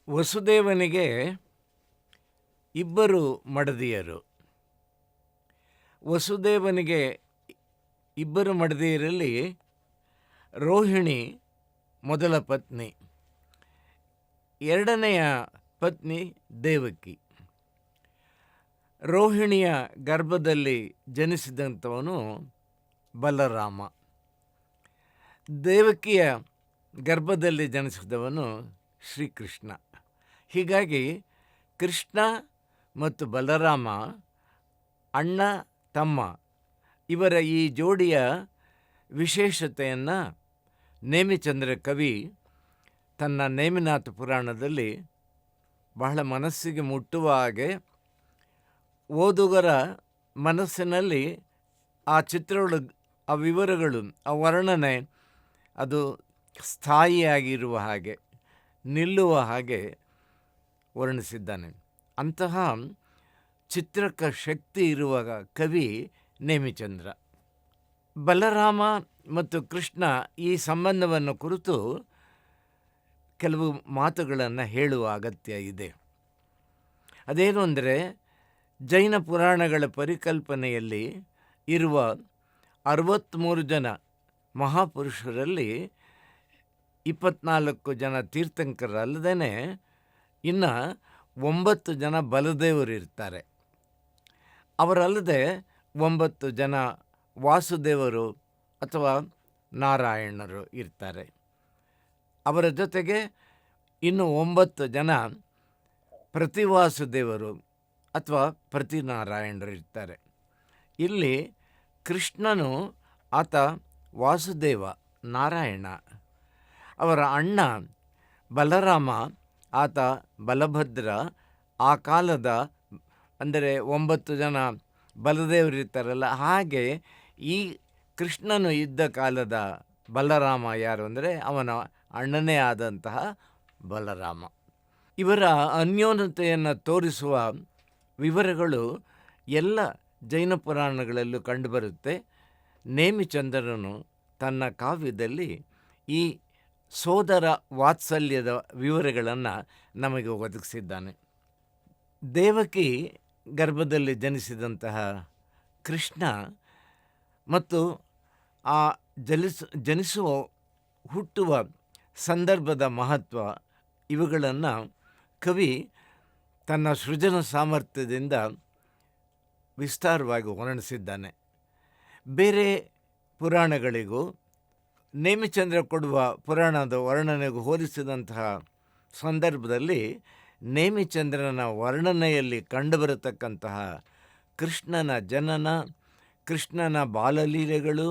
ವಸುದೇವನಿಗೆ ಇಬ್ಬರು ಮಡದಿಯರು. ವಸುದೇವನಿಗೆ ಇಬ್ಬರು ಮಡದಿಯರಲ್ಲಿ ರೋಹಿಣಿ ಮೊದಲ ಪತ್ನಿ, ಎರಡನೆಯ ಪತ್ನಿ ದೇವಕಿ. ರೋಹಿಣಿಯ ಗರ್ಭದಲ್ಲಿ ಜನಿಸಿದಂಥವನು ಬಲರಾಮ. ದೇವಕಿಯ ಗರ್ಭದಲ್ಲಿ ಜನಿಸಿದವನು ಶ್ರೀಕೃಷ್ಣ. ಹೀಗಾಗಿ ಕೃಷ್ಣ ಮತ್ತು ಬಲರಾಮ ಅಣ್ಣ ತಮ್ಮ ಇವರ ಈ ಜೋಡಿಯ ವಿಶೇಷತೆಯನ್ನು ನೇಮಿಚಂದ್ರ ಕವಿ ತನ್ನ ನೇಮಿನಾಥ ಪುರಾಣದಲ್ಲಿ ಬಹಳ ಮನಸ್ಸಿಗೆ ಮುಟ್ಟುವ ಹಾಗೆ, ಓದುಗರ ಮನಸ್ಸಿನಲ್ಲಿ ಆ ಚಿತ್ರಗಳು, ಆ ವಿವರಗಳು, ಆ ವರ್ಣನೆ ಅದು ಸ್ಥಾಯಿಯಾಗಿರುವ ಹಾಗೆ, ನಿಲ್ಲುವ ಹಾಗೆ ವರ್ಣಿಸಿದ್ದಾನೆ. ಅಂತಹ ಚಿತ್ರಕ ಶಕ್ತಿ ಇರುವ ಕವಿ ನೇಮಿಚಂದ್ರ. ಬಲರಾಮ ಮತ್ತು ಕೃಷ್ಣ ಈ ಸಂಬಂಧವನ್ನು ಕುರಿತು ಕೆಲವು ಮಾತುಗಳನ್ನು ಹೇಳುವ ಅಗತ್ಯ ಇದೆ. ಅದೇನು ಅಂದರೆ, ಜೈನ ಪುರಾಣಗಳ ಪರಿಕಲ್ಪನೆಯಲ್ಲಿ ಇರುವ 63 ಜನ ಮಹಾಪುರುಷರಲ್ಲಿ 24 ಜನ ತೀರ್ಥಂಕರಲ್ಲದೇ ಇನ್ನು 9 ಜನ ಬಲದೇವರು ಇರ್ತಾರೆ. ಅವರಲ್ಲದೆ 9 ಜನ ವಾಸುದೇವರು ಅಥವಾ ನಾರಾಯಣರು ಇರ್ತಾರೆ. ಅವರ ಜೊತೆಗೆ ಇನ್ನು 9 ಜನ ಪ್ರತಿವಾಸುದೇವರು ಅಥವಾ ಪ್ರತಿನಾರಾಯಣರು ಇರ್ತಾರೆ. ಇಲ್ಲಿ ಕೃಷ್ಣನು ಆತ ವಾಸುದೇವ ನಾರಾಯಣ, ಅವರ ಅಣ್ಣ ಬಲರಾಮ ಆತ ಬಲಭದ್ರ. ಆ ಕಾಲದ ಅಂದರೆ 9 ಜನ ಬಲದೇವರಿರ್ತಾರಲ್ಲ, ಹಾಗೆ ಈ ಕೃಷ್ಣನು ಇದ್ದ ಕಾಲದ ಬಲರಾಮ ಯಾರು ಅಂದರೆ ಅವನ ಅಣ್ಣನೇ ಆದಂತಹ ಬಲರಾಮ. ಇವರ ಅನ್ಯೋನ್ಯತೆಯನ್ನು ತೋರಿಸುವ ವಿವರಗಳು ಎಲ್ಲ ಜೈನ ಪುರಾಣಗಳಲ್ಲೂ ಕಂಡುಬರುತ್ತೆ. ನೇಮಿಚಂದ್ರನು ತನ್ನ ಕಾವ್ಯದಲ್ಲಿ ಈ ಸೋದರ ವಾತ್ಸಲ್ಯದ ವಿವರಗಳನ್ನು ನಮಗೆ ಒದಗಿಸಿದ್ದಾನೆ. ದೇವಕಿ ಗರ್ಭದಲ್ಲಿ ಜನಿಸಿದಂತಹ ಕೃಷ್ಣ ಮತ್ತು ಆ ಜನಿಸುವ ಹುಟ್ಟುವ ಸಂದರ್ಭದ ಮಹತ್ವ ಇವುಗಳನ್ನು ಕವಿ ತನ್ನ ಸೃಜನ ಸಾಮರ್ಥ್ಯದಿಂದ ವಿಸ್ತಾರವಾಗಿ ವರ್ಣಿಸಿದ್ದಾನೆ. ಬೇರೆ ಪುರಾಣಗಳಿಗೂ ನೇಮಿಚಂದ್ರ ಕೊಡುವ ಪುರಾಣದ ವರ್ಣನೆಗೂ ಹೋಲಿಸಿದಂತಹ ಸಂದರ್ಭದಲ್ಲಿ ನೇಮಿಚಂದ್ರನ ವರ್ಣನೆಯಲ್ಲಿ ಕಂಡುಬರತಕ್ಕಂತಹ ಕೃಷ್ಣನ ಜನನ, ಕೃಷ್ಣನ ಬಾಲಲೀಲೆಗಳು,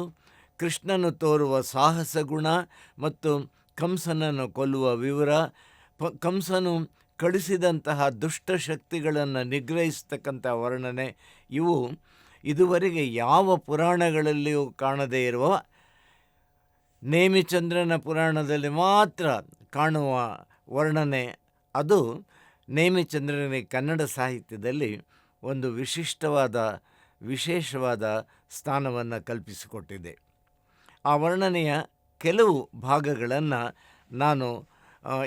ಕೃಷ್ಣನು ತೋರುವ ಸಾಹಸ ಗುಣ ಮತ್ತು ಕಂಸನನ್ನು ಕೊಲ್ಲುವ ವಿವರ, ಕಂಸನು ಕಳಿಸಿದಂತಹ ದುಷ್ಟಶಕ್ತಿಗಳನ್ನು ನಿಗ್ರಹಿಸ್ತಕ್ಕಂಥ ವರ್ಣನೆ, ಇವು ಇದುವರೆಗೆ ಯಾವ ಪುರಾಣಗಳಲ್ಲಿಯೂ ಕಾಣದೇ ಇರುವ ನೇಮಿಚಂದ್ರನ ಪುರಾಣದಲ್ಲಿ ಮಾತ್ರ ಕಾಣುವ ವರ್ಣನೆ. ಅದು ನೇಮಿಚಂದ್ರನಿಗೆ ಕನ್ನಡ ಸಾಹಿತ್ಯದಲ್ಲಿ ಒಂದು ವಿಶೇಷವಾದ ಸ್ಥಾನವನ್ನು ಕಲ್ಪಿಸಿಕೊಟ್ಟಿದೆ. ಆ ವರ್ಣನೆಯ ಕೆಲವು ಭಾಗಗಳನ್ನು ನಾನು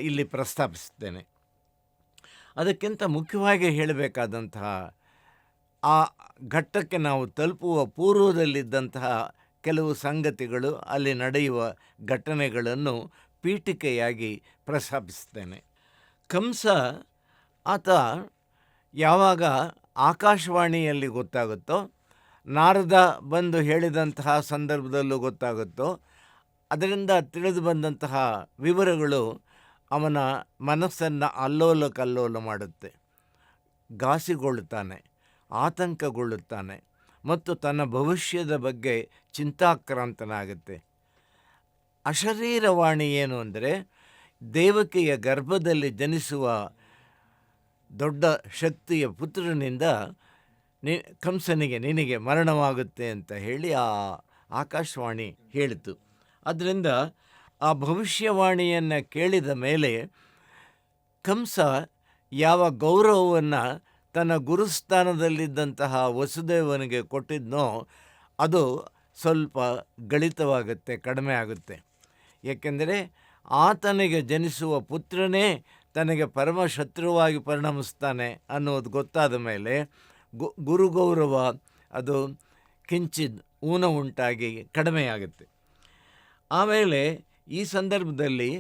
ಇಲ್ಲಿ ಪ್ರಸ್ತಾಪಿಸುತ್ತೇನೆ. ಅದಕ್ಕಿಂತ ಮುಖ್ಯವಾಗಿ ಹೇಳಬೇಕಾದಂತಹ ಆ ಘಟ್ಟಕ್ಕೆ ನಾವು ತಲುಪುವ ಪೂರ್ವದಲ್ಲಿದ್ದಂತಹ ಕೆಲವು ಸಂಗತಿಗಳು, ಅಲ್ಲಿ ನಡೆಯುವ ಘಟನೆಗಳನ್ನು ಪೀಠಿಕೆಯಾಗಿ ಪ್ರಸ್ತಾಪಿಸ್ತೇನೆ. ಕಂಸ ಆತ ಯಾವಾಗ ಆಕಾಶವಾಣಿಯಲ್ಲಿ ಗೊತ್ತಾಗುತ್ತೋ, ನಾರದ ಬಂದು ಹೇಳಿದಂತಹ ಸಂದರ್ಭದಲ್ಲೂ ಗೊತ್ತಾಗುತ್ತೋ, ಅದರಿಂದ ತಿಳಿದು ಬಂದಂತಹ ವಿವರಗಳು ಅವನ ಮನಸ್ಸನ್ನು ಅಲ್ಲೋಲ ಕಲ್ಲೋಲ ಮಾಡುತ್ತೆ. ಘಾಸಿಗೊಳ್ಳುತ್ತಾನೆ, ಆತಂಕಗೊಳ್ಳುತ್ತಾನೆ ಮತ್ತು ತನ್ನ ಭವಿಷ್ಯದ ಬಗ್ಗೆ ಚಿಂತಾಕ್ರಾಂತನಾಗುತ್ತೆ. ಅಶರೀರವಾಣಿ ಏನು ಅಂದರೆ, ದೇವಕಿಯ ಗರ್ಭದಲ್ಲಿ ಜನಿಸುವ ದೊಡ್ಡ ಶಕ್ತಿಯ ಪುತ್ರನಿಂದ ಕಂಸನಿಗೆ ನಿನಗೆ ಮರಣವಾಗುತ್ತೆ ಅಂತ ಹೇಳಿ ಆ ಆಕಾಶವಾಣಿ ಹೇಳಿತು. ಅದರಿಂದ ಆ ಭವಿಷ್ಯವಾಣಿಯನ್ನು ಕೇಳಿದ ಮೇಲೆ ಕಂಸ ಯಾವ ಗೌರವವನ್ನು ತನ್ನ ಗುರುಸ್ಥಾನದಲ್ಲಿದ್ದಂತಹ ವಸುದೇವನಿಗೆ ಕೊಟ್ಟಿದ್ನೋ ಅದು ಸ್ವಲ್ಪ ಗಳಿತವಾಗುತ್ತೆ, ಕಡಿಮೆ ಆಗುತ್ತೆ. ಏಕೆಂದರೆ ಆತನಿಗೆ ಜನಿಸುವ ಪುತ್ರನೇ ತನಗೆ ಪರಮ ಶತ್ರುವಾಗಿ ಪರಿಣಮಿಸ್ತಾನೆ ಅನ್ನೋದು ಗೊತ್ತಾದ ಮೇಲೆ ಗುರುಗೌರವ ಅದು ಕಿಂಚಿತ್ ಊನ ಉಂಟಾಗಿ ಕಡಿಮೆಯಾಗುತ್ತೆ. ಆಮೇಲೆ ಈ ಸಂದರ್ಭದಲ್ಲಿ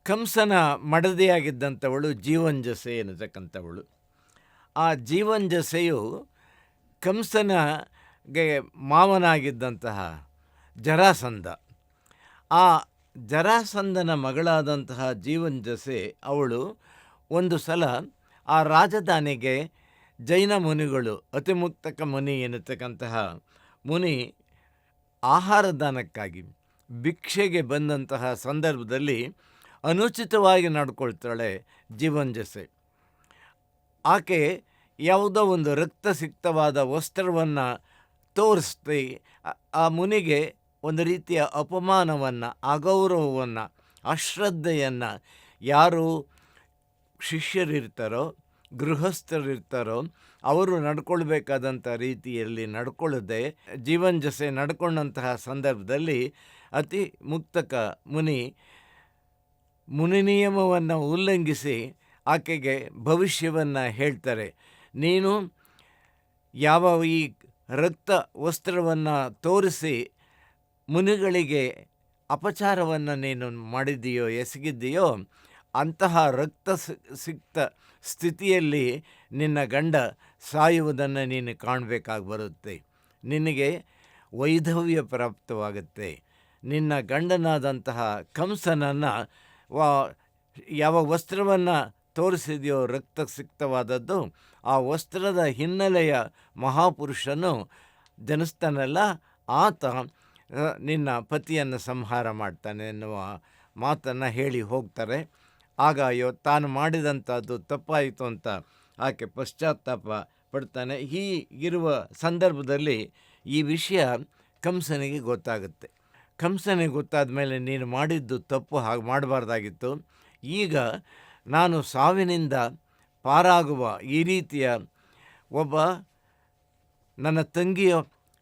ಕಂಸನ ಮಡದಿಯಾಗಿದ್ದಂಥವಳು ಜೀವಂಜಸೆ ಎನ್ನತಕ್ಕಂಥವಳು. ಆ ಜೀವಂಜಸೆಯು ಕಂಸನಗೆ ಮಾವನಾಗಿದ್ದಂತಹ ಜರಾಸಂಧ. ಆ ಜರಾಸಂಧನ ಮಗಳಾದಂತಹ ಜೀವಂಜಸೆ ಅವಳು ಒಂದು ಸಲ ಆ ರಾಜಧಾನಿಗೆ ಜೈನ ಮುನಿಗಳು, ಅತಿಮುಕ್ತಕ ಮುನಿ ಎನ್ನತಕ್ಕಂತಹ ಮುನಿ ಆಹಾರ ದಾನಕ್ಕಾಗಿ ಭಿಕ್ಷೆಗೆ ಬಂದಂತಹ ಸಂದರ್ಭದಲ್ಲಿ ಅನುಚಿತವಾಗಿ ನಡ್ಕೊಳ್ತಾಳೆ ಜೀವಂಜಸೆ. ಆಕೆ ಯಾವುದೋ ಒಂದು ರಕ್ತಸಿಕ್ತವಾದ ವಸ್ತ್ರವನ್ನು ತೋರಿಸ್ತಿ ಆ ಮುನಿಗೆ ಒಂದು ರೀತಿಯ ಅಪಮಾನವನ್ನು, ಅಗೌರವವನ್ನು, ಅಶ್ರದ್ಧೆಯನ್ನು, ಯಾರು ಶಿಷ್ಯರಿರ್ತಾರೋ, ಗೃಹಸ್ಥರಿರ್ತಾರೋ ಅವರು ನಡ್ಕೊಳ್ಬೇಕಾದಂಥ ರೀತಿಯಲ್ಲಿ ನಡ್ಕೊಳ್ಳದೆ ಜೀವಂಜಸೆ ನಡ್ಕೊಂಡಂತಹ ಸಂದರ್ಭದಲ್ಲಿ ಅತಿ ಮುಕ್ತಕ ಮುನಿ ನಿಯಮವನ್ನು ಉಲ್ಲಂಘಿಸಿ ಆಕೆಗೆ ಭವಿಷ್ಯವನ್ನು ಹೇಳ್ತಾರೆ. ನೀನು ಯಾವ ಈ ರಕ್ತ ವಸ್ತ್ರವನ್ನು ತೋರಿಸಿ ಮುನಿಗಳಿಗೆ ಅಪಚಾರವನ್ನು ನೀನು ಮಾಡಿದ್ದೀಯೋ, ಎಸಗಿದ್ದೀಯೋ, ಅಂತಹ ಸಿಕ್ತ ಸ್ಥಿತಿಯಲ್ಲಿ ನಿನ್ನ ಗಂಡ ಸಾಯುವುದನ್ನು ನೀನು ಕಾಣಬೇಕಾಗಿ ಬರುತ್ತೆ. ನಿನಗೆ ವೈಧವ್ಯ ಪ್ರಾಪ್ತವಾಗುತ್ತೆ. ನಿನ್ನ ಗಂಡನಾದಂತಹ ಕಂಸನನ್ನು ಯಾವ ವಸ್ತ್ರವನ್ನು ತೋರಿಸಿದೆಯೋ ರಕ್ತಸಿಕ್ತವಾದದ್ದು, ಆ ವಸ್ತ್ರದ ಹಿನ್ನೆಲೆಯ ಮಹಾಪುರುಷನು ಜನಿಸ್ತಾನಲ್ಲ, ಆತ ನಿನ್ನ ಪತಿಯನ್ನು ಸಂಹಾರ ಮಾಡ್ತಾನೆ ಎನ್ನುವ ಮಾತನ್ನು ಹೇಳಿ ಹೋಗ್ತಾರೆ. ಆಗ ತಾನು ಮಾಡಿದಂಥದ್ದು ತಪ್ಪಾಯಿತು ಅಂತ ಆಕೆ ಪಶ್ಚಾತ್ತಾಪ ಪಡ್ತಾನೆ. ಹೀಗಿರುವ ಸಂದರ್ಭದಲ್ಲಿ ಈ ವಿಷಯ ಕಂಸನಿಗೆ ಗೊತ್ತಾಗುತ್ತೆ. ಕಂಸನಿಗೆ ಗೊತ್ತಾದ ಮೇಲೆ ನೀನು ಮಾಡಿದ್ದು ತಪ್ಪು, ಹಾಗೆ ಮಾಡಬಾರ್ದಾಗಿತ್ತು, ಈಗ ನಾನು ಸಾವಿನಿಂದ ಪಾರಾಗುವ ಈ ರೀತಿಯ ಒಬ್ಬ ನನ್ನ ತಂಗಿಯ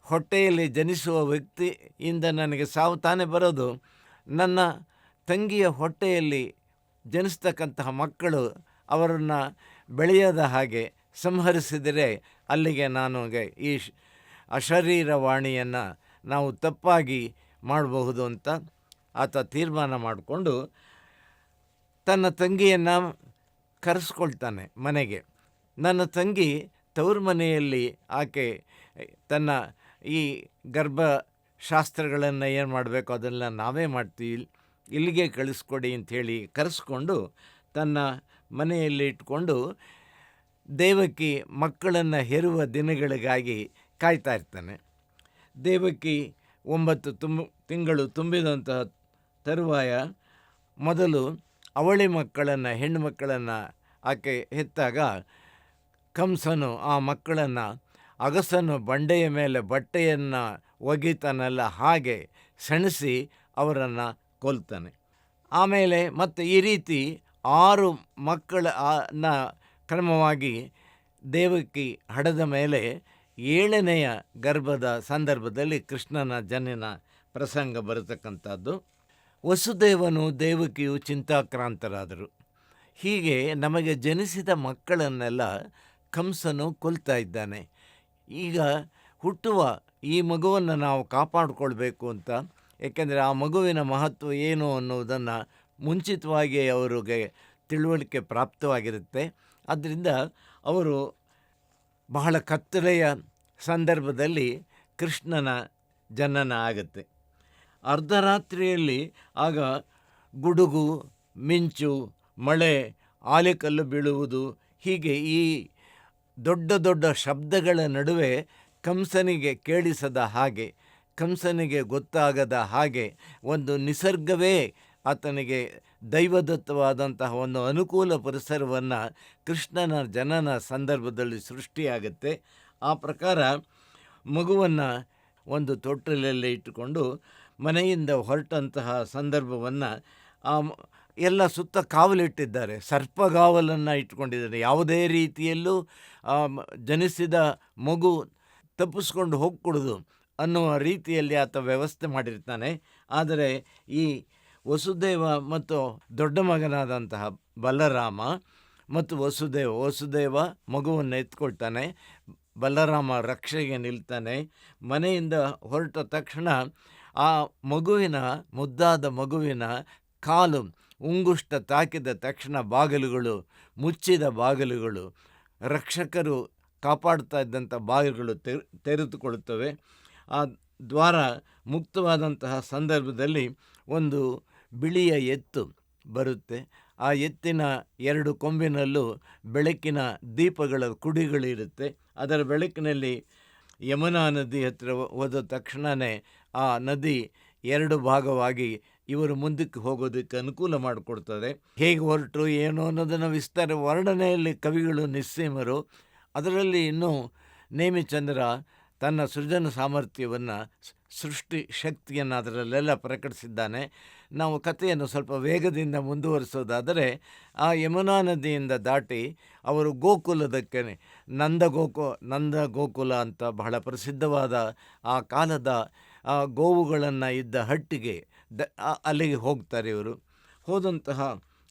ಹೊಟ್ಟೆಯಲ್ಲಿ ಜನಿಸುವ ವ್ಯಕ್ತಿಯಿಂದ ನನಗೆ ಸಾವು ತಾನೇ ಬರೋದು. ನನ್ನ ತಂಗಿಯ ಹೊಟ್ಟೆಯಲ್ಲಿ ಜನಿಸ್ತಕ್ಕಂತಹ ಮಕ್ಕಳು ಅವರನ್ನು ಬೆಳೆಯದ ಹಾಗೆ ಸಂಹರಿಸಿದರೆ ಅಲ್ಲಿಗೆ ನನಗೆ ಈ ಅಶರೀರವಾಣಿಯನ್ನು ನಾವು ತಪ್ಪಾಗಿ ಮಾಡಬಹುದು ಅಂತ ಆತ ತೀರ್ಮಾನ ಮಾಡಿಕೊಂಡು ತನ್ನ ತಂಗಿಯನ್ನು ಕರೆಸ್ಕೊಳ್ತಾನೆ ಮನೆಗೆ. ನನ್ನ ತಂಗಿ ತವರು ಮನೆಯಲ್ಲಿ ಆಕೆ ತನ್ನ ಈ ಗರ್ಭಶಾಸ್ತ್ರಗಳನ್ನು ಏನು ಮಾಡಬೇಕು ಅದೆಲ್ಲ ನಾವೇ ಮಾಡ್ತೀವಿ, ಇಲ್ಲಿಗೆ ಕಳಿಸ್ಕೊಡಿ ಅಂಥೇಳಿ ಕರೆಸ್ಕೊಂಡು ತನ್ನ ಮನೆಯಲ್ಲಿ ಇಟ್ಕೊಂಡು ದೇವಕಿ ಮಕ್ಕಳನ್ನು ಹೆರುವ ದಿನಗಳಿಗಾಗಿ ಕಾಯ್ತಾ ಇರ್ತಾನೆ. ದೇವಕಿ 9 ತಿಂಗಳು ತುಂಬಿದಂತಹ ತರುವಾಯ ಮೊದಲು ಅವಳಿ ಮಕ್ಕಳನ್ನು, ಹೆಣ್ಣು ಮಕ್ಕಳನ್ನು ಆಕೆ ಹೆತ್ತಾಗ ಕಂಸನು ಆ ಮಕ್ಕಳನ್ನು ಅಗಸನು ಬಂಡೆಯ ಮೇಲೆ ಬಟ್ಟೆಯನ್ನು ಒಗಿತಾನಲ್ಲ ಹಾಗೆ ಸೆಣಸಿ ಅವರನ್ನು ಕೊಲ್ತಾನೆ. ಆಮೇಲೆ ಮತ್ತೆ ಈ ರೀತಿ 6 ಮಕ್ಕಳನ್ನ ಕ್ರಮವಾಗಿ ದೇವಕಿ ಹಡೆದ ಮೇಲೆ 7ನೆಯ ಗರ್ಭದ ಸಂದರ್ಭದಲ್ಲಿ ಕೃಷ್ಣನ ಜನನ ಪ್ರಸಂಗ ಬರತಕ್ಕಂಥದ್ದು. ವಸುದೇವನು ದೇವಕಿಯು ಚಿಂತಾಕ್ರಾಂತರಾದರು. ಹೀಗೆ ನಮಗೆ ಜನಿಸಿದ ಮಕ್ಕಳನ್ನೆಲ್ಲ ಕಂಸನು ಕೊಲ್ತಾ ಇದ್ದಾನೆ. ಈಗ ಹುಟ್ಟುವ ಈ ಮಗುವನ್ನು ನಾವು ಕಾಪಾಡಿಕೊಳ್ಬೇಕು ಅಂತ, ಏಕೆಂದರೆ ಆ ಮಗುವಿನ ಮಹತ್ವ ಏನು ಅನ್ನೋದನ್ನು ಮುಂಚಿತವಾಗಿ ಅವರಿಗೆ ತಿಳುವಳಿಕೆ ಪ್ರಾಪ್ತವಾಗಿರುತ್ತೆ. ಆದ್ದರಿಂದ ಅವರು ಬಹಳ ಕತ್ತಲೆಯ ಸಂದರ್ಭದಲ್ಲಿ ಕೃಷ್ಣನ ಜನನ ಆಗುತ್ತೆ. ಅರ್ಧರಾತ್ರಿಯಲ್ಲಿ ಆಗ ಗುಡುಗು, ಮಿಂಚು, ಮಳೆ, ಆಲಿಕಲ್ಲು ಬೀಳುವುದು, ಹೀಗೆ ಈ ದೊಡ್ಡ ದೊಡ್ಡ ಶಬ್ದಗಳ ನಡುವೆ ಕಂಸನಿಗೆ ಕೇಳಿಸದ ಹಾಗೆ, ಕಂಸನಿಗೆ ಗೊತ್ತಾಗದ ಹಾಗೆ ಒಂದು ನಿಸರ್ಗವೇ ಆತನಿಗೆ ದೈವದತ್ತವಾದಂತಹ ಒಂದು ಅನುಕೂಲ ಪರಿಸರವನ್ನು ಕೃಷ್ಣನ ಜನನ ಸಂದರ್ಭದಲ್ಲಿ ಸೃಷ್ಟಿಯಾಗುತ್ತೆ. ಆ ಪ್ರಕಾರ ಮಗುವನ್ನು ಒಂದು ತೊಟ್ಟಿಲಲ್ಲಿ ಇಟ್ಟುಕೊಂಡು ಮನೆಯಿಂದ ಹೊರಟಂತಹ ಸಂದರ್ಭವನ್ನು ಎಲ್ಲ ಸುತ್ತ ಕಾವಲಿಟ್ಟಿದ್ದಾರೆ. ಸರ್ಪಗಾವಲನ್ನು ಇಟ್ಕೊಂಡಿದ್ದಾರೆ. ಯಾವುದೇ ರೀತಿಯಲ್ಲೂ ಜನಿಸಿದ ಮಗು ತಪ್ಪಿಸ್ಕೊಂಡು ಹೋಗ್ಕೊಡೋದು ಅನ್ನುವ ರೀತಿಯಲ್ಲಿ ಆತ ವ್ಯವಸ್ಥೆ ಮಾಡಿರ್ತಾನೆ. ಆದರೆ ಈ ವಸುದೇವ ಮತ್ತು ದೊಡ್ಡ ಮಗನಾದಂತಹ ಬಲರಾಮ ಮತ್ತು ವಸುದೇವ ಮಗುವನ್ನು ಎತ್ಕೊಳ್ತಾನೆ. ಬಲರಾಮ ರಕ್ಷೆಗೆ ನಿಲ್ತಾನೆ. ಮನೆಯಿಂದ ಹೊರಟ ತಕ್ಷಣ ಆ ಮುದ್ದಾದ ಮಗುವಿನ ಕಾಲು ಉಂಗುಷ್ಟ ತಾಕಿದ ತಕ್ಷಣ ಮುಚ್ಚಿದ ಬಾಗಿಲುಗಳು, ರಕ್ಷಕರು ಕಾಪಾಡ್ತಾ ಇದ್ದಂಥ ಬಾಗಿಲುಗಳು ತೆರೆದುಕೊಳ್ಳುತ್ತವೆ. ಆ ದ್ವಾರ ಮುಕ್ತವಾದಂತಹ ಸಂದರ್ಭದಲ್ಲಿ ಒಂದು ಬಿಳಿಯ ಎತ್ತು ಬರುತ್ತೆ. ಆ ಎತ್ತಿನ 2 ಕೊಂಬಿನಲ್ಲೂ ಬೆಳಕಿನ ದೀಪಗಳ ಕುಡಿಗಳಿರುತ್ತೆ. ಅದರ ಬೆಳಕಿನಲ್ಲಿ ಯಮುನಾ ನದಿ ಹತ್ತಿರ ಹೋದ ತಕ್ಷಣವೇ ಆ ನದಿ 2 ಭಾಗವಾಗಿ ಇವರು ಮುಂದಕ್ಕೆ ಹೋಗೋದಕ್ಕೆ ಅನುಕೂಲ ಮಾಡಿಕೊಡ್ತದೆ. ಹೇಗೆ ಹೊರಟರು ಏನು ಅನ್ನೋದನ್ನು ವಿಸ್ತಾರ ವರ್ಣನೆಯಲ್ಲಿ ಕವಿಗಳು ನಿಸ್ಸೀಮರು. ಅದರಲ್ಲಿ ಇನ್ನೂ ನೇಮಿಚಂದ್ರ ತನ್ನ ಸೃಜನ ಸಾಮರ್ಥ್ಯವನ್ನು, ಸೃಷ್ಟಿ ಶಕ್ತಿಯನ್ನು ಅದರಲ್ಲೆಲ್ಲ ಪ್ರಕಟಿಸಿದ್ದಾನೆ. ನಾವು ಕಥೆಯನ್ನು ಸ್ವಲ್ಪ ವೇಗದಿಂದ ಮುಂದುವರಿಸೋದಾದರೆ, ಆ ಯಮುನಾ ನದಿಯಿಂದ ದಾಟಿ ಅವರು ಗೋಕುಲದಕ್ಕೆ, ನಂದ ಗೋಕುಲ ಅಂತ ಬಹಳ ಪ್ರಸಿದ್ಧವಾದ ಆ ಕಾಲದ ಗೋವುಗಳನ್ನು ಇದ್ದ ಹಟ್ಟಿಗೆ ಅಲ್ಲಿಗೆ ಹೋಗ್ತಾರೆ. ಇವರು ಹೋದಂತಹ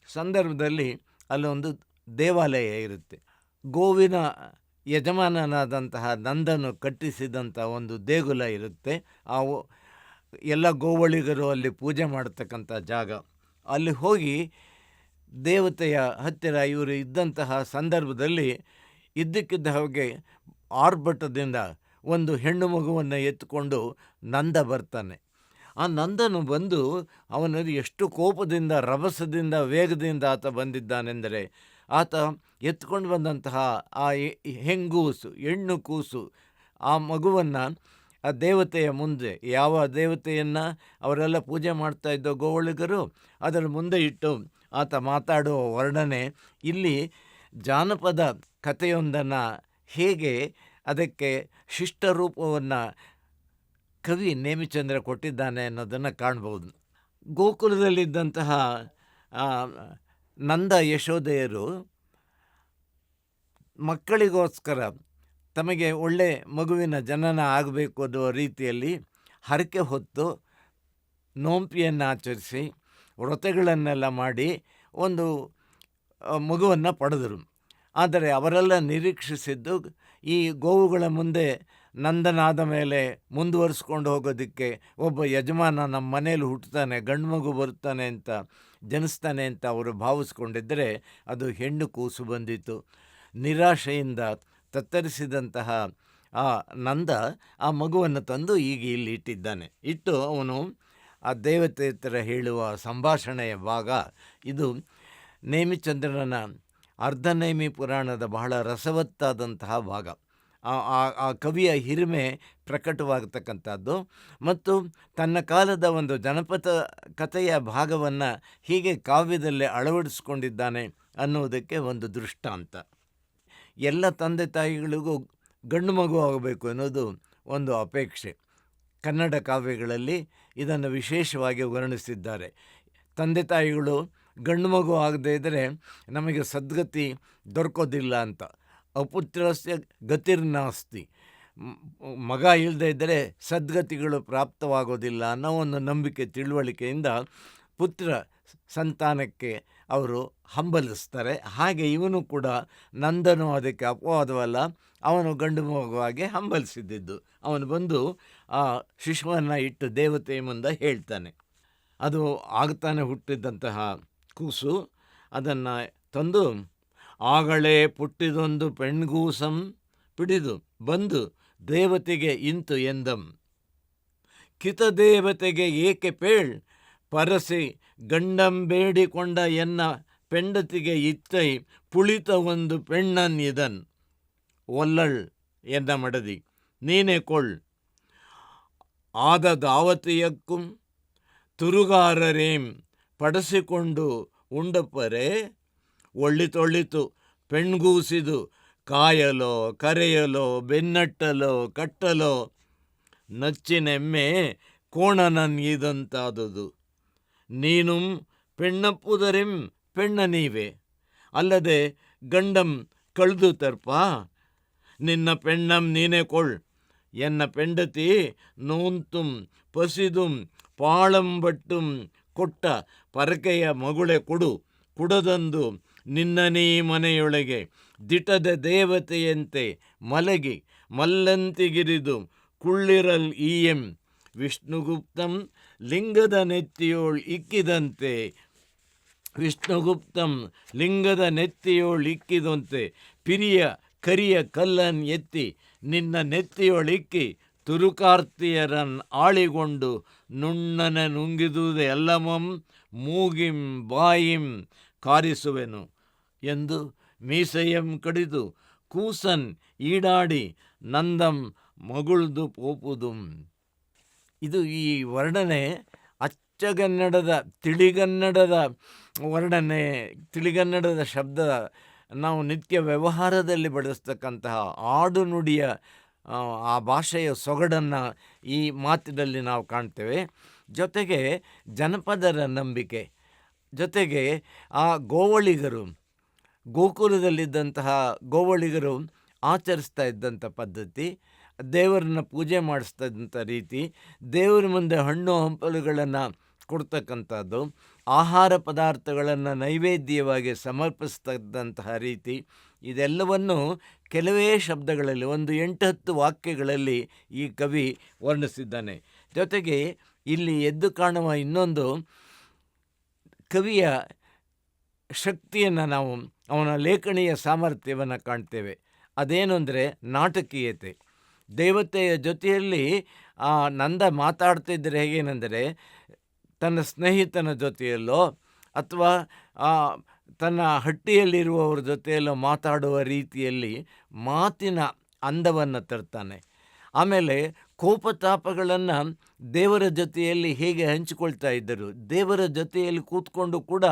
ಸಂದರ್ಭದಲ್ಲಿ ಅಲ್ಲೊಂದು ದೇವಾಲಯ ಇರುತ್ತೆ. ಗೋವಿನ ಯಜಮಾನನಾದಂತಹ ನಂದನು ಕಟ್ಟಿಸಿದಂಥ ಒಂದು ದೇಗುಲ ಇರುತ್ತೆ. ಆ ಎಲ್ಲ ಗೋವಳಿಗರು ಅಲ್ಲಿ ಪೂಜೆ ಮಾಡತಕ್ಕಂಥ ಜಾಗ. ಅಲ್ಲಿ ಹೋಗಿ ದೇವತೆಯ ಹತ್ತಿರ ಇವರು ಇದ್ದಂತಹ ಸಂದರ್ಭದಲ್ಲಿ ಇದ್ದಕ್ಕಿದ್ದ ಹಾಗೆ ಆರ್ಭಟದಿಂದ ಒಂದು ಹೆಣ್ಣು ಮಗುವನ್ನು ಎತ್ತುಕೊಂಡು ನಂದ ಬರ್ತಾನೆ. ಆ ನಂದನು ಬಂದು ಅವನಲ್ಲಿ ಎಷ್ಟು ಕೋಪದಿಂದ, ರಭಸದಿಂದ, ವೇಗದಿಂದ ಆತ ಬಂದಿದ್ದಾನೆಂದರೆ, ಆತ ಎತ್ಕೊಂಡು ಬಂದಂತಹ ಆ ಹೆಣ್ಣು ಕೂಸು ಆ ಮಗುವನ್ನು ಆ ದೇವತೆಯ ಮುಂದೆ, ಯಾವ ದೇವತೆಯನ್ನು ಅವರೆಲ್ಲ ಪೂಜೆ ಮಾಡ್ತಾ ಇದ್ದೋ ಗೋವಳಿಗರು, ಅದರ ಮುಂದೆ ಇಟ್ಟು ಆತ ಮಾತಾಡುವ ವರ್ಣನೆ ಇಲ್ಲಿ ಜಾನಪದ ಕಥೆಯೊಂದನ್ನು ಹೇಗೆ ಅದಕ್ಕೆ ಶಿಷ್ಟರೂಪವನ್ನು ಕವಿ ನೇಮಿಚಂದ್ರ ಕೊಟ್ಟಿದ್ದಾನೆ ಅನ್ನೋದನ್ನು ಕಾಣ್ಬೋದು. ಗೋಕುಲದಲ್ಲಿದ್ದಂತಹ ನಂದ ಯಶೋದೆಯರು ಮಕ್ಕಳಿಗೋಸ್ಕರ ತಮಗೆ ಒಳ್ಳೆ ಮಗುವಿನ ಜನನ ಆಗಬೇಕು ಅನ್ನೋ ರೀತಿಯಲ್ಲಿ ಹರಕೆ ಹೊತ್ತು ನೋಂಪಿಯನ್ನು ಆಚರಿಸಿ ವ್ರತಗಳನ್ನೆಲ್ಲ ಮಾಡಿ ಒಂದು ಮಗುವನ್ನು ಪಡೆದರು. ಆದರೆ ಅವರೆಲ್ಲ ನಿರೀಕ್ಷಿಸಿದ್ದು ಈ ಗೋವುಗಳ ಮುಂದೆ ನಂದನಾದ ಮೇಲೆ ಮುಂದುವರಿಸ್ಕೊಂಡು ಹೋಗೋದಕ್ಕೆ ಒಬ್ಬ ಯಜಮಾನ ನಮ್ಮ ಮನೇಲಿ ಹುಟ್ಟುತ್ತಾನೆ, ಗಂಡು ಮಗು ಬರುತ್ತಾನೆ ಅಂತ, ಜನಿಸ್ತಾನೆ ಅಂತ ಅವರು ಭಾವಿಸ್ಕೊಂಡಿದ್ದರೆ ಅದು ಹೆಣ್ಣು ಕೂಸು ಬಂದಿತ್ತು. ನಿರಾಶೆಯಿಂದ ತತ್ತರಿಸಿದಂತಹ ಆ ನಂದ ಆ ಮಗುವನ್ನು ತಂದು ಈಗ ಇಲ್ಲಿ ಇಟ್ಟಿದ್ದಾನೆ. ಇಟ್ಟು ಅವನು ಆ ದೇವತೆ ಹತ್ತಿರ ಹೇಳುವ ಸಂಭಾಷಣೆಯ ಭಾಗ ಇದು. ನೇಮಿಚಂದ್ರನ ಅರ್ಧನೇಮಿ ಪುರಾಣದ ಬಹಳ ರಸವತ್ತಾದಂತಹ ಭಾಗ. ಆ ಕವಿಯ ಹಿರಿಮೆ ಪ್ರಕಟವಾಗತಕ್ಕಂಥದ್ದು ಮತ್ತು ತನ್ನ ಕಾಲದ ಒಂದು ಜನಪದ ಕಥೆಯ ಭಾಗವನ್ನು ಹೀಗೆ ಕಾವ್ಯದಲ್ಲೇ ಅಳವಡಿಸ್ಕೊಂಡಿದ್ದಾನೆ ಅನ್ನೋದಕ್ಕೆ ಒಂದು ದೃಷ್ಟಾಂತ. ಎಲ್ಲ ತಂದೆ ತಾಯಿಗಳಿಗೂ ಗಂಡು ಮಗು ಆಗಬೇಕು ಅನ್ನೋದು ಒಂದು ಅಪೇಕ್ಷೆ. ಕನ್ನಡ ಕಾವ್ಯಗಳಲ್ಲಿ ಇದನ್ನು ವಿಶೇಷವಾಗಿ ವರ್ಣಿಸಿದ್ದಾರೆ. ತಂದೆ ತಾಯಿಗಳು ಗಂಡು ಮಗು ಆಗದೇ ಇದ್ದರೆ ನಮಗೆ ಸದ್ಗತಿ ದೊರಕೋದಿಲ್ಲ ಅಂತ. ಅಪುತ್ರಸ್ಯ ಗತಿರ್ನಾಸ್ತಿ, ಮಗ ಇಲ್ಲದೇ ಇದ್ದರೆ ಸದ್ಗತಿಗಳು ಪ್ರಾಪ್ತವಾಗೋದಿಲ್ಲ ಅನ್ನೋ ಒಂದು ನಂಬಿಕೆ, ತಿಳುವಳಿಕೆಯಿಂದ ಪುತ್ರ ಸಂತಾನಕ್ಕೆ ಅವರು ಹಂಬಲಿಸ್ತಾರೆ. ಹಾಗೆ ಇವನು ಕೂಡ, ನಂದನು ಅದಕ್ಕೆ ಅಪವಾದವಲ್ಲ, ಅವನು ಗಂಡು ಮಗುವಾಗಿ ಹಂಬಲಿಸಿದ್ದು. ಅವನು ಬಂದು ಆ ಶಿಶುವನ್ನು ಇಟ್ಟು ದೇವತೆಯ ಮುಂದೆ ಹೇಳ್ತಾನೆ. ಅದು ಆಗ್ತಾನೆ ಹುಟ್ಟಿದಂತಹ ಕೂಸು. ಅದನ್ನು ತಂದು ಆಗಳೇ ಪುಟ್ಟಿದೊಂದು ಪೆಣ್ಗೂಸಂ ಪಿಡಿದು ಬಂದು ದೇವತೆಗೆ ಇಂತು ಎಂದಂ, ಕಿತದೇವತೆಗೆ ಏಕೆ ಪೇಳ್ ಪರಸಿ ಗಂಡಂ ಬೇಡಿಕೊಂಡ ಎನ್ನ ಪೆಂಡತಿಗೆ ಇತ್ತೈ ಪುಳಿತ ಒಂದು ಪೆಣ್ಣನ್ ಇದನ್ ಒಲ್ಲಳ್ ಎನ್ನ ಮಡದಿ ನೀನೆ ಕೊಳ್ಳ್ ಆದ ದಾವತಿಯಕ್ಕುಂ ತುರುಗಾರರೇಂ ಪಡಿಸಿಕೊಂಡು ಉಂಡಪ್ಪರೆ ಒಳ್ಳಿತೊಳ್ಳಿತು ಪೆಣ್ಗೂಸಿದು ಕಾಯಲೋ ಕರೆಯಲೋ ಬೆನ್ನಟ್ಟಲೋ ಕಟ್ಟಲೋ ನಚ್ಚಿನೆಮ್ಮೆ ಕೋಣನನ್ ಇದಂತಾದುದು ನೀನುಂ ಪೆಣ್ಣಪ್ಪುದರೆಂ ಪೆಣ್ಣ ನೀವೇ ಅಲ್ಲದೆ ಗಂಡಂ ಕಳ್ದು ತರ್ಪ ನಿನ್ನ ಪೆಣ್ಣಂ ನೀನೆ ಕೊಳ್ಳ್ ಎನ್ನ ಪೆಂಡತಿ ನೂಂತುಂ ಪಸಿದುಂ ಪಾಳಂಬಟ್ಟುಂ ಕೊಟ್ಟ ಪರಕೆಯ ಮಗುಳೆ ಕೊಡು, ಕುಡದಂದು ನಿನ್ನನೀ ಮನೆಯೊಳಗೆ ದಿಟದ ದೇವತೆಯಂತೆ ಮಲಗಿ ಮಲ್ಲಂತಿಗಿರಿದು ಕುಳ್ಳಿರಲ್ ಈಯಂ ವಿಷ್ಣುಗುಪ್ತಂ ಲಿಂಗದ ನೆತ್ತಿಯೋಳ್ ಇಕ್ಕಿದಂತೆ ವಿಷ್ಣುಗುಪ್ತಂ ಲಿಂಗದ ನೆತ್ತಿಯೋಳ್ ಇಕ್ಕಿದಂತೆ ಪಿರಿಯ ಕರಿಯ ಕಲ್ಲನ್ ಎತ್ತಿ ನಿನ್ನ ನೆತ್ತಿಯೊಳಿಕ್ಕಿ ತುರುಕಾರ್ತಿಯರನ್ ಆಳಿಗೊಂಡು ನುಣ್ಣನ ನುಂಗಿದುದೆ ಎಲ್ಲಮಂ ಮೂಗಿಂ ಬಾಯಿಂ ಕಾರಿಸುವೆನು ಎಂದು ಮೀಸೆಯಂ ಕಡಿದು ಕೂಸನ್ ಈಡಾಡಿ ನಂದಂ ಮಗುಳ್ದು ಪೋಪುದುಂ. ಇದು ಈ ವರ್ಣನೆ ಅಚ್ಚಗನ್ನಡದ ತಿಳಿಗನ್ನಡದ ವರ್ಣನೆ, ತಿಳಿಗನ್ನಡದ ಶಬ್ದ ನಾವು ನಿತ್ಯ ವ್ಯವಹಾರದಲ್ಲಿ ಬಳಸ್ತಕ್ಕಂತಹ ಆಡು ನುಡಿಯ ಆ ಭಾಷೆಯ ಸೊಗಡನ್ನು ಈ ಮಾತಿನಲ್ಲಿ ನಾವು ಕಾಣ್ತೇವೆ. ಜೊತೆಗೆ ಜನಪದರ ನಂಬಿಕೆ, ಜೊತೆಗೆ ಆ ಗೋವಳಿಗರು, ಗೋಕುಲದಲ್ಲಿದ್ದಂತಹ ಗೋವಳಿಗರು ಆಚರಿಸ್ತಾ ಇದ್ದಂಥ ಪದ್ಧತಿ, ದೇವರನ್ನ ಪೂಜೆ ಮಾಡಿಸ್ತಾ ಇದ್ದಂಥ ರೀತಿ, ದೇವರ ಮುಂದೆ ಹಣ್ಣು ಹಂಪಲುಗಳನ್ನು ಕೊಡ್ತಕ್ಕಂಥದ್ದು, ಆಹಾರ ಪದಾರ್ಥಗಳನ್ನು ನೈವೇದ್ಯವಾಗಿ ಸಮರ್ಪಿಸ್ತಕ್ಕಂತಹ ರೀತಿ, ಇದೆಲ್ಲವನ್ನು ಕೆಲವೇ ಶಬ್ದಗಳಲ್ಲಿ, ಒಂದು 8-10 ವಾಕ್ಯಗಳಲ್ಲಿ ಈ ಕವಿ ವರ್ಣಿಸಿದ್ದಾನೆ. ಜೊತೆಗೆ ಇಲ್ಲಿ ಎದ್ದು ಕಾಣುವ ಇನ್ನೊಂದು ಕವಿಯ ಶಕ್ತಿಯನ್ನು ನಾವು, ಅವನ ಲೇಖನಿಯ ಸಾಮರ್ಥ್ಯವನ್ನು ಕಾಣ್ತೇವೆ. ಅದೇನು ಅಂದರೆ ನಾಟಕೀಯತೆ. ದೇವತೆಯ ಜೊತೆಯಲ್ಲಿ ನಂದ ಮಾತಾಡ್ತಿದ್ದರೆ ಹೇಗೇನೆಂದರೆ, ತನ್ನ ಸ್ನೇಹಿತನ ಜೊತೆಯಲ್ಲೋ ಅಥವಾ ತನ್ನ ಹಟ್ಟಿಯಲ್ಲಿರುವವರ ಜೊತೆಯಲ್ಲೋ ಮಾತಾಡುವ ರೀತಿಯಲ್ಲಿ ಮಾತಿನ ಅಂದವನ್ನು ತರ್ತಾನೆ. ಆಮೇಲೆ ಕೋಪತಾಪಗಳನ್ನು ದೇವರ ಜೊತೆಯಲ್ಲಿ ಹೇಗೆ ಹಂಚಿಕೊಳ್ತಾ ಇದ್ದರು, ದೇವರ ಜೊತೆಯಲ್ಲಿ ಕೂತ್ಕೊಂಡು ಕೂಡ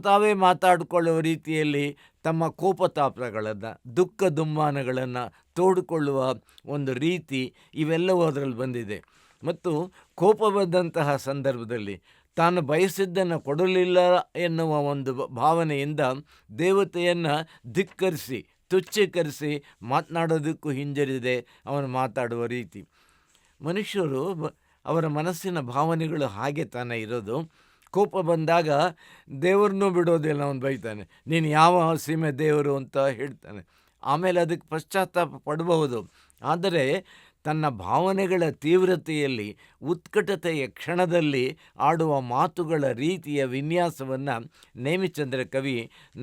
ತಾವೇ ಮಾತಾಡಿಕೊಳ್ಳುವ ರೀತಿಯಲ್ಲಿ ತಮ್ಮ ಕೋಪತಾಪಗಳನ್ನು, ದುಃಖ ದುಮ್ಮಾನಗಳನ್ನು ತೋಡಿಕೊಳ್ಳುವ ಒಂದು ರೀತಿ, ಇವೆಲ್ಲವೂ ಅದರಲ್ಲಿ ಬಂದಿದೆ. ಮತ್ತು ಕೋಪ ಬಂದಂತಹ ಸಂದರ್ಭದಲ್ಲಿ ತಾನು ಬಯಸಿದ್ದನ್ನು ಕೊಡಲಿಲ್ಲ ಎನ್ನುವ ಒಂದು ಭಾವನೆಯಿಂದ ದೇವತೆಯನ್ನು ಧಿಕ್ಕರಿಸಿ, ತುಚ್ಛೀಕರಿಸಿ ಮಾತನಾಡೋದಕ್ಕೂ ಹಿಂಜರಿದೆ ಅವನು ಮಾತಾಡುವ ರೀತಿ. ಮನುಷ್ಯರು ಅವರ ಮನಸ್ಸಿನ ಭಾವನೆಗಳು ಹಾಗೆ ತಾನೇ ಇರೋದು. ಕೋಪ ಬಂದಾಗ ದೇವರನ್ನೂ ಬಿಡೋದಿಲ್ಲ, ಅವನು ಬೈತಾನೆ, ನೀನು ಯಾವ ಸೀಮೆ ದೇವರು ಅಂತ ಹೇಳ್ತಾನೆ. ಆಮೇಲೆ ಅದಕ್ಕೆ ಪಶ್ಚಾತ್ತಾಪ ಪಡಬಹುದು. ಆದರೆ ತನ್ನ ಭಾವನೆಗಳ ತೀವ್ರತೆಯಲ್ಲಿ, ಉತ್ಕಟತೆಯ ಕ್ಷಣದಲ್ಲಿ ಆಡುವ ಮಾತುಗಳ ರೀತಿಯ ವಿನ್ಯಾಸವನ್ನು ನೇಮಿಚಂದ್ರ ಕವಿ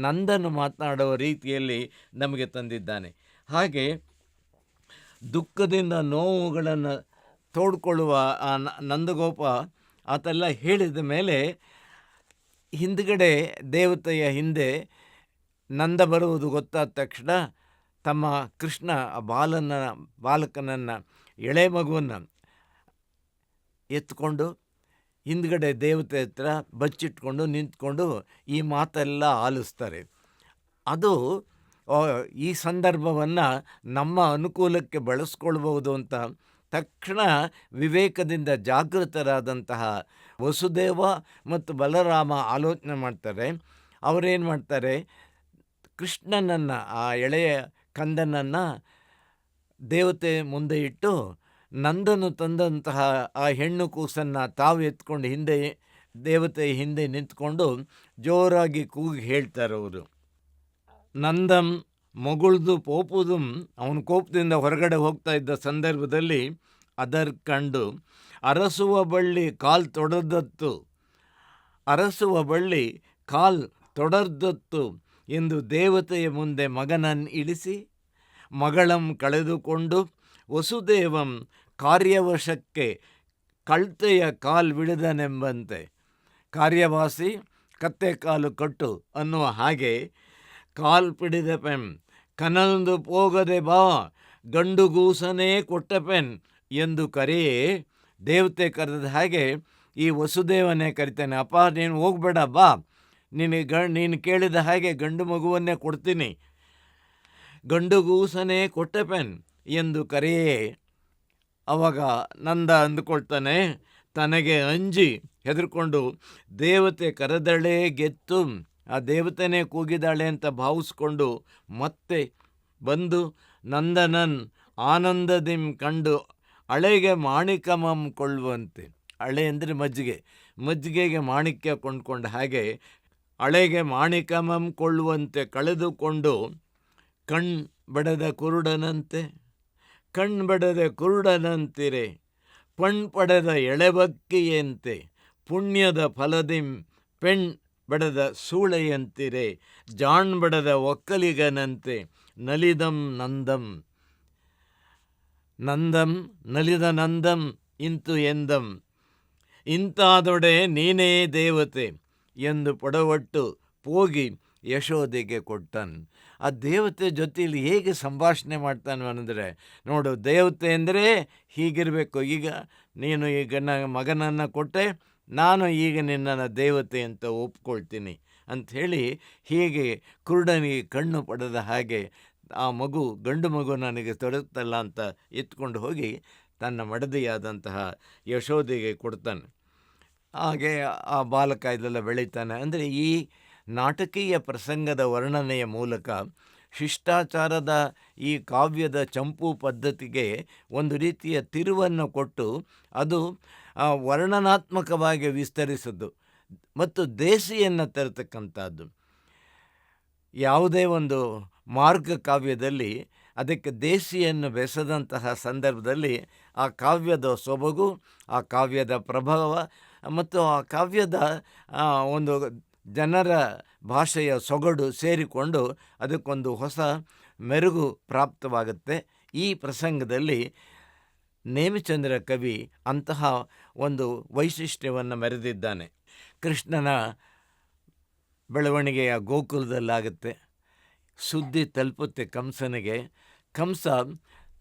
ನಂದನು ಮಾತನಾಡುವ ರೀತಿಯಲ್ಲಿ ನಮಗೆ ತಂದಿದ್ದಾನೆ. ಹಾಗೆ ದುಃಖದಿಂದ ನೋವುಗಳನ್ನು ತೋಡ್ಕೊಳ್ಳುವ ಆ ನಂದಗೋಪ ಆತೆಲ್ಲ ಹೇಳಿದ ಮೇಲೆ ಹಿಂದುಗಡೆ ದೇವತೆಯ ಹಿಂದೆ ನಂದ ಬರುವುದು ಗೊತ್ತಾದ ತಕ್ಷಣ ತಮ್ಮ ಕೃಷ್ಣ ಬಾಲಕನನ್ನು, ಎಳೆ ಮಗುವನ್ನು ಎತ್ಕೊಂಡು ಹಿಂದ್ಗಡೆ ದೇವತೆ ಹತ್ರ ಬಚ್ಚಿಟ್ಕೊಂಡು ನಿಂತ್ಕೊಂಡು ಈ ಮಾತೆಲ್ಲ ಆಲಿಸ್ತಾರೆ. ಅದು ಈ ಸಂದರ್ಭವನ್ನು ನಮ್ಮ ಅನುಕೂಲಕ್ಕೆ ಬಳಸ್ಕೊಳ್ಬೋದು ಅಂತ ತಕ್ಷಣ ವಿವೇಕದಿಂದ ಜಾಗೃತರಾದಂತಹ ವಸುದೇವ ಮತ್ತು ಬಲರಾಮ ಆಲೋಚನೆ ಮಾಡ್ತಾರೆ. ಅವರೇನು ಮಾಡ್ತಾರೆ, ಕೃಷ್ಣನನ್ನು, ಆ ಎಳೆಯ ಕಂದನನ್ನು ದೇವತೆ ಮುಂದೆ ಇಟ್ಟು ನಂದನು ತಂದಂತಹ ಆ ಹೆಣ್ಣು ಕೂಸನ್ನು ತಾವು ಎತ್ಕೊಂಡು ಹಿಂದೆ ದೇವತೆ ಹಿಂದೆ ನಿಂತ್ಕೊಂಡು ಜೋರಾಗಿ ಕೂಗಿ ಹೇಳ್ತಾರೆ ಅವರು. ನಂದಂ ಮಗುಳ್ದು ಪೋಪುದುಂ, ಅವನ ಕೋಪದಿಂದ ಹೊರಗಡೆ ಹೋಗ್ತಾ ಇದ್ದ ಸಂದರ್ಭದಲ್ಲಿ ಅದರ್ ಕಂಡು ಅರಸುವ ಬಳ್ಳಿ ಕಾಲ್ ತೊಡರ್ದತ್ತು, ಅರಸುವ ಬಳ್ಳಿ ಕಾಲ್ ತೊಡರ್ದತ್ತು ಎಂದು ದೇವತೆಯ ಮುಂದೆ ಮಗನನ್ನು ಇಳಿಸಿ ಮಗಳಂ ಕಳೆದುಕೊಂಡು ವಸುದೇವಂ ಕಾರ್ಯವಶಕ್ಕೆ ಕಳ್ತೆಯ ಕಾಲ್ ಬಿಡದನೆಂಬಂತೆ, ಕಾರ್ಯವಾಸಿ ಕತ್ತೆ ಕಾಲು ಕಟ್ಟು ಅನ್ನುವ ಹಾಗೆ ಕಾಲ್ ಪಿಡಿದ ಪೆನ್ ಕನಲ್ದು ಪೋಗದೆ ಬಾ ಗಂಡುಗೂಸನೇ ಕೊಟ್ಟ ಪೆನ್ ಎಂದು ಕರೆಯೇ, ದೇವತೆ ಕರೆದ ಹಾಗೆ ಈ ವಸುದೇವನೇ ಕರಿತಾನೆ. ಅಪ್ಪ ನೀನು ಹೋಗಬೇಡ, ಬಾ, ನೀನು ಕೇಳಿದ ಹಾಗೆ ಗಂಡು ಮಗುವನ್ನೇ ಕೊಡ್ತೀನಿ, ಗಂಡುಗೂಸನೇ ಕೊಟ್ಟ ಪೆನ್ ಎಂದು ಕರೆಯೇ. ಅವಾಗ ನಂದ ಅಂದುಕೊಳ್ತಾನೆ, ತನಗೆ ಅಂಜಿ ಹೆದರ್ಕೊಂಡು ದೇವತೆ ಕರೆದಳೇ ಗೆತ್ತು, ಆ ದೇವತೆನೇ ಕೂಗಿದಾಳೆ ಅಂತ ಭಾವಿಸ್ಕೊಂಡು ಮತ್ತೆ ಬಂದು ನಂದನನ್ ಆನಂದದಿಂ ಕಂಡು ಅಳೆಗೆ ಮಾಣಿಕಮಂ ಕೊಳ್ಳುವಂತೆ. ಅಳೆ ಅಂದರೆ ಮಜ್ಜಿಗೆ, ಮಜ್ಜಿಗೆಗೆ ಮಾಣಿಕ್ಯ ಕೊಂಡ್ಕೊಂಡ ಹಾಗೆ ಹಳೆಗೆ ಮಾಣಿಕಮಂ ಕೊಳ್ಳುವಂತೆ ಕಳೆದುಕೊಂಡು ಬಡದ ಕುರುಡನಂತೆ ಬಡದ ಕುರುಡನಂತಿರೆ ಪಡೆದ ಎಳೆಬಕ್ಕಿಯಂತೆ ಪುಣ್ಯದ ಫಲದಿಂ ಬಡದ ಸೂಳೆಯಂತಿರೆ ಬಡದ ಒಕ್ಕಲಿಗನಂತೆ ನಲಿದಂ ನಲಿದ ನಂದಂ ಇಂತು ಎಂದಂ ಇಂತಾದೊಡೆ ನೀನೇ ದೇವತೆ ಎಂದು ಪಡವಟ್ಟು ಹೋಗಿ ಯಶೋದೆಗೆ ಕೊಟ್ಟನು. ಆ ದೇವತೆ ಜೊತೆಯಲ್ಲಿ ಹೇಗೆ ಸಂಭಾಷಣೆ ಮಾಡ್ತಾನೆ ಅಂದರೆ, ನೋಡು, ದೇವತೆ ಅಂದರೆ ಹೀಗಿರಬೇಕು. ಈಗ ನೀನು ಈಗ ಮಗನನ್ನು ಕೊಟ್ಟೆ, ನಾನು ಈಗ ನಿನ್ನನ್ನು ದೇವತೆ ಅಂತ ಒಪ್ಕೊಳ್ತೀನಿ ಅಂಥೇಳಿ ಹೀಗೆ ಕುರುಡನಿಗೆ ಕಣ್ಣು ಪಡೆದ ಹಾಗೆ ಆ ಗಂಡು ಮಗು ನನಗೆ ತೊಡಗುತ್ತಲ್ಲ ಅಂತ ಎತ್ಕೊಂಡು ಹೋಗಿ ತನ್ನ ಮಡದಿಯಾದಂತಹ ಯಶೋದೆಗೆ ಕೊಡ್ತಾನೆ. ಹಾಗೆ ಆ ಬಾಲಕ ಇದೆಲ್ಲ ಬೆಳೀತಾನೆ. ಅಂದರೆ ಈ ನಾಟಕೀಯ ಪ್ರಸಂಗದ ವರ್ಣನೆಯ ಮೂಲಕ ಶಿಷ್ಟಾಚಾರದ ಈ ಕಾವ್ಯದ ಚಂಪು ಪದ್ಧತಿಗೆ ಒಂದು ರೀತಿಯ ತಿರುವನ್ನು ಕೊಟ್ಟು ಅದು ವರ್ಣನಾತ್ಮಕವಾಗಿ ವಿಸ್ತರಿಸೋದು ಮತ್ತು ದೇಸಿಯನ್ನು ತರತಕ್ಕಂಥದ್ದು. ಯಾವುದೇ ಒಂದು ಮಾರ್ಗ ಕಾವ್ಯದಲ್ಲಿ ಅದಕ್ಕೆ ದೇಸಿಯನ್ನು ಬೆಸೆದಂತಹ ಸಂದರ್ಭದಲ್ಲಿ ಆ ಕಾವ್ಯದ ಸೊಬಗು, ಆ ಕಾವ್ಯದ ಪ್ರಭಾವ ಮತ್ತು ಆ ಕಾವ್ಯದ ಒಂದು ಜನರ ಭಾಷೆಯ ಸೊಗಡು ಸೇರಿಕೊಂಡು ಅದಕ್ಕೊಂದು ಹೊಸ ಮೆರುಗು ಪ್ರಾಪ್ತವಾಗುತ್ತೆ. ಈ ಪ್ರಸಂಗದಲ್ಲಿ ನೇಮಿಚಂದ್ರ ಕವಿ ಅಂತಹ ಒಂದು ವೈಶಿಷ್ಟ್ಯವನ್ನು ಮೆರೆದಿದ್ದಾನೆ. ಕೃಷ್ಣನ ಬೆಳವಣಿಗೆಯ ಗೋಕುಲದಲ್ಲಾಗುತ್ತೆ. ಸುದ್ದಿ ತಲುಪುತ್ತೆ ಕಂಸನಿಗೆ. ಕಂಸ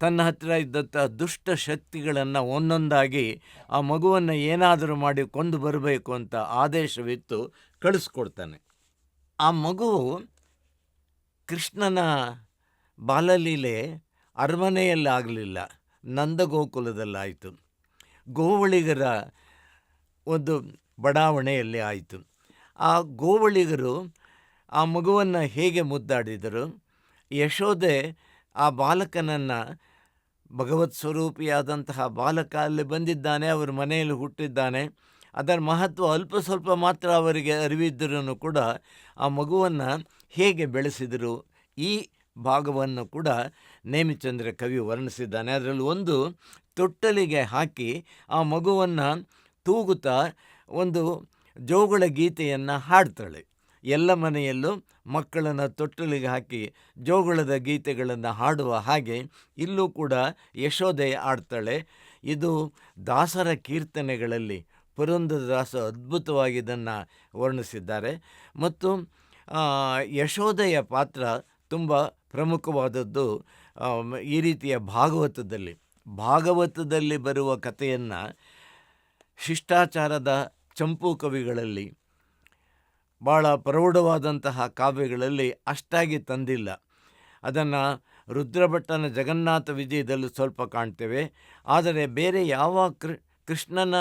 ತನ್ನ ಹತ್ತಿರ ಇದ್ದಂಥ ದುಷ್ಟ ಶಕ್ತಿಗಳನ್ನು ಒಂದೊಂದಾಗಿ ಆ ಮಗುವನ್ನು ಏನಾದರೂ ಮಾಡಿ ಕೊಂದು ಬರಬೇಕು ಅಂತ ಆದೇಶವಿತ್ತು ಕಳಿಸ್ಕೊಡ್ತಾನೆ. ಆ ಮಗುವು ಕೃಷ್ಣನ ಬಾಲಲೀಲೆ ಅರಮನೆಯಲ್ಲಿ ಆಗಲಿಲ್ಲ, ನಂದಗೋಕುಲದಲ್ಲಾಯಿತು. ಗೋವಳಿಗರ ಒಂದು ಬಡಾವಣೆಯಲ್ಲಿ ಆಯಿತು. ಆ ಗೋವಳಿಗರು ಆ ಮಗುವನ್ನು ಹೇಗೆ ಮುದ್ದಾಡಿದರು. ಯಶೋದೆ ಆ ಬಾಲಕನನ್ನು, ಭಗವತ್ ಸ್ವರೂಪಿಯಾದಂತಹ ಬಾಲಕ ಅಲ್ಲಿ ಬಂದಿದ್ದಾನೆ, ಅವರ ಮನೆಯಲ್ಲಿ ಹುಟ್ಟಿದ್ದಾನೆ, ಅದರ ಮಹತ್ವ ಅಲ್ಪ ಸ್ವಲ್ಪ ಮಾತ್ರ ಅವರಿಗೆ ಅರಿವಿದ್ದರೂ ಕೂಡ ಆ ಮಗುವನ್ನು ಹೇಗೆ ಬೆಳೆಸಿದರು, ಈ ಭಾಗವನ್ನು ಕೂಡ ನೇಮಿಚಂದ್ರ ಕವಿ ವರ್ಣಿಸಿದ್ದಾನೆ. ಅದರಲ್ಲಿ ಒಂದು ತೊಟ್ಟಲಿಗೆ ಹಾಕಿ ಆ ಮಗುವನ್ನು ತೂಗುತ್ತಾ ಒಂದು ಜೋಗುಳ ಗೀತೆಯನ್ನು ಹಾಡ್ತಾಳೆ. ಎಲ್ಲ ಮನೆಯಲ್ಲೂ ಮಕ್ಕಳನ್ನು ತೊಟ್ಟಲಿಗೆ ಹಾಕಿ ಜೋಗುಳದ ಗೀತೆಗಳನ್ನು ಹಾಡುವ ಹಾಗೆ ಇಲ್ಲೂ ಕೂಡ ಯಶೋದೆ ಆಡ್ತಾಳೆ. ಇದು ದಾಸರ ಕೀರ್ತನೆಗಳಲ್ಲಿ ಪುರಂದರದಾಸ ಅದ್ಭುತವಾಗಿ ಇದನ್ನು ವರ್ಣಿಸಿದ್ದಾರೆ. ಮತ್ತು ಯಶೋದೆಯ ಪಾತ್ರ ತುಂಬ ಪ್ರಮುಖವಾದದ್ದು ಈ ರೀತಿಯ ಭಾಗವತದಲ್ಲಿ ಬರುವ ಕಥೆಯನ್ನು ಶಿಷ್ಟಾಚಾರದ ಚಂಪು ಕವಿಗಳಲ್ಲಿ, ಭಾಳ ಪ್ರೌಢವಾದಂತಹ ಕಾವ್ಯಗಳಲ್ಲಿ ಅಷ್ಟಾಗಿ ತಂದಿಲ್ಲ. ಅದನ್ನು ರುದ್ರಭಟ್ಟನ ಜಗನ್ನಾಥ ವಿಜಯದಲ್ಲಿ ಸ್ವಲ್ಪ ಕಾಣ್ತೇವೆ. ಆದರೆ ಬೇರೆ ಯಾವ ಕೃಷ್ಣನ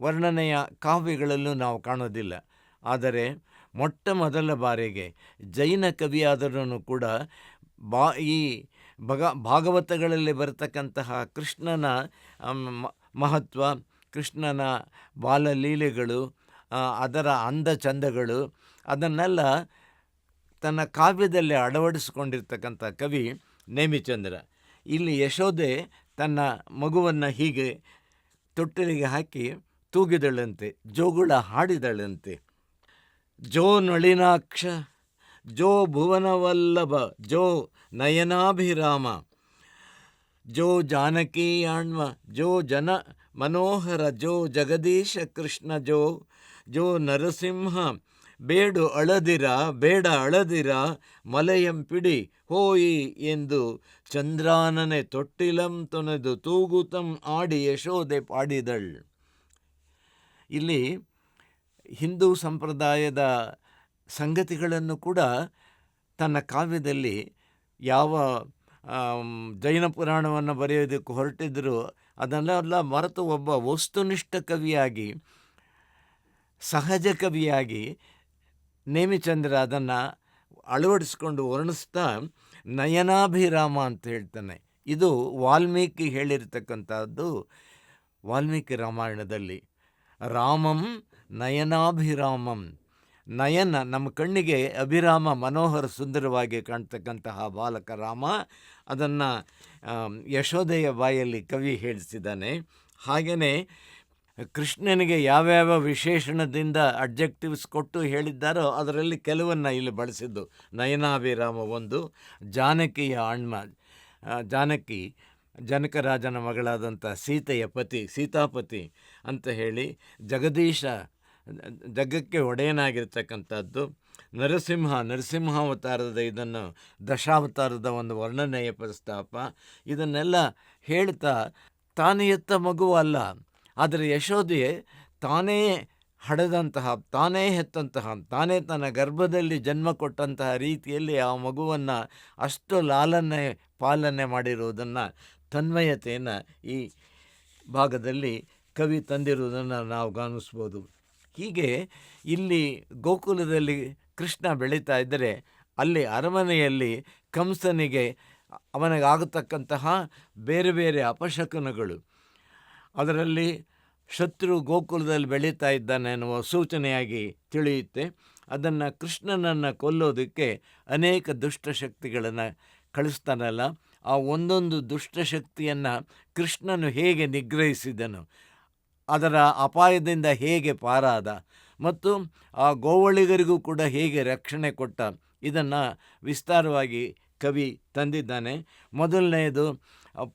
ವರ್ಣನೆಯ ಕಾವ್ಯಗಳಲ್ಲೂ ನಾವು ಕಾಣೋದಿಲ್ಲ. ಆದರೆ ಮೊಟ್ಟ ಮೊದಲ ಬಾರಿಗೆ ಜೈನ ಕವಿಯಾದರೂ ಕೂಡ ಈ ಭಾಗವತಗಳಲ್ಲಿ ಬರತಕ್ಕಂತಹ ಕೃಷ್ಣನ ಮಹತ್ವ, ಕೃಷ್ಣನ ಬಾಲಲೀಲೆಗಳು, ಅದರ ಅಂದ ಚಂದಗಳು, ಅದನ್ನೆಲ್ಲ ತನ್ನ ಕಾವ್ಯದಲ್ಲಿ ಅಳವಡಿಸಿಕೊಂಡಿರ್ತಕ್ಕಂಥ ಕವಿ ನೇಮಿಚಂದ್ರ. ಇಲ್ಲಿ ಯಶೋದೆ ತನ್ನ ಮಗುವನ್ನು ಹೀಗೆ ತೊಟ್ಟಿಲಿಗೆ ಹಾಕಿ ತೂಗಿದಳಂತೆ, ಜೋಗುಳ ಹಾಡಿದಳಂತೆ. ಜೋ ನಳಿನಾಕ್ಷ, ಜೋ ಭುವನವಲ್ಲಭ, ಜೋ ನಯನಾಭಿರಾಮ, ಜೋ ಜಾನಕೀಯಾಣ್ವ, ಜೋ ಜನ ಮನೋಹರ, ಜೋ ಜಗದೀಶ ಕೃಷ್ಣ, ಜೋ ನರಸಿಂಹ, ಬೇಡ ಅಳದಿರ ಮಲಯಂಪಿಡಿ ಹೋಯಿ ಎಂದು ಚಂದ್ರಾನನೆ ತೊಟ್ಟಿಲಂ ತೊನೆದು ತೂಗುತಂ ಆಡಿ ಯಶೋದೆ ಪಾಡಿದಳ್. ಇಲ್ಲಿ ಹಿಂದೂ ಸಂಪ್ರದಾಯದ ಸಂಗತಿಗಳನ್ನು ಕೂಡ ತನ್ನ ಕಾವ್ಯದಲ್ಲಿ ಯಾವ ಜೈನ ಪುರಾಣವನ್ನು ಬರೆಯೋದಕ್ಕೆ ಹೊರಟಿದ್ದರೂ ಅದನ್ನೆಲ್ಲ ಮರೆತು ಒಬ್ಬ ವಸ್ತುನಿಷ್ಠ ಕವಿಯಾಗಿ, ಸಹಜ ಕವಿಯಾಗಿ ನೇಮಿಚಂದ್ರ ಅದನ್ನು ಅಳವಡಿಸ್ಕೊಂಡು ವರ್ಣಿಸ್ತಾ ನಯನಾಭಿರಾಮ ಅಂತ ಹೇಳ್ತಾನೆ. ಇದು ವಾಲ್ಮೀಕಿ ಹೇಳಿರ್ತಕ್ಕಂಥದ್ದು. ವಾಲ್ಮೀಕಿ ರಾಮಾಯಣದಲ್ಲಿ ರಾಮಂ ನಯನಾಭಿರಾಮಂ. ನಯನ ನಮ್ಮ ಕಣ್ಣಿಗೆ ಅಭಿರಾಮ, ಮನೋಹರ, ಸುಂದರವಾಗಿ ಕಾಣ್ತಕ್ಕಂತಹ ಬಾಲಕ ರಾಮ. ಅದನ್ನು ಯಶೋದೆಯ ಬಾಯಲ್ಲಿ ಕವಿ ಹೇಳಿಸಿದ್ದಾನೆ. ಹಾಗೆಯೇ ಕೃಷ್ಣನಿಗೆ ಯಾವ್ಯಾವ ವಿಶೇಷಣದಿಂದ ಅಡ್ಜೆಕ್ಟಿವ್ಸ್ ಕೊಟ್ಟು ಹೇಳಿದ್ದಾರೋ ಅದರಲ್ಲಿ ಕೆಲವನ್ನು ಇಲ್ಲಿ ಬಳಸಿದ್ದು. ನಯನಾಭಿರಾಮ ಒಂದು, ಜಾನಕಿಯ ಅಣ್ಣ, ಜಾನಕಿ ಜನಕರಾಜನ ಮಗಳಾದಂಥ ಸೀತೆಯ ಪತಿ, ಸೀತಾಪತಿ ಅಂತ ಹೇಳಿ, ಜಗದೀಶ ಜಗಕ್ಕೆ ಒಡೆಯನಾಗಿರ್ತಕ್ಕಂಥದ್ದು, ನರಸಿಂಹಾವತಾರದ ಇದನ್ನು ದಶಾವತಾರದ ಒಂದು ವರ್ಣನೆಯ ಪ್ರಸ್ತಾಪ, ಇದನ್ನೆಲ್ಲ ಹೇಳ್ತಾ ತಾನು ಎತ್ತ ಮಗು ಅಲ್ಲ, ಆದರೆ ಯಶೋದೆ ತಾನೇ ಹಡೆದಂತಹ, ತಾನೇ ಹೆತ್ತಂತಹ, ತಾನೇ ತನ್ನ ಗರ್ಭದಲ್ಲಿ ಜನ್ಮ ಕೊಟ್ಟಂತಹ ರೀತಿಯಲ್ಲಿ ಆ ಮಗುವನ್ನು ಅಷ್ಟು ಪಾಲನೆ ಮಾಡಿರುವುದನ್ನು, ತನ್ಮಯತೆಯನ್ನು ಈ ಭಾಗದಲ್ಲಿ ಕವಿ ತಂದಿರುವುದನ್ನು ನಾವು ಗಮನಿಸ್ಬೋದು. ಹೀಗೆ ಇಲ್ಲಿ ಗೋಕುಲದಲ್ಲಿ ಕೃಷ್ಣ ಬೆಳೀತಾ ಇದ್ದರೆ, ಅಲ್ಲಿ ಅರಮನೆಯಲ್ಲಿ ಕಂಸನಿಗೆ ಅವನಿಗಾಗತಕ್ಕಂತಹ ಬೇರೆ ಬೇರೆ ಅಪಶಕುನಗಳು, ಅದರಲ್ಲಿ ಶತ್ರು ಗೋಕುಲದಲ್ಲಿ ಬೆಳೀತಾ ಇದ್ದಾನೆ ಎನ್ನುವ ಸೂಚನೆಯಾಗಿ ತಿಳಿಯುತ್ತೆ. ಅದನ್ನು ಕೃಷ್ಣನನ್ನು ಕೊಲ್ಲೋದಕ್ಕೆ ಅನೇಕ ದುಷ್ಟಶಕ್ತಿಗಳನ್ನು ಕಳಿಸ್ತಾನಲ್ಲ, ಆ ಒಂದೊಂದು ದುಷ್ಟಶಕ್ತಿಯನ್ನು ಕೃಷ್ಣನು ಹೇಗೆ ನಿಗ್ರಹಿಸಿದನು, ಅದರ ಅಪಾಯದಿಂದ ಹೇಗೆ ಪಾರಾದ, ಮತ್ತು ಆ ಗೋವಳಿಗರಿಗೂ ಕೂಡ ಹೇಗೆ ರಕ್ಷಣೆ ಕೊಟ್ಟ, ಇದನ್ನು ವಿಸ್ತಾರವಾಗಿ ಕವಿ ತಂದಿದ್ದಾನೆ. ಮೊದಲನೆಯದು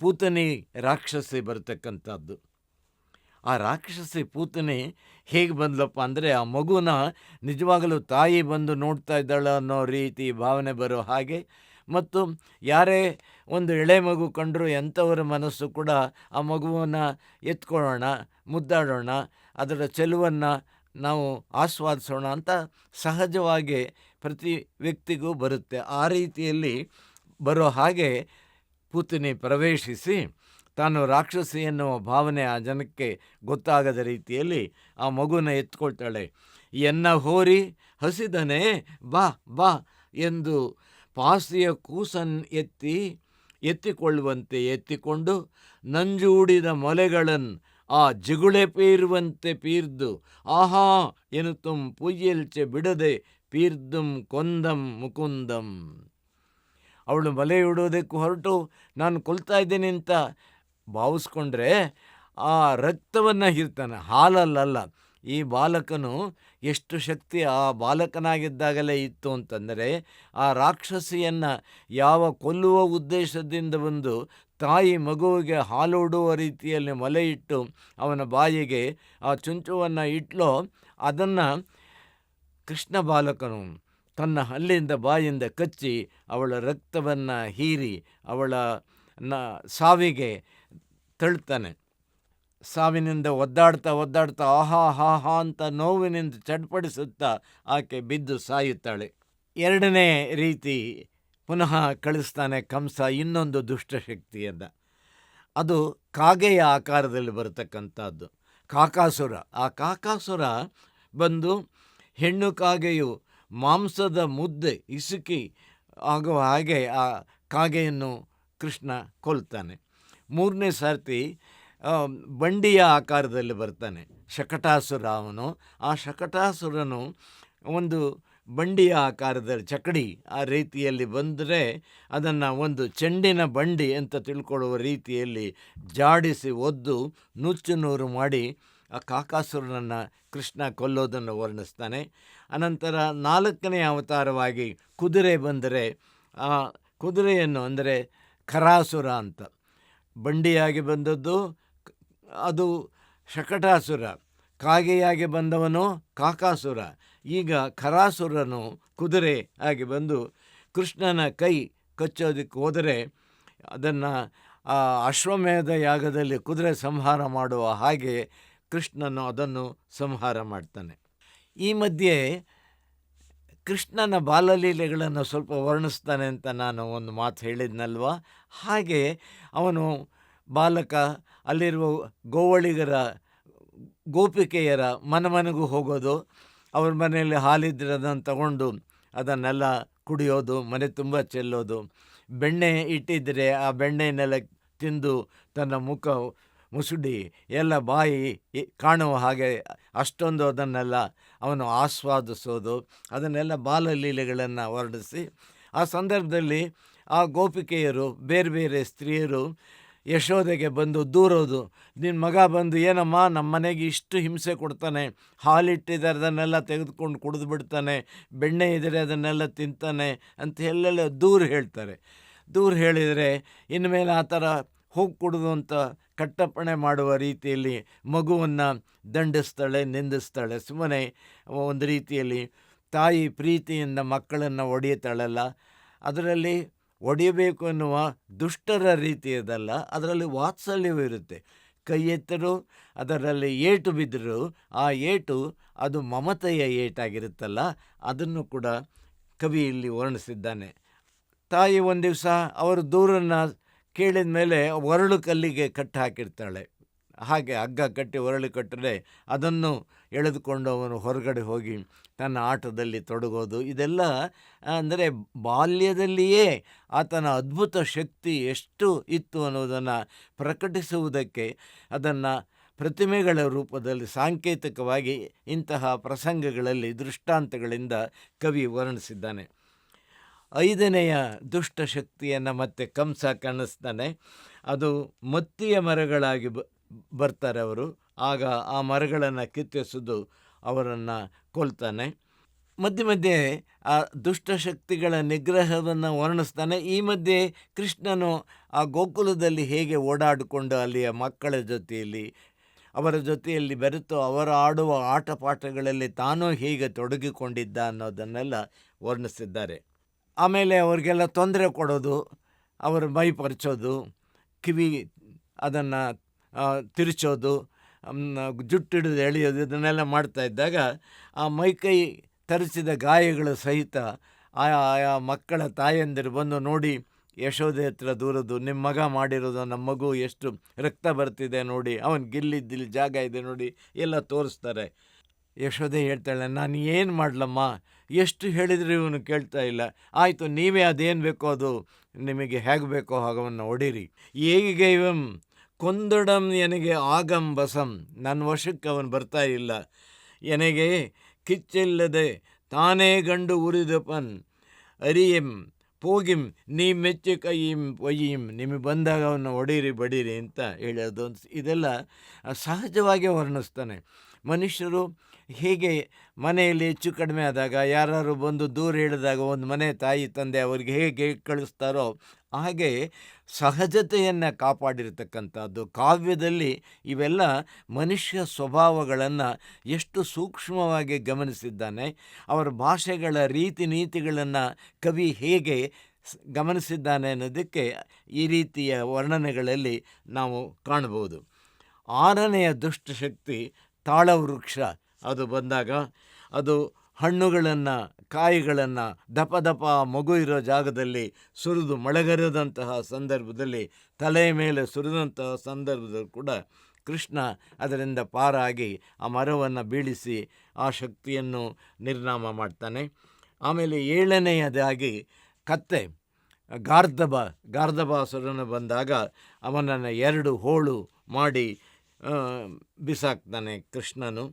ಪೂತನಿ ರಾಕ್ಷಸಿ ಬರ್ತಕ್ಕಂಥದ್ದು. ಆ ರಾಕ್ಷಸಿ ಪೂತನಿ ಹೇಗೆ ಬಂದ್ಲಪ್ಪ ಅಂದರೆ, ಆ ಮಗುನ ನಿಜವಾಗಲೂ ತಾಯಿ ಬಂದು ನೋಡ್ತಾ ಇದ್ದಾಳೆ ಅನ್ನೋ ರೀತಿ ಭಾವನೆ ಬರೋ ಹಾಗೆ, ಮತ್ತು ಯಾರೇ ಒಂದು ಎಳೆ ಮಗು ಕಂಡರೂ ಎಂಥವರ ಮನಸ್ಸು ಕೂಡ ಆ ಮಗುವನ್ನು ಎತ್ಕೊಳ್ಳೋಣ, ಮುದ್ದಾಡೋಣ, ಅದರ ಚೆಲುವನ್ನು ನಾವು ಆಸ್ವಾದಿಸೋಣ ಅಂತ ಸಹಜವಾಗಿ ಪ್ರತಿ ವ್ಯಕ್ತಿಗೂ ಬರುತ್ತೆ. ಆ ರೀತಿಯಲ್ಲಿ ಬರೋ ಹಾಗೆ ಪೂತನಿ ಪ್ರವೇಶಿಸಿ ತಾನು ರಾಕ್ಷಸಿ ಎನ್ನುವ ಭಾವನೆ ಆ ಜನಕ್ಕೆ ಗೊತ್ತಾಗದ ರೀತಿಯಲ್ಲಿ ಆ ಮಗುನ ಎತ್ಕೊಳ್ತಾಳೆ. ಎನ್ನ ಹೋರಿ ಹಸಿದನೆ ಬಾ ಬಾ ಎಂದು ಪಾಸಿಯ ಕೂಸನ್ ಎತ್ತಿಕೊಳ್ಳುವಂತೆ ಎತ್ತಿಕೊಂಡು, ನಂಜೂಡಿದ ಮೊಲೆಗಳನ್ ಆ ಜಿಗುಳೆ ಪೀರುವಂತೆ ಪೀರ್ದು, ಆಹಾ ಎನ್ನುತ್ತಂ ಪುಯ್ಯಲ್ಚೆ ಬಿಡದೆ ಪೀರ್ದುಂ ಕೊಂದಂ ಮುಕುಂದಂ. ಅವಳು ಮೊಲೆ ಇಡೋದಕ್ಕೆ ಹೊರಟು ನಾನು ಕೊಲ್ತಾ ಇದ್ದೀನಿ ಅಂತ ಭಾವಿಸ್ಕೊಂಡ್ರೆ ಆ ರಕ್ತವನ್ನು ಹೀರ್ತಾನೆ, ಹಾಲಲ್ಲ. ಈ ಬಾಲಕನು ಎಷ್ಟು ಶಕ್ತಿ ಆ ಬಾಲಕನಾಗಿದ್ದಾಗಲೇ ಇತ್ತು ಅಂತಂದರೆ, ಆ ರಾಕ್ಷಸಿಯನ್ನು ಯಾವ ಕೊಲ್ಲುವ ಉದ್ದೇಶದಿಂದ ಬಂದು ತಾಯಿ ಮಗುವಿಗೆ ಹಾಲೂಡುವ ರೀತಿಯಲ್ಲಿ ಮೊಲೆ ಇಟ್ಟು ಅವನ ಬಾಯಿಗೆ ಆ ಚುಂಚುವನ್ನು ಇಟ್ಲೋ, ಅದನ್ನು ಕೃಷ್ಣ ಬಾಲಕನು ತನ್ನ ಹಲ್ಲಿಂದ ಬಾಯಿಂದ ಕಚ್ಚಿ ಅವಳ ರಕ್ತವನ್ನು ಹೀರಿ ಅವಳ ಸಾವಿಗೆ ತಳ್ತಾನೆ. ಸಾವಿನಿಂದ ಒದ್ದಾಡ್ತಾ ಆಹಾ ಹಾ ಹಾ ಅಂತ ನೋವಿನಿಂದ ಚಡ್ಪಡಿಸುತ್ತಾ ಆಕೆ ಬಿದ್ದು ಸಾಯುತ್ತಾಳೆ. ಎರಡನೇ ರೀತಿ ಪುನಃ ಕಳಿಸ್ತಾನೆ ಕಂಸ ಇನ್ನೊಂದು ದುಷ್ಟಶಕ್ತಿಯನ್ನು. ಅದು ಕಾಗೆಯ ಆಕಾರದಲ್ಲಿ ಬರತಕ್ಕಂಥದ್ದು, ಕಾಕಾಸುರ. ಆ ಕಾಕಾಸುರ ಬಂದು ಹೆಣ್ಣು ಕಾಗೆಯು ಮಾಂಸದ ಮುದ್ದೆ ಇಸುಕಿ ಆಗುವ ಹಾಗೆ ಆ ಕಾಗೆಯನ್ನು ಕೃಷ್ಣ ಕೊಲ್ತಾನೆ. ಮೂರನೇ ಸರ್ತಿ ಬಂಡಿಯ ಆಕಾರದಲ್ಲಿ ಬರ್ತಾನೆ ಶಕಟಾಸುರ ಅವನು. ಆ ಶಕಟಾಸುರನು ಒಂದು ಬಂಡಿಯ ಆಕಾರದಲ್ಲಿ, ಚಕಡಿ ಆ ರೀತಿಯಲ್ಲಿ ಬಂದರೆ ಅದನ್ನು ಒಂದು ಚೆಂಡಿನ ಬಂಡಿ ಅಂತ ತಿಳ್ಕೊಳ್ಳುವ ರೀತಿಯಲ್ಲಿ ಜಾಡಿಸಿ ಒದ್ದು ನುಚ್ಚುನೂರು ಮಾಡಿ ಆ ಕಾಕಾಸುರನನ್ನು ಕೃಷ್ಣ ಕೊಲ್ಲೋದನ್ನು ವರ್ಣಿಸ್ತಾನೆ. ಅನಂತರ ನಾಲ್ಕನೇ ಅವತಾರವಾಗಿ ಕುದುರೆ ಬಂದರೆ, ಆ ಕುದುರೆಯನ್ನು ಅಂದರೆ ಖರಾಸುರ ಅಂತ, ಬಂಡಿಯಾಗಿ ಬಂದದ್ದು ಅದು ಶಕಟಾಸುರ, ಕಾಗೆಯಾಗಿ ಬಂದವನು ಕಾಕಾಸುರ. ಈಗ ಖರಾಸುರನು ಕುದುರೆ ಆಗಿ ಬಂದು ಕೃಷ್ಣನ ಕೈ ಕಚ್ಚೋದಕ್ಕೆ ಹೋದರೆ ಅದನ್ನು ಅಶ್ವಮೇಧ ಯಾಗದಲ್ಲಿ ಕುದುರೆ ಸಂಹಾರ ಮಾಡುವ ಹಾಗೆ ಕೃಷ್ಣನು ಅದನ್ನು ಸಂಹಾರ ಮಾಡ್ತಾನೆ. ಈ ಮಧ್ಯೆ ಕೃಷ್ಣನ ಬಾಲಲೀಲೆಗಳನ್ನು ಸ್ವಲ್ಪ ವರ್ಣಿಸ್ತಾನೆ ಅಂತ ನಾನು ಒಂದು ಮಾತು ಹೇಳಿದ್ನಲ್ವ. ಹಾಗೆ ಅವನು ಬಾಲಕ ಅಲ್ಲಿರುವ ಗೋವಳಿಗರ, ಗೋಪಿಕೆಯರ ಮನೆಗೂ ಹೋಗೋದು, ಅವ್ರ ಮನೆಯಲ್ಲಿ ಹಾಲಿದ್ರೆ ಅದನ್ನು ತಗೊಂಡು ಅದನ್ನೆಲ್ಲ ಕುಡಿಯೋದು, ಮನೆ ತುಂಬ ಚೆಲ್ಲೋದು, ಬೆಣ್ಣೆ ಇಟ್ಟಿದ್ದರೆ ಆ ಬೆಣ್ಣೆನೆಲ್ಲ ತಿಂದು ತನ್ನ ಮುಖ ಮುಸುಡಿ ಎಲ್ಲ ಬಾಯಿ ಕಾಣುವ ಹಾಗೆ ಅಷ್ಟೊಂದು ಅದನ್ನೆಲ್ಲ ಅವನು ಆಸ್ವಾದಿಸೋದು, ಅದನ್ನೆಲ್ಲ ಬಾಲಲೀಲೆಗಳನ್ನು ವರ್ಣಿಸಿ ಆ ಸಂದರ್ಭದಲ್ಲಿ ಆ ಗೋಪಿಕೆಯರು ಬೇರೆ ಬೇರೆ ಸ್ತ್ರೀಯರು ಯಶೋದೆಗೆ ಬಂದು ದೂರೋದು. ನಿನ್ನ ಮಗ ಬಂದು ಏನಮ್ಮ ನಮ್ಮ ಮನೆಗೆ ಇಷ್ಟು ಹಿಂಸೆ ಕೊಡ್ತಾನೆ, ಹಾಲಿಟ್ಟಿದ್ದಾರೆ ಅದನ್ನೆಲ್ಲ ತೆಗೆದುಕೊಂಡು ಕುಡಿದು ಬಿಡ್ತಾನೆ, ಬೆಣ್ಣೆ ಇದ್ದರೆ ಅದನ್ನೆಲ್ಲ ತಿಂತಾನೆ ಅಂತ ಎಲ್ಲೆಲ್ಲ ದೂರ ಹೇಳ್ತಾರೆ. ದೂರ ಹೇಳಿದರೆ ಇನ್ಮೇಲೆ ಆ ಥರ ಹೋಗಿ ಕುಡಿದು ಅಂತ ಕಟ್ಟಪ್ಪಣೆ ಮಾಡುವ ರೀತಿಯಲ್ಲಿ ಮಗುವನ್ನು ದಂಡಿಸ್ತಾಳೆ, ನಿಂದಿಸ್ತಾಳೆ. ಸುಮ್ಮನೆ ಒಂದು ರೀತಿಯಲ್ಲಿ ತಾಯಿ ಪ್ರೀತಿಯಿಂದ ಮಕ್ಕಳನ್ನು ಒಡೆಯುತ್ತಾಳಲ್ಲ, ಅದರಲ್ಲಿ ಒಡೆಯಬೇಕು ಎನ್ನುವ ದುಷ್ಟರ ರೀತಿಯದಲ್ಲ, ಅದರಲ್ಲಿ ವಾತ್ಸಲ್ಯವೂ ಇರುತ್ತೆ. ಕೈ ಎತ್ತರೂ ಅದರಲ್ಲಿ ಏಟು ಬಿದ್ದರೂ ಆ ಏಟು ಅದು ಮಮತೆಯ ಏಟಾಗಿರುತ್ತಲ್ಲ, ಅದನ್ನು ಕೂಡ ಕವಿ ಇಲ್ಲಿ ವರ್ಣಿಸಿದ್ದಾನೆ. ತಾಯಿ ಒಂದು ದಿವಸ ಅವರು ದೂರನ್ನು ಕೇಳಿದ ಮೇಲೆ ಒರಳು ಕಲ್ಲಿಗೆ ಕಟ್ಟಿ ಹಾಕಿರ್ತಾಳೆ. ಹಾಗೆ ಹಗ್ಗ ಕಟ್ಟಿ ಒರಳು ಕಟ್ಟರೆ ಅದನ್ನು ಎಳೆದುಕೊಂಡು ಅವನು ಹೊರಗಡೆ ಹೋಗಿ ತನ್ನ ಆಟದಲ್ಲಿ ತೊಡಗೋದು, ಇದೆಲ್ಲ ಅಂದರೆ ಬಾಲ್ಯದಲ್ಲಿಯೇ ಆತನ ಅದ್ಭುತ ಶಕ್ತಿ ಎಷ್ಟು ಇತ್ತು ಅನ್ನೋದನ್ನು ಪ್ರಕಟಿಸುವುದಕ್ಕೆ ಅದನ್ನು ಪ್ರತಿಮೆಗಳ ರೂಪದಲ್ಲಿ ಸಾಂಕೇತಿಕವಾಗಿ ಇಂತಹ ಪ್ರಸಂಗಗಳಲ್ಲಿ ದೃಷ್ಟಾಂತಗಳಿಂದ ಕವಿ ವರ್ಣಿಸಿದ್ದಾನೆ. 5ನೆಯ ದುಷ್ಟಶಕ್ತಿಯನ್ನು ಮತ್ತೆ ಕಂಸ ಕಾಣಿಸ್ತಾನೆ. ಅದು ಮತ್ತಿಯ ಮರಗಳಾಗಿ ಬರ್ತಾರೆ ಅವರು. ಆಗ ಆ ಮರಗಳನ್ನು ಕಿತ್ತೆಸೆದು ಅವರನ್ನು ಕೊಲ್ತಾನೆ. ಮಧ್ಯೆ ಮಧ್ಯೆ ಆ ದುಷ್ಟಶಕ್ತಿಗಳ ನಿಗ್ರಹವನ್ನು ವರ್ಣಿಸ್ತಾನೆ. ಈ ಮಧ್ಯೆ ಕೃಷ್ಣನು ಆ ಗೋಕುಲದಲ್ಲಿ ಹೇಗೆ ಓಡಾಡಿಕೊಂಡು ಅಲ್ಲಿಯ ಮಕ್ಕಳ ಜೊತೆಯಲ್ಲಿ ಅವರ ಜೊತೆಯಲ್ಲಿ ಬೆರೆತು ಅವರ ಆಡುವ ಆಟ ಪಾಠಗಳಲ್ಲಿ ತಾನೂ ಹೇಗೆ ತೊಡಗಿಕೊಂಡಿದ್ದ ಅನ್ನೋದನ್ನೆಲ್ಲ ವರ್ಣಿಸಿದ್ದಾರೆ. ಆಮೇಲೆ ಅವ್ರಿಗೆಲ್ಲ ತೊಂದರೆ ಕೊಡೋದು, ಅವರ ಮೈ ಪರಚೋದು, ಕಿವಿ ಅದನ್ನು ತಿರುಚೋದು, ಜುಟ್ಟಿಡಿದು ಎಳೆಯೋದು, ಇದನ್ನೆಲ್ಲ ಮಾಡ್ತಾ ಇದ್ದಾಗ ಆ ಮೈಕೈ ತರಿಸಿದ ಗಾಯಗಳ ಸಹಿತ ಆಯಾ ಮಕ್ಕಳ ತಾಯಂದಿರು ಬಂದು ನೋಡಿ ಯಶೋದೆ ಹತ್ರ ದೂರದು, ನಿಮ್ಮ ಮಗ ಮಾಡಿರೋದು, ನಮ್ಮ ಮಗು ಎಷ್ಟು ರಕ್ತ ಬರ್ತಿದೆ ನೋಡಿ, ಅವನು ಗಿಲ್ಲಿದ್ದಿಲ್ಲಿ ಜಾಗ ಇದೆ ನೋಡಿ ಎಲ್ಲ ತೋರಿಸ್ತಾರೆ. ಯಶೋದೆ ಹೇಳ್ತಾಳೆ, ನಾನು ಏನು ಮಾಡಲಮ್ಮ, ಎಷ್ಟು ಹೇಳಿದರೆ ಇವನು ಕೇಳ್ತಾ ಇಲ್ಲ. ಆಯಿತು, ನೀವೇ ಅದೇನು ಬೇಕೋ ಅದು ನಿಮಗೆ ಹೇಗೆ ಬೇಕೋ ಹಾಗವನ್ನು ಹೊಡೀರಿ. ಹೇಗೆ ಇವಂ ಕೊಂದೊಡಂ ಎನಗೆ ಆಗಂ ಬಸಂ, ನನ್ನ ವಶಕ್ಕೆ ಅವನು ಬರ್ತಾ ಇಲ್ಲ. ಎನಗೆ ಕಿಚ್ಚಿಲ್ಲದೆ ತಾನೇ ಗಂಡು ಉರಿದಪನ್ ಅರಿಯಂ ಪೋಗಿಂ ನೀ ಮೆಚ್ಚಿ ಕೈಯಿಂ ಒಯ್ಯಿಂ, ನಿಮಗೆ ಬಂದಾಗ ಅವನ್ನ ಹೊಡೀರಿ ಬಡೀರಿ ಅಂತ ಹೇಳೋದು. ಇದೆಲ್ಲ ಸಹಜವಾಗಿ ವರ್ಣಿಸ್ತಾನೆ. ಮನುಷ್ಯರು ಹೇಗೆ ಮನೆಯಲ್ಲಿ ಹೆಚ್ಚು ಕಡಿಮೆ ಆದಾಗ ಯಾರು ಬಂದು ದೂರ ಹೇಳಿದಾಗ ಒಂದು ಮನೆ ತಾಯಿ ತಂದೆ ಅವರಿಗೆ ಹೇಗೆ ಕಳಿಸ್ತಾರೋ ಹಾಗೆ ಸಹಜತೆಯನ್ನು ಕಾಪಾಡಿರ್ತಕ್ಕಂಥದ್ದು. ಕಾವ್ಯದಲ್ಲಿ ಇವೆಲ್ಲ ಮನುಷ್ಯ ಸ್ವಭಾವಗಳನ್ನು ಎಷ್ಟು ಸೂಕ್ಷ್ಮವಾಗಿ ಗಮನಿಸಿದ್ದಾನೆ. ಅವರ ಭಾಷೆಗಳ ರೀತಿ ನೀತಿಗಳನ್ನು ಕವಿ ಹೇಗೆ ಗಮನಿಸಿದ್ದಾನೆ ಅನ್ನೋದಕ್ಕೆ ಈ ರೀತಿಯ ವರ್ಣನೆಗಳಲ್ಲಿ ನಾವು ಕಾಣ್ಬೋದು. 6ನೆಯ ದುಷ್ಟಶಕ್ತಿ ತಾಳವೃಕ್ಷ. ಅದು ಬಂದಾಗ ಅದು ಹಣ್ಣುಗಳನ್ನು ಕಾಯಿಗಳನ್ನು ದಪ ದಪ ಮಗು ಇರೋ ಜಾಗದಲ್ಲಿ ಸುರಿದು ಮಳೆಗರೆದಂತಹ ಸಂದರ್ಭದಲ್ಲಿ ತಲೆಯ ಮೇಲೆ ಸುರಿದಂತಹ ಸಂದರ್ಭದಲ್ಲಿ ಕೂಡ ಕೃಷ್ಣ ಅದರಿಂದ ಪಾರಾಗಿ ಆ ಮರವನ್ನು ಬೀಳಿಸಿ ಆ ಶಕ್ತಿಯನ್ನು ನಿರ್ನಾಮ ಮಾಡ್ತಾನೆ. ಆಮೇಲೆ 7ನೆಯದಾಗಿ ಕತ್ತೆ ಗಾರ್ಧಬಾಸುರನು ಬಂದಾಗ ಅವನನ್ನು 2 ಹೋಳು ಮಾಡಿ ಬಿಸಾಕ್ತಾನೆ ಕೃಷ್ಣನು.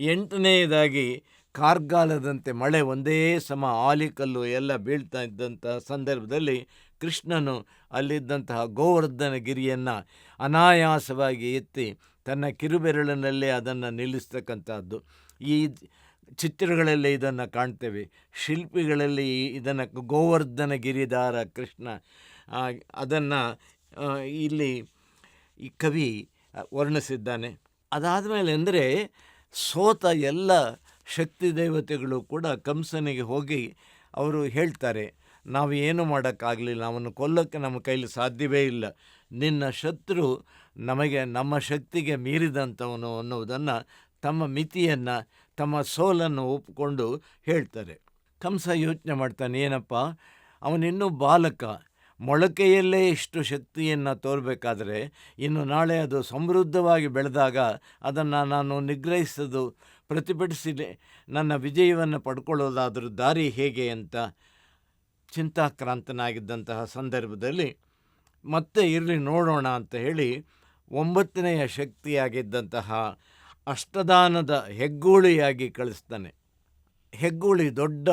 8ನೆಯದಾಗಿ ಕಾರ್ಗಾಲದಂತೆ ಮಳೆ ಒಂದೇ ಸಮ ಆಲಿಕಲ್ಲು ಎಲ್ಲ ಬೀಳ್ತಾ ಇದ್ದಂಥ ಸಂದರ್ಭದಲ್ಲಿ ಕೃಷ್ಣನು ಅಲ್ಲಿದ್ದಂತಹ ಗೋವರ್ಧನ ಗಿರಿಯನ್ನು ಅನಾಯಾಸವಾಗಿ ಎತ್ತಿ ತನ್ನ ಕಿರುಬೆರಳಿನಲ್ಲೇ ಅದನ್ನು ನಿಲ್ಲಿಸ್ತಕ್ಕಂಥದ್ದು. ಈ ಚಿತ್ರಗಳಲ್ಲಿ ಇದನ್ನು ಕಾಣ್ತೇವೆ. ಶಿಲ್ಪಿಗಳಲ್ಲಿ ಇದನ್ನು ಗೋವರ್ಧನ ಗಿರಿಧಾರ ಕೃಷ್ಣ ಅದನ್ನು ಇಲ್ಲಿ ಈ ಕವಿ ವರ್ಣಿಸಿದ್ದಾನೆ. ಅದಾದಮೇಲೆ ಅಂದರೆ ಸೋತ ಎಲ್ಲ ಶಕ್ತಿ ದೇವತೆಗಳು ಕೂಡ ಕಂಸನಿಗೆ ಹೋಗಿ ಅವರು ಹೇಳ್ತಾರೆ, ನಾವು ಏನು ಮಾಡೋಕ್ಕಾಗಲಿಲ್ಲ, ಅವನು ಕೊಲ್ಲೋಕ್ಕೆ ನಮ್ಮ ಕೈಲಿ ಸಾಧ್ಯವೇ ಇಲ್ಲ, ನಿನ್ನ ಶತ್ರು ನಮ್ಮ ಶಕ್ತಿಗೆ ಮೀರಿದಂಥವನು ಅನ್ನುವುದನ್ನು ತಮ್ಮ ಮಿತಿಯನ್ನು ತಮ್ಮ ಸೋಲನ್ನು ಒಪ್ಪಿಕೊಂಡು ಹೇಳ್ತಾರೆ. ಕಂಸ ಯೋಚನೆ ಮಾಡ್ತಾನೆ, ಏನಪ್ಪ ಅವನಿನ್ನೂ ಬಾಲಕ, ಮೊಳಕೆಯಲ್ಲೇ ಇಷ್ಟು ಶಕ್ತಿಯನ್ನು ತೋರಬೇಕಾದ್ರೆ ಇನ್ನು ನಾಳೆ ಅದು ಸಮೃದ್ಧವಾಗಿ ಬೆಳೆದಾಗ ಅದನ್ನು ನಾನು ನಿಗ್ರಹಿಸೋದು ಪ್ರತಿಭಟಿಸಿ ನನ್ನ ವಿಜಯವನ್ನು ಪಡ್ಕೊಳ್ಳೋದಾದರೂ ದಾರಿ ಹೇಗೆ ಅಂತ ಚಿಂತಾಕ್ರಾಂತನಾಗಿದ್ದಂತಹ ಸಂದರ್ಭದಲ್ಲಿ ಮತ್ತೆ ಇರಲಿ ನೋಡೋಣ ಅಂತ ಹೇಳಿ 9ನೆಯ ಶಕ್ತಿಯಾಗಿದ್ದಂತಹ ಅಷ್ಟದಾನದ ಹೆಗ್ಗೂಳಿಯಾಗಿ ಕಳಿಸ್ತಾನೆ. ಹೆಗ್ಗೂಳಿ ದೊಡ್ಡ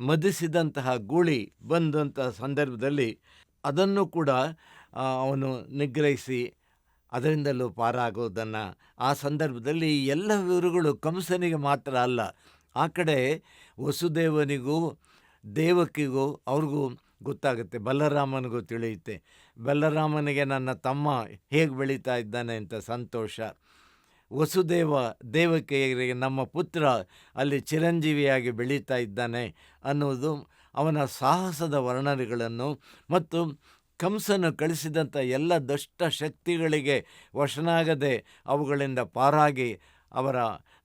ಮದಿಸಿದಂತಹ ಗೂಳಿ ಬಂದಂತಹ ಸಂದರ್ಭದಲ್ಲಿ ಅದನ್ನು ಕೂಡ ಅವನು ನಿಗ್ರಹಿಸಿ ಅದರಿಂದಲೂ ಪಾರಾಗೋದನ್ನು ಆ ಸಂದರ್ಭದಲ್ಲಿ ಎಲ್ಲ ವಿವರಗಳು ಕಂಸನಿಗೆ ಮಾತ್ರ ಅಲ್ಲ, ಆ ಕಡೆ ವಸುದೇವನಿಗೂ ದೇವಕಿಗೂ ಅವ್ರಿಗೂ ಗೊತ್ತಾಗುತ್ತೆ, ಬಲರಾಮನಿಗೂ ತಿಳಿಯುತ್ತೆ. ಬಲರಾಮನಿಗೆ ನನ್ನ ತಮ್ಮ ಹೇಗೆ ಬೆಳೀತಾ ಇದ್ದಾನೆ ಅಂತ ಸಂತೋಷ, ದೇವಕಿಯರಿಗೆ ನಮ್ಮ ಪುತ್ರ ಅಲ್ಲಿ ಚಿರಂಜೀವಿಯಾಗಿ ಬೆಳೀತಾ ಇದ್ದಾನೆ ಅನ್ನೋದು ಅವನ ಸಾಹಸದ ವರ್ಣನೆಗಳನ್ನು ಮತ್ತು ಕಂಸನು ಕಳಿಸಿದಂಥ ಎಲ್ಲ ದುಷ್ಟ ಶಕ್ತಿಗಳಿಗೆ ವಶನಾಗದೆ ಅವುಗಳಿಂದ ಪಾರಾಗಿ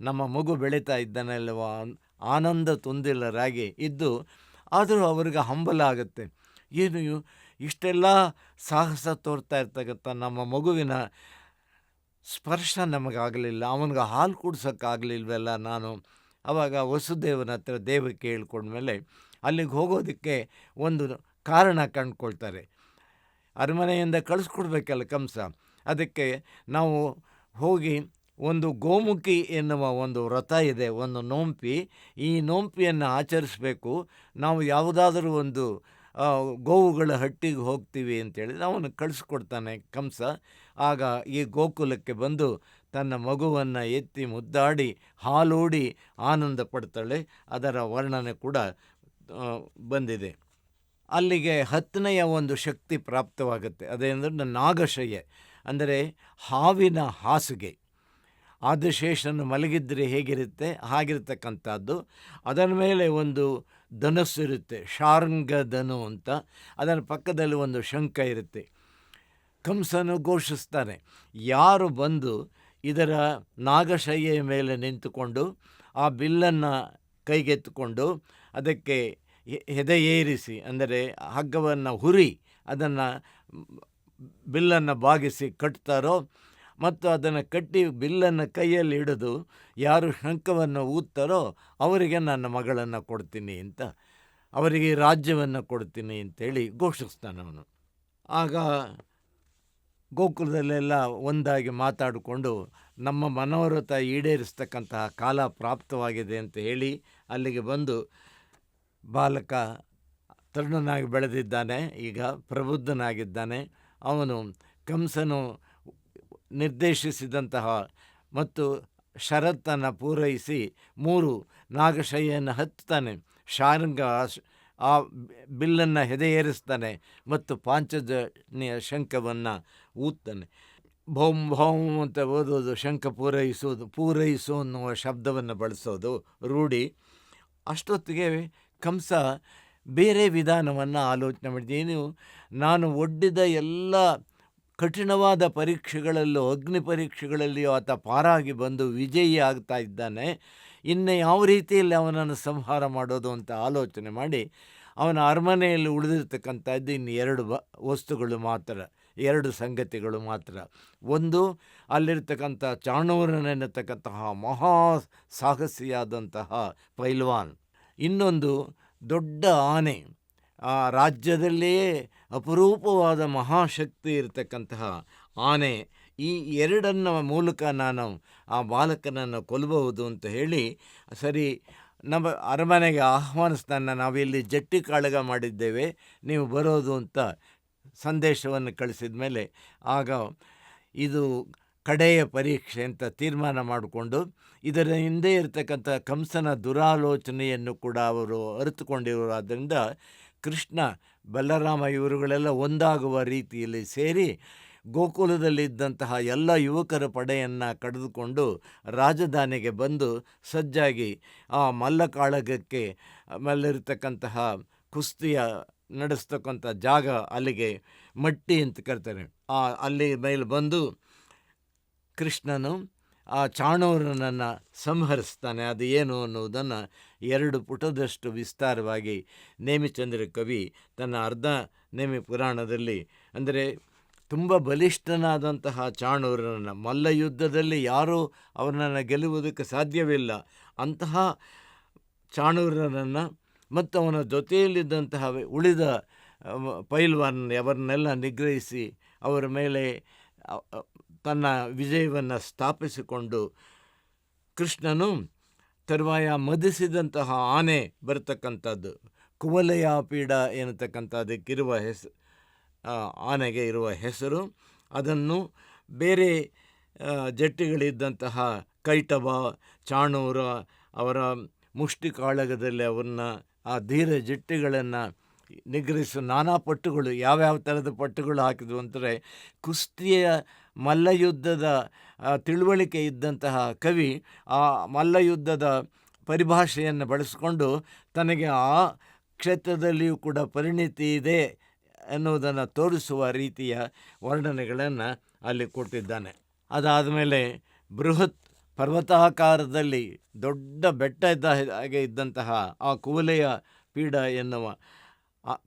ನಮ್ಮ ಮಗು ಬೆಳೀತಾ ಇದ್ದಾನಲ್ವ ಆನಂದ ತುಂದಿಲ್ಲರಾಗಿ ಇದ್ದು, ಆದರೂ ಅವ್ರಿಗೆ ಹಂಬಲ ಆಗುತ್ತೆ. ಏನು ಇಷ್ಟೆಲ್ಲ ಸಾಹಸ ತೋರ್ತಾ ಇರ್ತಕ್ಕಂಥ ನಮ್ಮ ಮಗುವಿನ ಸ್ಪರ್ಶ ನಮಗಾಗಲಿಲ್ಲ, ಅವನಿಗೆ ಹಾಲು ಕುಡ್ಸೋಕ್ಕಾಗಲಿಲ್ವಲ್ಲ ನಾನು. ಆವಾಗ ವಸುದೇವನ ಹತ್ರ ದೇವಕ್ಕೆ ಹೇಳ್ಕೊಂಡ್ಮೇಲೆ ಅಲ್ಲಿಗೆ ಹೋಗೋದಕ್ಕೆ ಒಂದು ಕಾರಣ ಕಂಡುಕೊಳ್ತಾರೆ. ಅರಮನೆಯಿಂದ ಕಳಿಸ್ಕೊಡ್ಬೇಕಲ್ಲ ಕಂಸ, ಅದಕ್ಕೆ ನಾವು ಹೋಗಿ ಒಂದು ಗೋಮುಖಿ ಎನ್ನುವ ಒಂದು ವ್ರತ ಇದೆ, ಒಂದು ನೋಂಪಿ, ಈ ನೋಂಪಿಯನ್ನು ಆಚರಿಸಬೇಕು, ನಾವು ಯಾವುದಾದ್ರೂ ಒಂದು ಗೋವುಗಳ ಹಟ್ಟಿಗೆ ಹೋಗ್ತೀವಿ ಅಂತೇಳಿದ್ರೆ ಅವನು ಕಳಿಸ್ಕೊಡ್ತಾನೆ ಕಂಸ. ಆಗ ಈ ಗೋಕುಲಕ್ಕೆ ಬಂದು ತನ್ನ ಮಗುವನ್ನು ಎತ್ತಿ ಮುದ್ದಾಡಿ ಹಾಲೂಡಿ ಆನಂದ ಪಡ್ತಾಳೆ. ಅದರ ವರ್ಣನೆ ಕೂಡ ಬಂದಿದೆ. ಅಲ್ಲಿಗೆ 10ನೆಯ ಒಂದು ಶಕ್ತಿ ಪ್ರಾಪ್ತವಾಗುತ್ತೆ, ಅದೇಂದ್ರೆ ನಾಗಶಯ್ಯ, ಅಂದರೆ ಹಾವಿನ ಹಾಸಿಗೆ. ಆದಿಶೇಷನು ಮಲಗಿದ್ರೆ ಹೇಗಿರುತ್ತೆ ಹಾಗಿರ್ತಕ್ಕಂಥದ್ದು. ಅದರ ಮೇಲೆ ಒಂದು ಧನಸ್ಸು ಇರುತ್ತೆ, ಶಾರ್ಂಗಧನು ಅಂತ, ಅದರ ಪಕ್ಕದಲ್ಲಿ ಒಂದು ಶಂಖ ಇರುತ್ತೆ. ಕಂಸನು ಘೋಷಿಸ್ತಾನೆ, ಯಾರು ಬಂದು ಇದರ ನಾಗಶಯ್ಯೆಯ ಮೇಲೆ ನಿಂತುಕೊಂಡು ಆ ಬಿಲ್ಲನ್ನು ಕೈಗೆತ್ತಿಕೊಂಡು ಅದಕ್ಕೆ ಹೆದೆ ಏರಿಸಿ, ಅಂದರೆ ಹಗ್ಗವನ್ನು ಹುರಿ ಅದನ್ನು ಬಿಲ್ಲನ್ನು ಬಾಗಿಸಿ ಕಟ್ತಾರೋ ಮತ್ತು ಅದನ್ನು ಕಟ್ಟಿ ಬಿಲ್ಲನ್ನು ಕೈಯಲ್ಲಿ ಹಿಡಿದು ಯಾರು ಶಂಖವನ್ನು ಊದ್ತಾರೋ ಅವರಿಗೆ ನನ್ನ ಮಗಳನ್ನು ಕೊಡ್ತೀನಿ ಅಂತ, ಅವರಿಗೆ ರಾಜ್ಯವನ್ನು ಕೊಡ್ತೀನಿ ಅಂತೇಳಿ ಘೋಷಿಸ್ತಾನೆ ಅವನು. ಆಗ ಗೋಕುಲದಲ್ಲೆಲ್ಲ ಒಂದಾಗಿ ಮಾತಾಡಿಕೊಂಡು ನಮ್ಮ ಮನೋರಥ ಈಡೇರಿಸ್ತಕ್ಕಂತಹ ಕಾಲ ಪ್ರಾಪ್ತವಾಗಿದೆ ಅಂತ ಹೇಳಿ ಅಲ್ಲಿಗೆ ಬಂದು, ಬಾಲಕ ತರುಣನಾಗಿ ಬೆಳೆದಿದ್ದಾನೆ, ಈಗ ಪ್ರಬುದ್ಧನಾಗಿದ್ದಾನೆ. ಅವನು ಕಂಸನು ನಿರ್ದೇಶಿಸಿದಂತಹ ಮತ್ತು ಷರತ್ತನ್ನು ಪೂರೈಸಿ 3 ನಾಗಶಯ್ಯನ್ನು ಹತ್ತಾನೆ, ಶಾರ್ಂಗ ಆ ಬಿಲ್ಲನ್ನು ಹೆದೆಯೇರಿಸ್ತಾನೆ ಮತ್ತು ಪಾಂಚಜನ್ಯ ಶಂಖವನ್ನು ಊದ್ತಾನೆ. ಭೌಂ ಭೌಂ ಅಂತ ಓದೋದು, ಶಂಖ ಪೂರೈಸು ಅನ್ನುವ ಶಬ್ದವನ್ನು ಬಳಸೋದು ರೂಢಿ. ಅಷ್ಟೊತ್ತಿಗೆ ಕಂಸ ಬೇರೆ ವಿಧಾನವನ್ನು ಆಲೋಚನೆ ಮಾಡಿದ್ದೀನಿ. ನಾನು ಒಡ್ಡಿದ ಎಲ್ಲ ಕಠಿಣವಾದ ಪರೀಕ್ಷೆಗಳಲ್ಲೂ, ಅಗ್ನಿ ಪರೀಕ್ಷೆಗಳಲ್ಲಿಯೂ ಆತ ಪಾರಾಗಿ ಬಂದು ವಿಜಯಿ ಆಗ್ತಾ ಇದ್ದಾನೆ, ಇನ್ನು ಯಾವ ರೀತಿಯಲ್ಲಿ ಅವನನ್ನು ಸಂಹಾರ ಮಾಡೋದು ಅಂತ ಆಲೋಚನೆ ಮಾಡಿ ಅವನ ಅರಮನೆಯಲ್ಲಿ ಉಳಿದಿರ್ತಕ್ಕಂಥದ್ದು ಇನ್ನು 2 ವಸ್ತುಗಳು ಮಾತ್ರ, 2 ಸಂಗತಿಗಳು ಮಾತ್ರ. ಒಂದು, ಅಲ್ಲಿರ್ತಕ್ಕಂಥ ಚಾಣೂರನೆನ್ನತಕ್ಕಂತಹ ಮಹಾ ಸಾಹಸಿಯಾದಂತಹ ಪೈಲ್ವಾನ್. ಇನ್ನೊಂದು, ದೊಡ್ಡ ಆನೆ, ಆ ರಾಜ್ಯದಲ್ಲಿಯೇ ಅಪರೂಪವಾದ ಮಹಾಶಕ್ತಿ ಇರತಕ್ಕಂತಹ ಆನೆ. ಈ 2 ಮೂಲಕ ನಾನು ಆ ಬಾಲಕನನ್ನು ಕೊಲ್ಲಬಹುದು ಅಂತ ಹೇಳಿ, ಸರಿ ನಮ್ಮ ಅರಮನೆಗೆ ಆಹ್ವಾನಿಸ್ತಾನೆ, ನಾವಿಲ್ಲಿ ಜಟ್ಟಿ ಕಾಳಗ ಮಾಡಿದ್ದೇವೆ, ನೀವು ಬರೋದು ಅಂತ ಸಂದೇಶವನ್ನು ಕಳಿಸಿದ ಮೇಲೆ ಆಗ ಇದು ಕಡೆಯ ಪರೀಕ್ಷೆ ಅಂತ ತೀರ್ಮಾನ ಮಾಡಿಕೊಂಡು ಇದರ ಹಿಂದೆ ಇರತಕ್ಕಂಥ ಕಂಸನ ದುರಾಲೋಚನೆಯನ್ನು ಕೂಡ ಅವರು ಅರಿತುಕೊಂಡಿರೋದ್ರಿಂದ ಕೃಷ್ಣ, ಬಲರಾಮ ಇವರುಗಳೆಲ್ಲ ಒಂದಾಗುವ ರೀತಿಯಲ್ಲಿ ಸೇರಿ ಗೋಕುಲದಲ್ಲಿದ್ದಂತಹ ಎಲ್ಲ ಯುವಕರ ಪಡೆಯನ್ನು ಕಡಿದುಕೊಂಡು ರಾಜಧಾನಿಗೆ ಬಂದು ಸಜ್ಜಾಗಿ ಆ ಮಲ್ಲಕಾಳಗಕ್ಕೆ ಮಲ್ಲಿರ್ತಕ್ಕಂತಹ ಕುಸ್ತಿಯ ನಡೆಸ್ತಕ್ಕಂಥ ಜಾಗ, ಅಲ್ಲಿಗೆ ಮಟ್ಟಿ ಅಂತ ಕರ್ತಾರೆ, ಅಲ್ಲಿ ಮೇಲೆ ಬಂದು ಕೃಷ್ಣನು ಆ ಚಾಣೂರನನ್ನು ಸಂಹರಿಸ್ತಾನೆ. ಅದು ಏನು ಅನ್ನುವುದನ್ನು 2 ಪುಟದಷ್ಟು ವಿಸ್ತಾರವಾಗಿ ನೇಮಿಚಂದ್ರ ಕವಿ ತನ್ನ ಅರ್ಧ ನೇಮಿ ಪುರಾಣದಲ್ಲಿ, ಅಂದರೆ ತುಂಬ ಬಲಿಷ್ಠನಾದಂತಹ ಚಾಣೂರನನ್ನು, ಮಲ್ಲ ಯುದ್ಧದಲ್ಲಿ ಯಾರೂ ಅವನನ್ನು ಗೆಲ್ಲುವುದಕ್ಕೆ ಸಾಧ್ಯವಿಲ್ಲ ಅಂತಹ ಚಾಣೂರನನ್ನು ಮತ್ತು ಅವನ ಜೊತೆಯಲ್ಲಿದ್ದಂತಹ ಉಳಿದ ಪೈಲ್ವಾನ್ ಅವರನ್ನೆಲ್ಲ ನಿಗ್ರಹಿಸಿ ಅವರ ಮೇಲೆ ತನ್ನ ವಿಜಯವನ್ನು ಸ್ಥಾಪಿಸಿಕೊಂಡು ಕೃಷ್ಣನು ತರುವಾಯ ಮದಿಸಿದಂತಹ ಆನೆ ಬರ್ತಕ್ಕಂಥದ್ದು, ಕುವಲಯ ಪೀಡ ಎನ್ನತಕ್ಕಂಥದ್ದಕ್ಕಿರುವ ಆನೆಗೆ ಇರುವ ಹೆಸರು. ಅದನ್ನು ಬೇರೆ ಜಟ್ಟಿಗಳಿದ್ದಂತಹ ಕೈಟಭ, ಚಾಣೂರ ಅವರ ಮುಷ್ಟಿ ಕಾಳಗದಲ್ಲಿ ಅವನ್ನ ಆ ಧೀರ ಜಟ್ಟಿಗಳನ್ನು ನಿಗ್ರಹಿಸಿ ನಾನಾ ಪಟ್ಟುಗಳು, ಯಾವ್ಯಾವ ಥರದ ಪಟ್ಟುಗಳು ಹಾಕಿದ್ವು ಅಂದರೆ, ಕುಸ್ತಿಯ ಮಲ್ಲಯುದ್ಧದ ತಿಳುವಳಿಕೆ ಇದ್ದಂತಹ ಕವಿ ಆ ಮಲ್ಲಯುದ್ಧದ ಪರಿಭಾಷೆಯನ್ನು ಬಳಸಿಕೊಂಡು ತನಗೆ ಆ ಕ್ಷೇತ್ರದಲ್ಲಿಯೂ ಕೂಡ ಪರಿಣಿತಿ ಇದೆ ಎನ್ನುವುದನ್ನು ತೋರಿಸುವ ರೀತಿಯ ವರ್ಣನೆಗಳನ್ನು ಅಲ್ಲಿ ಕೊಟ್ಟಿದ್ದಾನೆ. ಅದಾದ ಮೇಲೆ ಬೃಹತ್ ಪರ್ವತಾಕಾರದಲ್ಲಿ ದೊಡ್ಡ ಬೆಟ್ಟ ಇದ್ದ ಹಾಗೆ ಇದ್ದಂತಹ ಆ ಕುವಲೆಯ ಪೀಡ ಎನ್ನುವ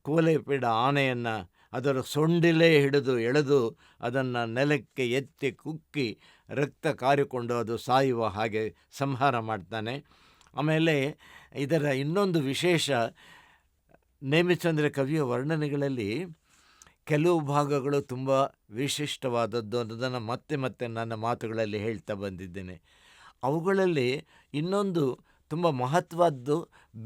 ಕುವಲೆಯ ಪೀಡ ಆನೆಯನ್ನು ಅದರ ಸೊಂಡಿಲೇ ಹಿಡಿದು ಎಳೆದು ಅದನ್ನು ನೆಲಕ್ಕೆ ಎತ್ತಿ ಕುಕ್ಕಿ ರಕ್ತ ಕಾರಿಕೊಂಡು ಅದು ಸಾಯುವ ಹಾಗೆ ಸಂಹಾರ ಮಾಡ್ತಾನೆ. ಆಮೇಲೆ ಇದರ ಇನ್ನೊಂದು ವಿಶೇಷ, ನೇಮಿಚಂದ್ರ ಕವಿಯ ವರ್ಣನೆಗಳಲ್ಲಿ ಕೆಲವು ಭಾಗಗಳು ತುಂಬ ವಿಶಿಷ್ಟವಾದದ್ದು ಅನ್ನೋದನ್ನು ಮತ್ತೆ ಮತ್ತೆ ನನ್ನ ಮಾತುಗಳಲ್ಲಿ ಹೇಳ್ತಾ ಬಂದಿದ್ದೇನೆ. ಅವುಗಳಲ್ಲಿ ಇನ್ನೊಂದು ತುಂಬ ಮಹತ್ವದ್ದು,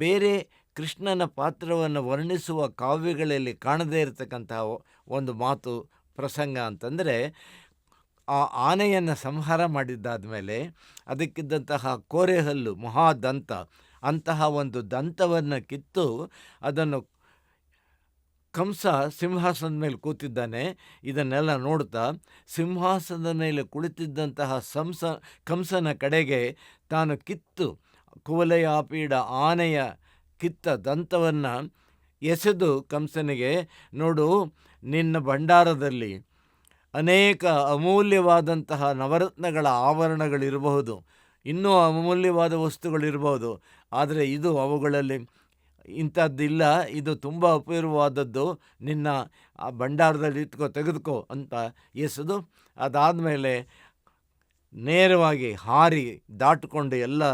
ಬೇರೆ ಕೃಷ್ಣನ ಪಾತ್ರವನ್ನು ವರ್ಣಿಸುವ ಕಾವ್ಯಗಳಲ್ಲಿ ಕಾಣದೇ ಇರತಕ್ಕಂತಹ ಒಂದು ಮಾತು, ಪ್ರಸಂಗ ಅಂತಂದರೆ, ಆ ಆನೆಯನ್ನು ಸಂಹಾರ ಮಾಡಿದ್ದಾದ ಮೇಲೆ ಅದಕ್ಕಿದ್ದಂತಹ ಕೋರೆಹಲ್ಲು, ಮಹಾದಂತ, ಅಂತಹ ಒಂದು ದಂತವನ್ನು ಕಿತ್ತು ಅದನ್ನು ಕಂಸ ಸಿಂಹಾಸನದ ಮೇಲೆ ಕೂತಿದ್ದಾನೆ. ಇದನ್ನೆಲ್ಲ ನೋಡ್ತಾ ಸಿಂಹಾಸನದ ಮೇಲೆ ಕುಳಿತಿದ್ದಂತಹ ಕಂಸನ ಕಡೆಗೆ ತಾನು ಕಿತ್ತು ಕುವಲೆಯ ಪೀಡ ಆನೆಯ ಕಿತ್ತ ದಂತವನ್ನು ಎಸೆದು ಕಂಸನಿಗೆ, ನೋಡು, ನಿನ್ನ ಭಂಡಾರದಲ್ಲಿ ಅನೇಕ ಅಮೂಲ್ಯವಾದಂತಹ ನವರತ್ನಗಳ ಆಭರಣಗಳಿರಬಹುದು, ಇನ್ನೂ ಅಮೂಲ್ಯವಾದ ವಸ್ತುಗಳಿರಬಹುದು, ಆದರೆ ಇದು ಅವುಗಳಲ್ಲಿ ಇಂಥದ್ದಿಲ್ಲ, ಇದು ತುಂಬ ಅಪೂರ್ವವಾದದ್ದು, ನಿನ್ನ ಆ ಭಂಡಾರದಲ್ಲಿ ತೆಗೆದುಕೋ ಅಂತ ಎಸೆದು, ಅದಾದಮೇಲೆ ನೇರವಾಗಿ ಹಾರಿ ದಾಟಿಕೊಂಡು ಎಲ್ಲ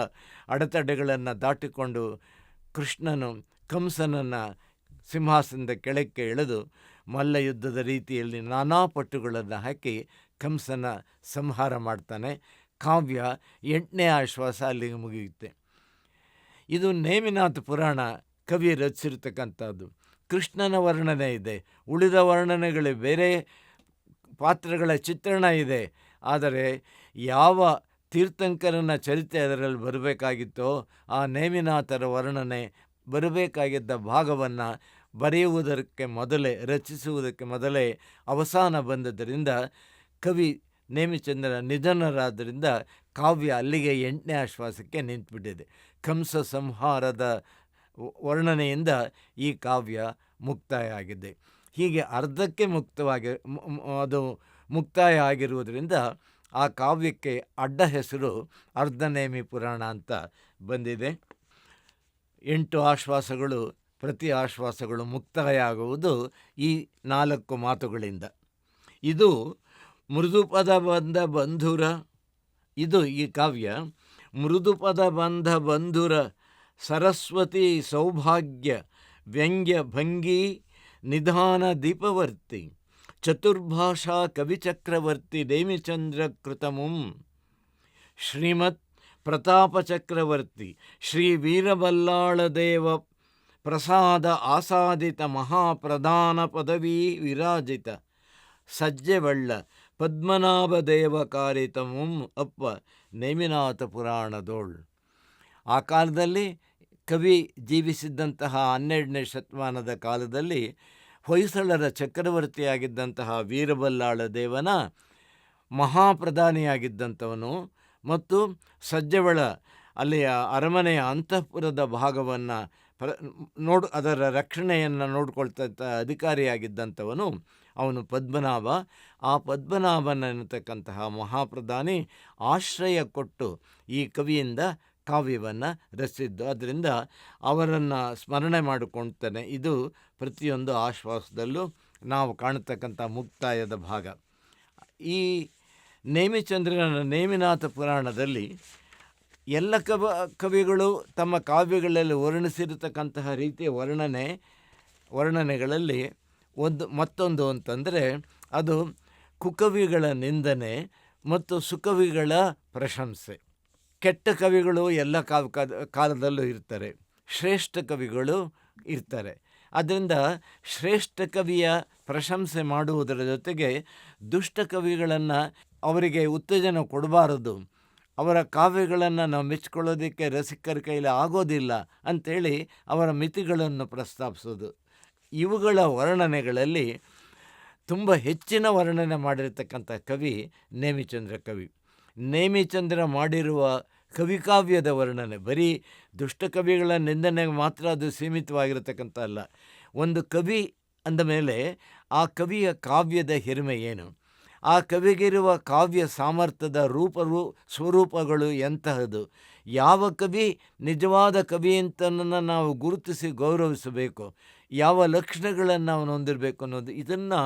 ಅಡೆತಡೆಗಳನ್ನು ದಾಟಿಕೊಂಡು ಕೃಷ್ಣನು ಕಂಸನನ್ನು ಸಿಂಹಾಸನದ ಕೆಳಕ್ಕೆ ಎಳೆದು ಮಲ್ಲಯುದ್ಧದ ರೀತಿಯಲ್ಲಿ ನಾನಾ ಪಟ್ಟುಗಳನ್ನು ಹಾಕಿ ಕಂಸನ ಸಂಹಾರ ಮಾಡ್ತಾನೆ. ಕಾವ್ಯ 8ನೇ ಆಶ್ವಾಸ ಅಲ್ಲಿಗೆ ಮುಗಿಯುತ್ತೆ. ಇದು ನೇಮಿನಾಥ ಪುರಾಣ ಕವಿ ರಚಿಸಿರ್ತಕ್ಕಂಥದ್ದು. ಕೃಷ್ಣನ ವರ್ಣನೆ ಇದೆ, ಉಳಿದ ವರ್ಣನೆಗಳು ಬೇರೆ ಪಾತ್ರಗಳ ಚಿತ್ರಣ ಇದೆ. ಆದರೆ ಯಾವ ತೀರ್ಥಂಕರನ ಚರಿತ್ರೆ ಅದರಲ್ಲಿ ಬರಬೇಕಾಗಿತ್ತೋ ಆ ನೇಮಿನಾಥರ ವರ್ಣನೆ ಬರಬೇಕಾಗಿದ್ದ ಭಾಗವನ್ನು ಬರೆಯುವುದಕ್ಕೆ ಮೊದಲೇ, ರಚಿಸುವುದಕ್ಕೆ ಮೊದಲೇ ಅವಸಾನ ಬಂದದ್ದರಿಂದ ಕವಿ ನೇಮಿಚಂದ್ರ ನಿಧನರಾದ್ದರಿಂದ ಕಾವ್ಯ ಅಲ್ಲಿಗೆ 8ನೇ ಆಶ್ವಾಸಕ್ಕೆ ನಿಂತುಬಿಟ್ಟಿದೆ. ಕಂಸ ಸಂಹಾರದ ವರ್ಣನೆಯಿಂದ ಈ ಕಾವ್ಯ ಮುಕ್ತಾಯ ಆಗಿದೆ. ಹೀಗೆ ಅರ್ಧಕ್ಕೆ ಅದು ಮುಕ್ತಾಯ ಆಗಿರುವುದರಿಂದ ಆ ಕಾವ್ಯಕ್ಕೆ ಅಡ್ಡ ಹೆಸರು ಅರ್ಧನೇಮಿ ಪುರಾಣ ಅಂತ ಬಂದಿದೆ. 8 ಆಶ್ವಾಸಗಳು, ಪ್ರತಿ ಆಶ್ವಾಸಗಳು ಮುಕ್ತಾಯ ಆಗುವುದು ಈ 4 ಮಾತುಗಳಿಂದ. ಇದು ಮೃದುಪದ ಬಂಧ ಬಂಧುರ, ಇದು ಈ ಕಾವ್ಯ ಮೃದುಪದ ಬಂಧ ಬಂಧುರ ಸರಸ್ವತಿ ಸೌಭಾಗ್ಯ ವ್ಯಂಗ್ಯ ಭಂಗಿ ನಿಧಾನ ದೀಪವರ್ತಿ ಚತುರ್ಭಾಷಾ ಕವಿಚಕ್ರವರ್ತಿ ನೇಮಿಚಂದ್ರ ಕೃತಮುಂ ಶ್ರೀಮತ್ ಪ್ರತಾಪ ಚಕ್ರವರ್ತಿ ಶ್ರೀ ವೀರಬಲ್ಲಾಳದೇವ ಪ್ರಸಾದ ಆಸಾದಿತ ಮಹಾಪ್ರಧಾನ ಪದವಿ ವಿರಾಜಿತ ಸಜ್ಜೆವಳ್ಳ ಪದ್ಮನಾಭದೇವ ಕಾರಿತಮುಂ ಅಪ್ಪ ನೇಮಿನಾಥ ಪುರಾಣದೋಳ್. ಆ ಕಾಲದಲ್ಲಿ ಕವಿ ಜೀವಿಸಿದ್ದಂತಹ 12ನೇ ಶತಮಾನದ ಕಾಲದಲ್ಲಿ ಹೊಯ್ಸಳರ ಚಕ್ರವರ್ತಿಯಾಗಿದ್ದಂತಹ ವೀರಬಲ್ಲಾಳ ದೇವನ ಮಹಾಪ್ರಧಾನಿಯಾಗಿದ್ದಂಥವನು ಮತ್ತು ಸಜ್ಜೆವಳ ಅಲ್ಲಿಯ ಅರಮನೆಯ ಅಂತಃಪುರದ ಭಾಗವನ್ನು ಅದರ ರಕ್ಷಣೆಯನ್ನು ನೋಡ್ಕೊಳ್ತಕ್ಕ ಅಧಿಕಾರಿಯಾಗಿದ್ದಂಥವನು ಅವನು ಪದ್ಮನಾಭ. ಆ ಪದ್ಮನಾಭನೆನ್ನತಕ್ಕಂತಹ ಮಹಾಪ್ರಧಾನಿ ಆಶ್ರಯ ಕೊಟ್ಟು ಈ ಕವಿಯಿಂದ ಕಾವ್ಯವನ್ನು ರಚಿಸಿದ್ದು. ಅದರಿಂದ ಅವರನ್ನು ಸ್ಮರಣೆ ಮಾಡಿಕೊಳ್ತಾನೆ. ಇದು ಪ್ರತಿಯೊಂದು ಆಶ್ವಾಸದಲ್ಲೂ ನಾವು ಕಾಣತಕ್ಕಂಥ ಮುಕ್ತಾಯದ ಭಾಗ. ಈ ನೇಮಿಚಂದ್ರನ ನೇಮಿನಾಥ ಪುರಾಣದಲ್ಲಿ ಎಲ್ಲ ಕವಿಗಳು ತಮ್ಮ ಕಾವ್ಯಗಳಲ್ಲಿ ವರ್ಣಿಸಿರತಕ್ಕಂತಹ ರೀತಿಯ ವರ್ಣನೆಗಳಲ್ಲಿ ಮತ್ತೊಂದು ಅಂತಂದರೆ ಅದು ಕುಕವಿಗಳ ನಿಂದನೆ ಮತ್ತು ಸುಕವಿಗಳ ಪ್ರಶಂಸೆ. ಕೆಟ್ಟ ಕವಿಗಳು ಎಲ್ಲ ಕಾಲದಲ್ಲೂ ಇರ್ತಾರೆ, ಶ್ರೇಷ್ಠ ಕವಿಗಳು ಇರ್ತಾರೆ. ಆದ್ದರಿಂದ ಶ್ರೇಷ್ಠ ಕವಿಯ ಪ್ರಶಂಸೆ ಮಾಡುವುದರ ಜೊತೆಗೆ ದುಷ್ಟ ಕವಿಗಳನ್ನು ಅವರಿಗೆ ಉತ್ತೇಜನ ಕೊಡಬಾರದು, ಅವರ ಕಾವ್ಯಗಳನ್ನು ನಾವು ಮೆಚ್ಚಿಕೊಳ್ಳೋದಕ್ಕೆ ರಸಿಕರ ಕೈಲಿ ಆಗೋದಿಲ್ಲ ಅಂಥೇಳಿ ಅವರ ಮಿತಿಗಳನ್ನು ಪ್ರಸ್ತಾಪಿಸೋದು. ಇವುಗಳ ವರ್ಣನೆಗಳಲ್ಲಿ ತುಂಬ ಹೆಚ್ಚಿನ ವರ್ಣನೆ ಮಾಡಿರ್ತಕ್ಕಂಥ ಕವಿ ನೇಮಿಚಂದ್ರ ಕವಿ. ನೇಮಿಚಂದ್ರ ಮಾಡಿರುವ ಕವಿಕಾವ್ಯದ ವರ್ಣನೆ ಬರೀ ದುಷ್ಟಕವಿಗಳ ನಿಂದನೆಗೆ ಮಾತ್ರ ಅದು ಸೀಮಿತವಾಗಿರತಕ್ಕಂಥ ಅಲ್ಲ. ಒಂದು ಕವಿ ಅಂದ ಮೇಲೆ ಆ ಕವಿಯ ಕಾವ್ಯದ ಹಿರಿಮೆ ಏನು, ಆ ಕವಿಗಿರುವ ಕಾವ್ಯ ಸಾಮರ್ಥ್ಯದ ಸ್ವರೂಪಗಳು ಎಂತಹದ್ದು, ಯಾವ ಕವಿ ನಿಜವಾದ ಕವಿ ಅಂತನನ್ನು ನಾವು ಗುರುತಿಸಿ ಗೌರವಿಸಬೇಕು, ಯಾವ ಲಕ್ಷಣಗಳನ್ನು ಅವನು ಹೊಂದಿರಬೇಕು ಅನ್ನೋದು, ಇದನ್ನು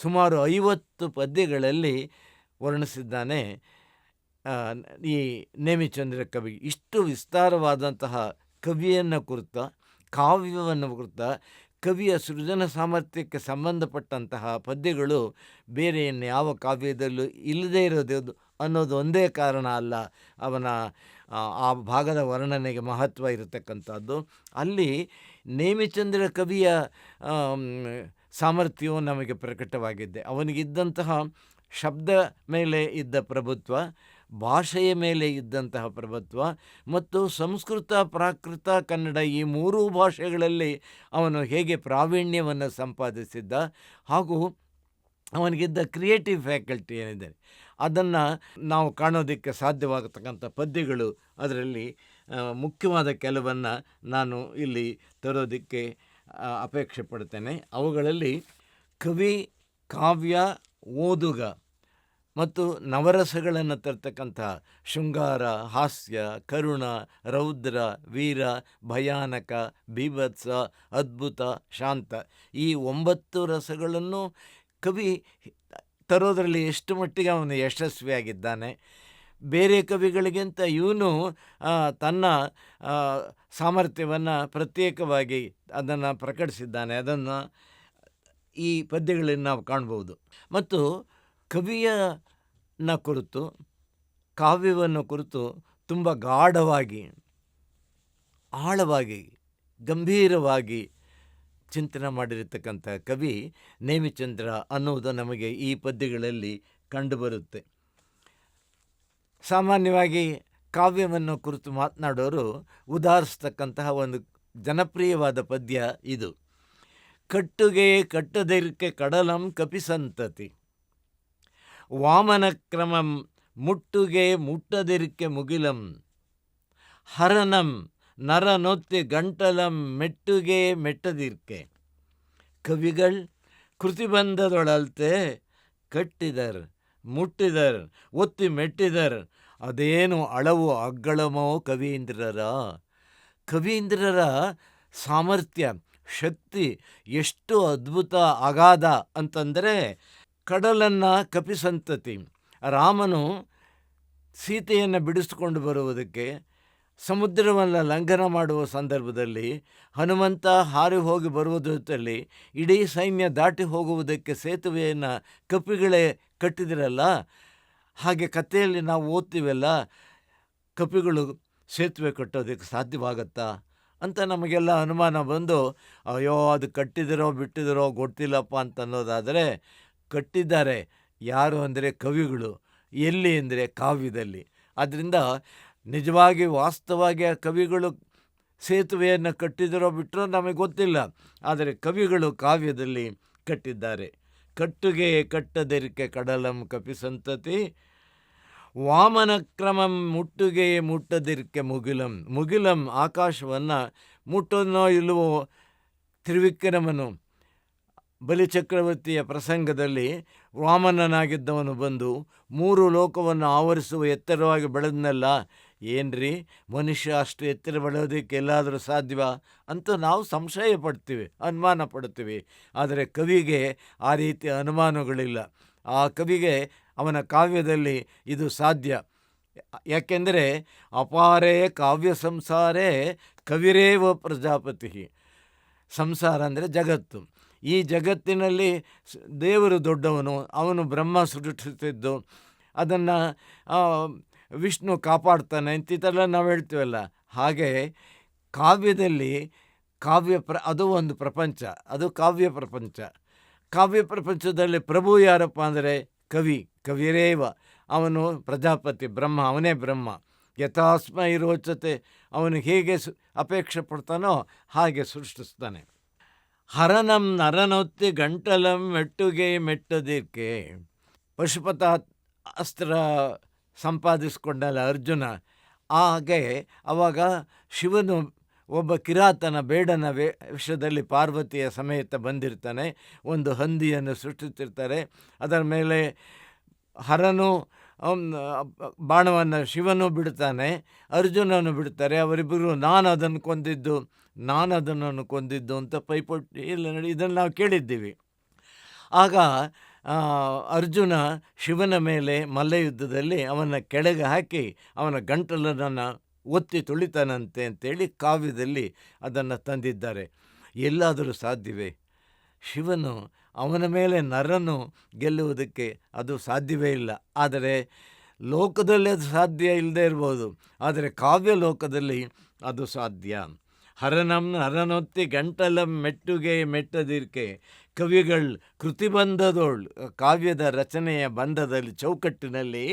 ಸುಮಾರು 50 ಪದ್ಯಗಳಲ್ಲಿ ವರ್ಣಿಸಿದ್ದಾನೆ ಈ ನೇಮಿಚಂದ್ರ ಕವಿ. ಇಷ್ಟು ವಿಸ್ತಾರವಾದಂತಹ ಕವಿಯನ್ನು ಕುರಿತ, ಕಾವ್ಯವನ್ನು ಕುರಿತ, ಕವಿಯ ಸೃಜನ ಸಾಮರ್ಥ್ಯಕ್ಕೆ ಸಂಬಂಧಪಟ್ಟಂತಹ ಪದ್ಯಗಳು ಬೇರೆ ಇನ್ಯಾವ ಕಾವ್ಯದಲ್ಲೂ ಇಲ್ಲದೇ ಇರೋದು ಅನ್ನೋದು ಒಂದೇ ಕಾರಣ ಅಲ್ಲ ಅವನ ಆ ಭಾಗದ ವರ್ಣನೆಗೆ ಮಹತ್ವ ಇರತಕ್ಕಂಥದ್ದು. ಅಲ್ಲಿ ನೇಮಿಚಂದ್ರ ಕವಿಯ ಸಾಮರ್ಥ್ಯವು ನಮಗೆ ಪ್ರಕಟವಾಗಿದ್ದೆ. ಅವನಿಗಿದ್ದಂತಹ ಶಬ್ದ ಮೇಲೆ ಇದ್ದ ಪ್ರಭುತ್ವ, ಭಾಷೆಯ ಮೇಲೆ ಇದ್ದಂತಹ ಪ್ರಭುತ್ವ ಮತ್ತು ಸಂಸ್ಕೃತ, ಪ್ರಾಕೃತ, ಕನ್ನಡ ಈ 3 ಭಾಷೆಗಳಲ್ಲಿ ಅವನು ಹೇಗೆ ಪ್ರಾವೀಣ್ಯವನ್ನು ಸಂಪಾದಿಸಿದ್ದ, ಹಾಗೂ ಅವನಿಗಿದ್ದ ಕ್ರಿಯೇಟಿವ್ ಫ್ಯಾಕಲ್ಟಿ ಏನಿದೆ ಅದನ್ನು ನಾವು ಕಾಣೋದಕ್ಕೆ ಸಾಧ್ಯವಾಗತಕ್ಕಂಥ ಪದ್ಯಗಳು, ಅದರಲ್ಲಿ ಮುಖ್ಯವಾದ ಕೆಲವನ್ನು ನಾನು ಇಲ್ಲಿ ತರೋದಕ್ಕೆ ಅಪೇಕ್ಷೆ ಪಡ್ತೇನೆ. ಅವುಗಳಲ್ಲಿ ಕವಿ, ಕಾವ್ಯ, ಓದುಗ ಮತ್ತು ನವರಸಗಳನ್ನು ತರ್ತಕ್ಕಂಥ ಶೃಂಗಾರ, ಹಾಸ್ಯ, ಕರುಣ, ರೌದ್ರ, ವೀರ, ಭಯಾನಕ, ಬೀಭತ್ಸ, ಅದ್ಭುತ, ಶಾಂತ ಈ 9 ರಸಗಳನ್ನು ಕವಿ ತರೋದರಲ್ಲಿ ಎಷ್ಟು ಮಟ್ಟಿಗೆ ಅವನು ಯಶಸ್ವಿಯಾಗಿದ್ದಾನೆ. ಬೇರೆ ಕವಿಗಳಿಗಿಂತ ಇವನು ತನ್ನ ಸಾಮರ್ಥ್ಯವನ್ನು ಪ್ರತ್ಯೇಕವಾಗಿ ಅದನ್ನು ಪ್ರಕಟಿಸಿದ್ದಾನೆ. ಅದನ್ನು ಈ ಪದ್ಯಗಳಲ್ಲಿ ನಾವು ಕಾಣ್ಬೋದು. ಮತ್ತು ಕವಿಯನ್ನ ಕುರಿತು, ಕಾವ್ಯವನ್ನು ಕುರಿತು ತುಂಬ ಗಾಢವಾಗಿ, ಆಳವಾಗಿ, ಗಂಭೀರವಾಗಿ ಚಿಂತನೆ ಮಾಡಿರತಕ್ಕಂಥ ಕವಿ ನೇಮಿಚಂದ್ರ ಅನ್ನುವುದು ನಮಗೆ ಈ ಪದ್ಯಗಳಲ್ಲಿ ಕಂಡುಬರುತ್ತೆ. ಸಾಮಾನ್ಯವಾಗಿ ಕಾವ್ಯವನ್ನು ಕುರಿತು ಮಾತನಾಡೋರು ಉದಾಹರಿಸ್ತಕ್ಕಂತಹ ಒಂದು ಜನಪ್ರಿಯವಾದ ಪದ್ಯ ಇದು. ಕಟ್ಟುಗೆ ಕಟ್ಟದಿರ್ಕೆ ಕಡಲಂ ಕಪಿಸಂತತಿ, ವಾಮನ ಕ್ರಮಂ ಮುಟ್ಟುಗೆ ಮುಟ್ಟದಿರ್ಕೆ ಮುಗಿಲಂ, ಹರನಂ ನರನೊತ್ತಿ ಗಂಟಲಂ ಮೆಟ್ಟುಗೆ ಮೆಟ್ಟದಿರ್ಕೆ. ಕವಿಗಳು ಕೃತಿಬಂಧದೊಳಲ್ತೆ ಕಟ್ಟಿದರ್, ಮುಟ್ಟಿದರ್, ಒತ್ತಿ ಮೆಟ್ಟಿದರ್, ಅದೇನು ಅಳವು ಅಗ್ಗಳಮೋ ಕವೀಂದ್ರರ. ಕವೀಂದ್ರರ ಸಾಮರ್ಥ್ಯ, ಶಕ್ತಿ ಎಷ್ಟು ಅದ್ಭುತ, ಅಗಾಧ ಅಂತಂದರೆ, ಕಡಲನ್ನು ಕಪಿಸಂತತಿ, ರಾಮನು ಸೀತೆಯನ್ನು ಬಿಡಿಸಿಕೊಂಡು ಬರುವುದಕ್ಕೆ ಸಮುದ್ರವನ್ನು ಲಂಘನ ಮಾಡುವ ಸಂದರ್ಭದಲ್ಲಿ ಹನುಮಂತ ಹಾರಿ ಹೋಗಿ ಬರುವುದರ ಜೊತೆಯಲ್ಲಿ ಇಡೀ ಸೈನ್ಯ ದಾಟಿ ಹೋಗುವುದಕ್ಕೆ ಸೇತುವೆಯನ್ನು ಕಪಿಗಳೇ ಕಟ್ಟಿದಿರಲ್ಲ, ಹಾಗೆ ಕಥೆಯಲ್ಲಿ ನಾವು ಓದ್ತೀವಲ್ಲ, ಕಪಿಗಳು ಸೇತುವೆ ಕಟ್ಟೋದಕ್ಕೆ ಸಾಧ್ಯವಾಗತ್ತಾ ಅಂತ ನಮಗೆಲ್ಲ ಅನುಮಾನ ಬಂದು, ಅಯ್ಯೋ ಅದು ಕಟ್ಟಿದಿರೋ ಬಿಟ್ಟಿದಿರೋ ಗೊತ್ತಿಲ್ಲಪ್ಪ ಅಂತ ಅನ್ನೋದಾದರೆ, ಕಟ್ಟಿದ್ದಾರೆ. ಯಾರು ಅಂದರೆ ಕವಿಗಳು. ಎಲ್ಲಿ ಅಂದರೆ ಕಾವ್ಯದಲ್ಲಿ. ಆದ್ದರಿಂದ ನಿಜವಾಗಿ ವಾಸ್ತವವಾಗಿ ಆ ಕವಿಗಳು ಸೇತುವೆಯನ್ನು ಕಟ್ಟಿದರೋ ಬಿಟ್ಟರೋ ನಮಗೆ ಗೊತ್ತಿಲ್ಲ, ಆದರೆ ಕವಿಗಳು ಕಾವ್ಯದಲ್ಲಿ ಕಟ್ಟಿದ್ದಾರೆ. ಕಟ್ಟುಗೆ ಕಟ್ಟದಿರ್ಕೆ ಕಡಲಂ ಕಪಿಸಂತತಿ, ವಾಮನ ಕ್ರಮಂ ಮುಟ್ಟುಗೆ ಮುಟ್ಟದಿರ್ಕೆ ಮುಗಿಲಂ. ಮುಗಿಲಂ ಆಕಾಶವನ್ನು ಮುಟ್ಟೋನೋ ಇಲ್ಲವೋ, ತ್ರಿವಿಕ್ರಮನು ಬಲಿಚಕ್ರವರ್ತಿಯ ಪ್ರಸಂಗದಲ್ಲಿ ವಾಮನನಾಗಿದ್ದವನು ಬಂದು 3 ಲೋಕವನ್ನು ಆವರಿಸುವ ಎತ್ತರವಾಗಿ ಬೆಳೆದನಲ್ಲ, ಏನ್ರಿ ಮನುಷ್ಯ ಅಷ್ಟು ಎತ್ತರ ಬೆಳೆಯೋದಕ್ಕೆ ಎಲ್ಲಾದರೂ ಸಾಧ್ಯವಾ ಅಂತ ನಾವು ಸಂಶಯ ಪಡ್ತೀವಿ, ಅನುಮಾನ ಪಡ್ತೀವಿ. ಆದರೆ ಕವಿಗೆ ಆ ರೀತಿಯ ಅನುಮಾನಗಳಿಲ್ಲ. ಆ ಕವಿಗೆ ಅವನ ಕಾವ್ಯದಲ್ಲಿ ಇದು ಸಾಧ್ಯ. ಯಾಕೆಂದರೆ ಅಪಾರೇ ಕಾವ್ಯ ಸಂಸಾರೇ ಕವಿರೇವ ಪ್ರಜಾಪತಿ. ಸಂಸಾರ ಅಂದರೆ ಜಗತ್ತು. ಈ ಜಗತ್ತಿನಲ್ಲಿ ದೇವರು ದೊಡ್ಡವನು, ಅವನು ಬ್ರಹ್ಮ ಸೃಷ್ಟಿಸಿದ್ದು, ಅದನ್ನು ವಿಷ್ಣು ಕಾಪಾಡ್ತಾನೆ ಅಂತಿದ್ದೆಲ್ಲ ನಾವು ಹೇಳ್ತೀವಲ್ಲ. ಹಾಗೆ ಕಾವ್ಯದಲ್ಲಿ ಅದು ಒಂದು ಪ್ರಪಂಚ, ಅದು ಕಾವ್ಯ ಪ್ರಪಂಚ. ಕಾವ್ಯ ಪ್ರಪಂಚದಲ್ಲಿ ಪ್ರಭು ಯಾರಪ್ಪ ಅಂದರೆ ಕವಿರೇವ. ಅವನು ಪ್ರಜಾಪತಿ ಬ್ರಹ್ಮ, ಅವನೇ ಬ್ರಹ್ಮ. ಯಥಾಸ್ಮೈ ರೋಚತೆ, ಅವನು ಹೇಗೆ ಅಪೇಕ್ಷೆ ಪಡ್ತಾನೋ ಹಾಗೆ ಸೃಷ್ಟಿಸ್ತಾನೆ. ಹರನಂ ನರನೊತ್ತಿ ಗಂಟಲಂ ಮೆಟ್ಟುಗೆ ಮೆಟ್ಟದಿಕ್ಕೆ. ಪಶುಪತ ಅಸ್ತ್ರ ಸಂಪಾದಿಸಿಕೊಂಡಲ್ಲ ಅರ್ಜುನ. ಹಾಗೆ ಅವಾಗ ಶಿವನು ಒಬ್ಬ ಕಿರಾತನ ಬೇಡನ ವಿಷಯದಲ್ಲಿ ಪಾರ್ವತಿಯ ಸಮೇತ ಬಂದಿರ್ತಾನೆ. ಒಂದು ಹಂದಿಯನ್ನು ಸೃಷ್ಟಿಸಿರ್ತಾರೆ. ಅದರ ಮೇಲೆ ಹರನು ಬಾಣವನ್ನು ಶಿವನು ಬಿಡ್ತಾನೆ, ಅರ್ಜುನನು ಬಿಡ್ತಾರೆ. ಅವರಿಬ್ಬರು ನಾನು ಅದನ್ನು ಕೊಂದಿದ್ದು ಅಂತ ಪೈಪೋಟಿ ಇದನ್ನು ನಾವು ಕೇಳಿದ್ದೀವಿ. ಆಗ ಅರ್ಜುನ ಶಿವನ ಮೇಲೆ ಮಲ್ಲಯುದ್ಧದಲ್ಲಿ ಅವನ ಕೆಳಗೆ ಹಾಕಿ ಅವನ ಗಂಟಲನ್ನು ಒತ್ತಿ ತುಳಿತಾನಂತೆ ಅಂತೇಳಿ ಕಾವ್ಯದಲ್ಲಿ ಅದನ್ನು ತಂದಿದ್ದಾರೆ. ಎಲ್ಲಾದರೂ ಸಾಧ್ಯವೇ? ಶಿವನು ಅವನ ಮೇಲೆ ನರನು ಗೆಲ್ಲುವುದಕ್ಕೆ ಅದು ಸಾಧ್ಯವೇ ಇಲ್ಲ. ಆದರೆ ಲೋಕದಲ್ಲಿ ಅದು ಸಾಧ್ಯ ಇಲ್ಲದೆ ಇರ್ಬೋದು, ಆದರೆ ಕಾವ್ಯ ಲೋಕದಲ್ಲಿ ಅದು ಸಾಧ್ಯ. ಹರನಂ ನರನೊತ್ತಿ ಗಂಟಲಂ ಮೆಟ್ಟುಗೆ ಮೆಟ್ಟದಿರ್ಕೆ. ಕವಿಗಳು ಕೃತಿಬಂಧದೋಳು, ಕಾವ್ಯದ ರಚನೆಯ ಬಂಧದಲ್ಲಿ ಚೌಕಟ್ಟಿನಲ್ಲಿ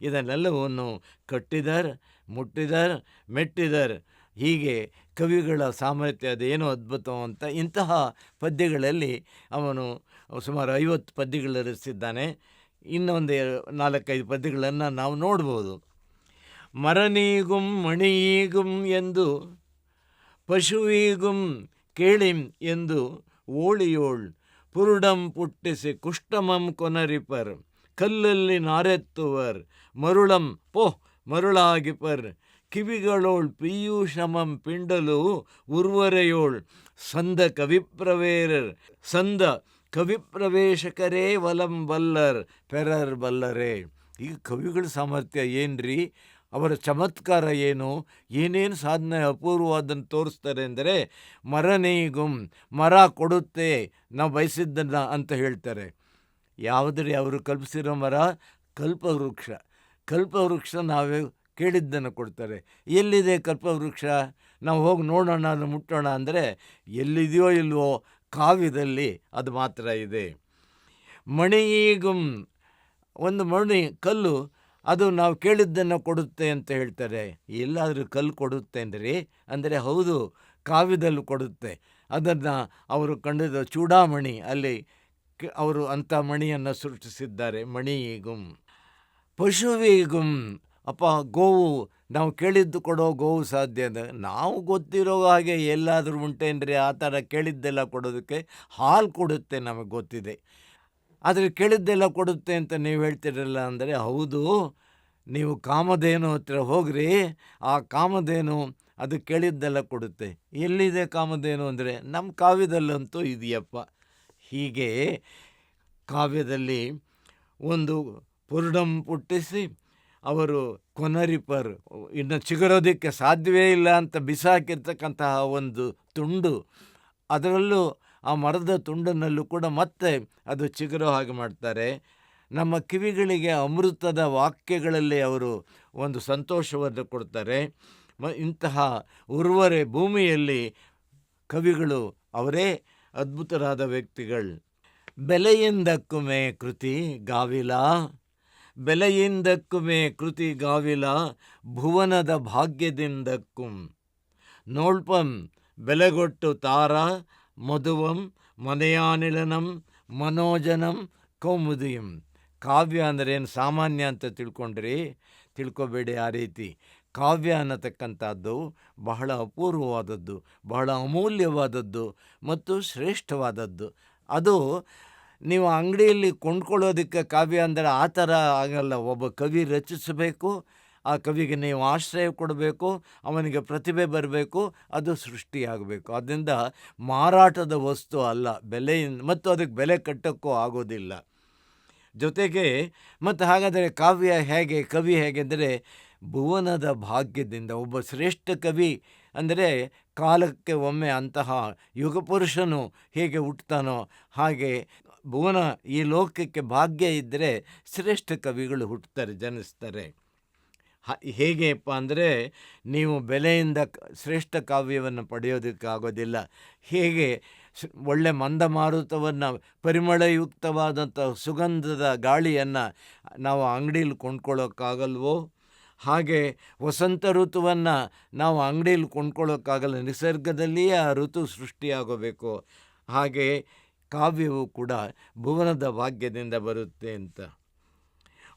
ಇದನ್ನೆಲ್ಲವನ್ನು ಕಟ್ಟಿದರ್, ಮುಟ್ಟಿದರ್, ಮೆಟ್ಟಿದರ್. ಹೀಗೆ ಕವಿಗಳ ಸಾಮರ್ಥ್ಯ ಅದೇನೋ ಅದ್ಭುತ ಅಂತ ಇಂತಹ ಪದ್ಯಗಳಲ್ಲಿ ಅವನು ಸುಮಾರು 50 ಪದ್ಯಗಳು ರಚಿಸಿದ್ದಾನೆ. ಇನ್ನೊಂದು 4-5 ಪದ್ಯಗಳನ್ನು ನಾವು ನೋಡ್ಬೋದು. ಮರನೀಗುಂ ಮಣಿಯೀಗುಂ ಎಂದು ಪಶುವೀಗುಂ ಕೇಳಿಂ ಎಂದು ಓಳಿಯೋಳ್ ಪುರುಡಂ ಪುಟ್ಟಿಸಿ ಕುಷ್ಟಮಂ ಕೊನರಿಪರ್. ಕಲ್ಲಲ್ಲಿ ನಾರೆತ್ತುವರ್ ಮರುಳಂ ಮರುಳಾಗಿಪರ್. ಕಿವಿಗಳೋಳ್ ಪೀಯೂಷಮಂ ಪಿಂಡಲು ಉರ್ವರೆಯೋಳ್ ಸಂದ ಕವಿಪ್ರವೇಶಕರೇ ವಲಂ ಬಲ್ಲರ್ ಪೆರರ್ ಬಲ್ಲರೇ. ಈಗ ಕವಿಗಳ ಸಾಮರ್ಥ್ಯ ಏನ್ರಿ, ಅವರ ಚಮತ್ಕಾರ ಏನು, ಏನೇನು ಸಾಧನೆ ಅಪೂರ್ವವಾದನ್ನು ತೋರಿಸ್ತಾರೆ ಅಂದರೆ, ಮರನೀಗುಂ ಮರ ಕೊಡುತ್ತೆ ನಾವು ಬಯಸಿದ್ದನ್ನು ಅಂತ ಹೇಳ್ತಾರೆ. ಯಾವುದ್ರಿ ಅವರು ಕಲ್ಪಿಸಿರೋ ಮರ? ಕಲ್ಪವೃಕ್ಷ ನಾವೇ ಕೇಳಿದ್ದನ್ನು ಕೊಡ್ತಾರೆ. ಎಲ್ಲಿದೆ ಕಲ್ಪವೃಕ್ಷ? ನಾವು ಹೋಗಿ ನೋಡೋಣ, ಅದು ಮುಟ್ಟೋಣ ಅಂದರೆ ಎಲ್ಲಿದೆಯೋ ಇಲ್ವೋ, ಕಾವ್ಯದಲ್ಲಿ ಅದು ಮಾತ್ರ ಇದೆ. ಮಣಿಯೀಗುಂ, ಒಂದು ಕಲ್ಲು ಅದು ನಾವು ಕೇಳಿದ್ದನ್ನು ಕೊಡುತ್ತೆ ಅಂತ ಹೇಳ್ತಾರೆ. ಎಲ್ಲಾದರೂ ಕಲ್ಲು ಕೊಡುತ್ತೆ ಅಂದರೆ ಹೌದು, ಕಾವ್ಯದಲ್ಲೂ ಕೊಡುತ್ತೆ. ಅದನ್ನು ಅವರು ಕಂಡಿದ್ದ ಚೂಡಾಮಣಿ, ಅಲ್ಲಿ ಅವರು ಅಂಥ ಮಣಿಯನ್ನು ಸೃಷ್ಟಿಸಿದ್ದಾರೆ. ಮಣಿಯೀಗುಂ. ಪಶುವೀಗುಂ, ಗೋವು, ನಾವು ಕೇಳಿದ್ದು ಕೊಡೋ ಗೋವು ಸಾಧ್ಯ ಅಂದರೆ ನಾವು ಗೊತ್ತಿರೋ ಹಾಗೆ ಎಲ್ಲಾದರೂ ಉಂಟೇನ್ರಿ ಆ ಥರ ಕೇಳಿದ್ದೆಲ್ಲ ಕೊಡೋದಕ್ಕೆ? ಹಾಲು ಕೊಡುತ್ತೆ, ನಮಗೆ ಗೊತ್ತಿದೆ. ಆದರೆ ಕೇಳಿದ್ದೆಲ್ಲ ಕೊಡುತ್ತೆ ಅಂತ ನೀವು ಹೇಳ್ತಿರಲ್ಲ ಅಂದರೆ, ಹೌದು, ನೀವು ಕಾಮಧೇನು ಹತ್ರ ಹೋಗ್ರಿ, ಆ ಕಾಮಧೇನು ಅದು ಕೇಳಿದ್ದೆಲ್ಲ ಕೊಡುತ್ತೆ. ಎಲ್ಲಿದೆ ಕಾಮಧೇನು ಅಂದರೆ ನಮ್ಮ ಕಾವ್ಯದಲ್ಲಂತೂ ಇದೆಯಪ್ಪ. ಹೀಗೆ ಕಾವ್ಯದಲ್ಲಿ ಒಂದು ಪುರುಡಂ ಪುಟ್ಟಿಸಿ ಅವರು ಕೊನರಿಪರ್, ಇನ್ನು ಚಿಗುರೋದಕ್ಕೆ ಸಾಧ್ಯವೇ ಇಲ್ಲ ಅಂತ ಬಿಸಾಕಿರ್ತಕ್ಕಂತಹ ಒಂದು ತುಂಡು, ಅದರಲ್ಲೂ ಆ ಮರದ ತುಂಡನ್ನಲ್ಲೂ ಕೂಡ ಮತ್ತೆ ಅದು ಚಿಗುರೋ ಹಾಗೆ ಮಾಡ್ತಾರೆ. ನಮ್ಮ ಕಿವಿಗಳಿಗೆ ಅಮೃತದ ವಾಕ್ಯಗಳಲ್ಲಿ ಅವರು ಒಂದು ಸಂತೋಷವನ್ನು ಕೊಡ್ತಾರೆ. ಇಂತಹ ಉರ್ವರೆ ಭೂಮಿಯಲ್ಲಿ ಕವಿಗಳು ಅವರೇ ಅದ್ಭುತರಾದ ವ್ಯಕ್ತಿಗಳು. ಬೆಲೆಯಿಂದಕ್ಕುಮೆ ಕೃತಿ ಗಾವಿಲ ಭುವನದ ಭಾಗ್ಯದಿಂದಕ್ಕುಂ ನೋಳ್ಪಂ ಬೆಲೆಗೊಟ್ಟು ತಾರ ಮಧುವಂ ಮನೆಯಾನಿಲನಂ ಮನೋಜನಂ ಕೌಮುದಿಯಂ. ಕಾವ್ಯ ಅಂದರೆ ಏನು ಸಾಮಾನ್ಯ ಅಂತ ತಿಳ್ಕೊಬೇಡಿ ಆ ರೀತಿ. ಕಾವ್ಯ ಅನ್ನತಕ್ಕಂಥದ್ದು ಬಹಳ ಅಪೂರ್ವವಾದದ್ದು, ಬಹಳ ಅಮೂಲ್ಯವಾದದ್ದು ಮತ್ತು ಶ್ರೇಷ್ಠವಾದದ್ದು. ಅದು ನೀವು ಅಂಗಡಿಯಲ್ಲಿ ಕೊಂಡ್ಕೊಳ್ಳೋದಕ್ಕೆ ಕಾವ್ಯ ಅಂದರೆ ಆ ಥರ ಆಗಲ್ಲ. ಒಬ್ಬ ಕವಿ ರಚಿಸಬೇಕು, ಆ ಕವಿಗೆ ನೀವು ಆಶ್ರಯ ಕೊಡಬೇಕು, ಅವನಿಗೆ ಪ್ರತಿಭೆ ಬರಬೇಕು, ಅದು ಸೃಷ್ಟಿಯಾಗಬೇಕು. ಅದರಿಂದ ಮಾರಾಟದ ವಸ್ತು ಅಲ್ಲ, ಮತ್ತು ಅದಕ್ಕೆ ಬೆಲೆ ಕಟ್ಟೋಕ್ಕೂ ಆಗೋದಿಲ್ಲ. ಜೊತೆಗೆ ಮತ್ತು ಹಾಗಾದರೆ ಕವಿ ಹೇಗೆ ಅಂದರೆ ಭುವನದ ಭಾಗ್ಯದಿಂದ. ಒಬ್ಬ ಶ್ರೇಷ್ಠ ಕವಿ ಅಂದರೆ ಕಾಲಕ್ಕೆ ಒಮ್ಮೆ ಅಂತಹ ಯುಗಪುರುಷನು ಹೇಗೆ ಹುಟ್ಟುತ್ತಾನೋ ಹಾಗೆ ಈ ಲೋಕಕ್ಕೆ ಭಾಗ್ಯ ಇದ್ದರೆ ಶ್ರೇಷ್ಠ ಕವಿಗಳು ಹುಟ್ಟುತ್ತಾರೆ, ಜನಿಸ್ತಾರೆ. ಹೇಗೆಪ್ಪ ಅಂದರೆ, ನೀವು ಬೆಲೆಯಿಂದ ಶ್ರೇಷ್ಠ ಕಾವ್ಯವನ್ನು ಪಡೆಯೋದಕ್ಕಾಗೋದಿಲ್ಲ. ಹೇಗೆ ಒಳ್ಳೆ ಮಂದಮಾರುತವನ್ನು, ಪರಿಮಳಯುಕ್ತವಾದಂಥ ಸುಗಂಧದ ಗಾಳಿಯನ್ನು ನಾವು ಅಂಗಡೀಲಿ ಕೊಂಡ್ಕೊಳ್ಳೋಕ್ಕಾಗಲ್ವೋ, ಹಾಗೆ ವಸಂತ ಋತುವನ್ನು ನಾವು ಅಂಗಡೀಲಿ ಕೊಂಡ್ಕೊಳ್ಳೋಕ್ಕಾಗಲ್ಲ. ನಿಸರ್ಗದಲ್ಲಿಯೇ ಆ ಋತು ಸೃಷ್ಟಿಯಾಗಬೇಕು. ಹಾಗೆ ಕಾವ್ಯವು ಕೂಡ ಭುವನದ ಭಾಗ್ಯದಿಂದ ಬರುತ್ತೆ ಅಂತ.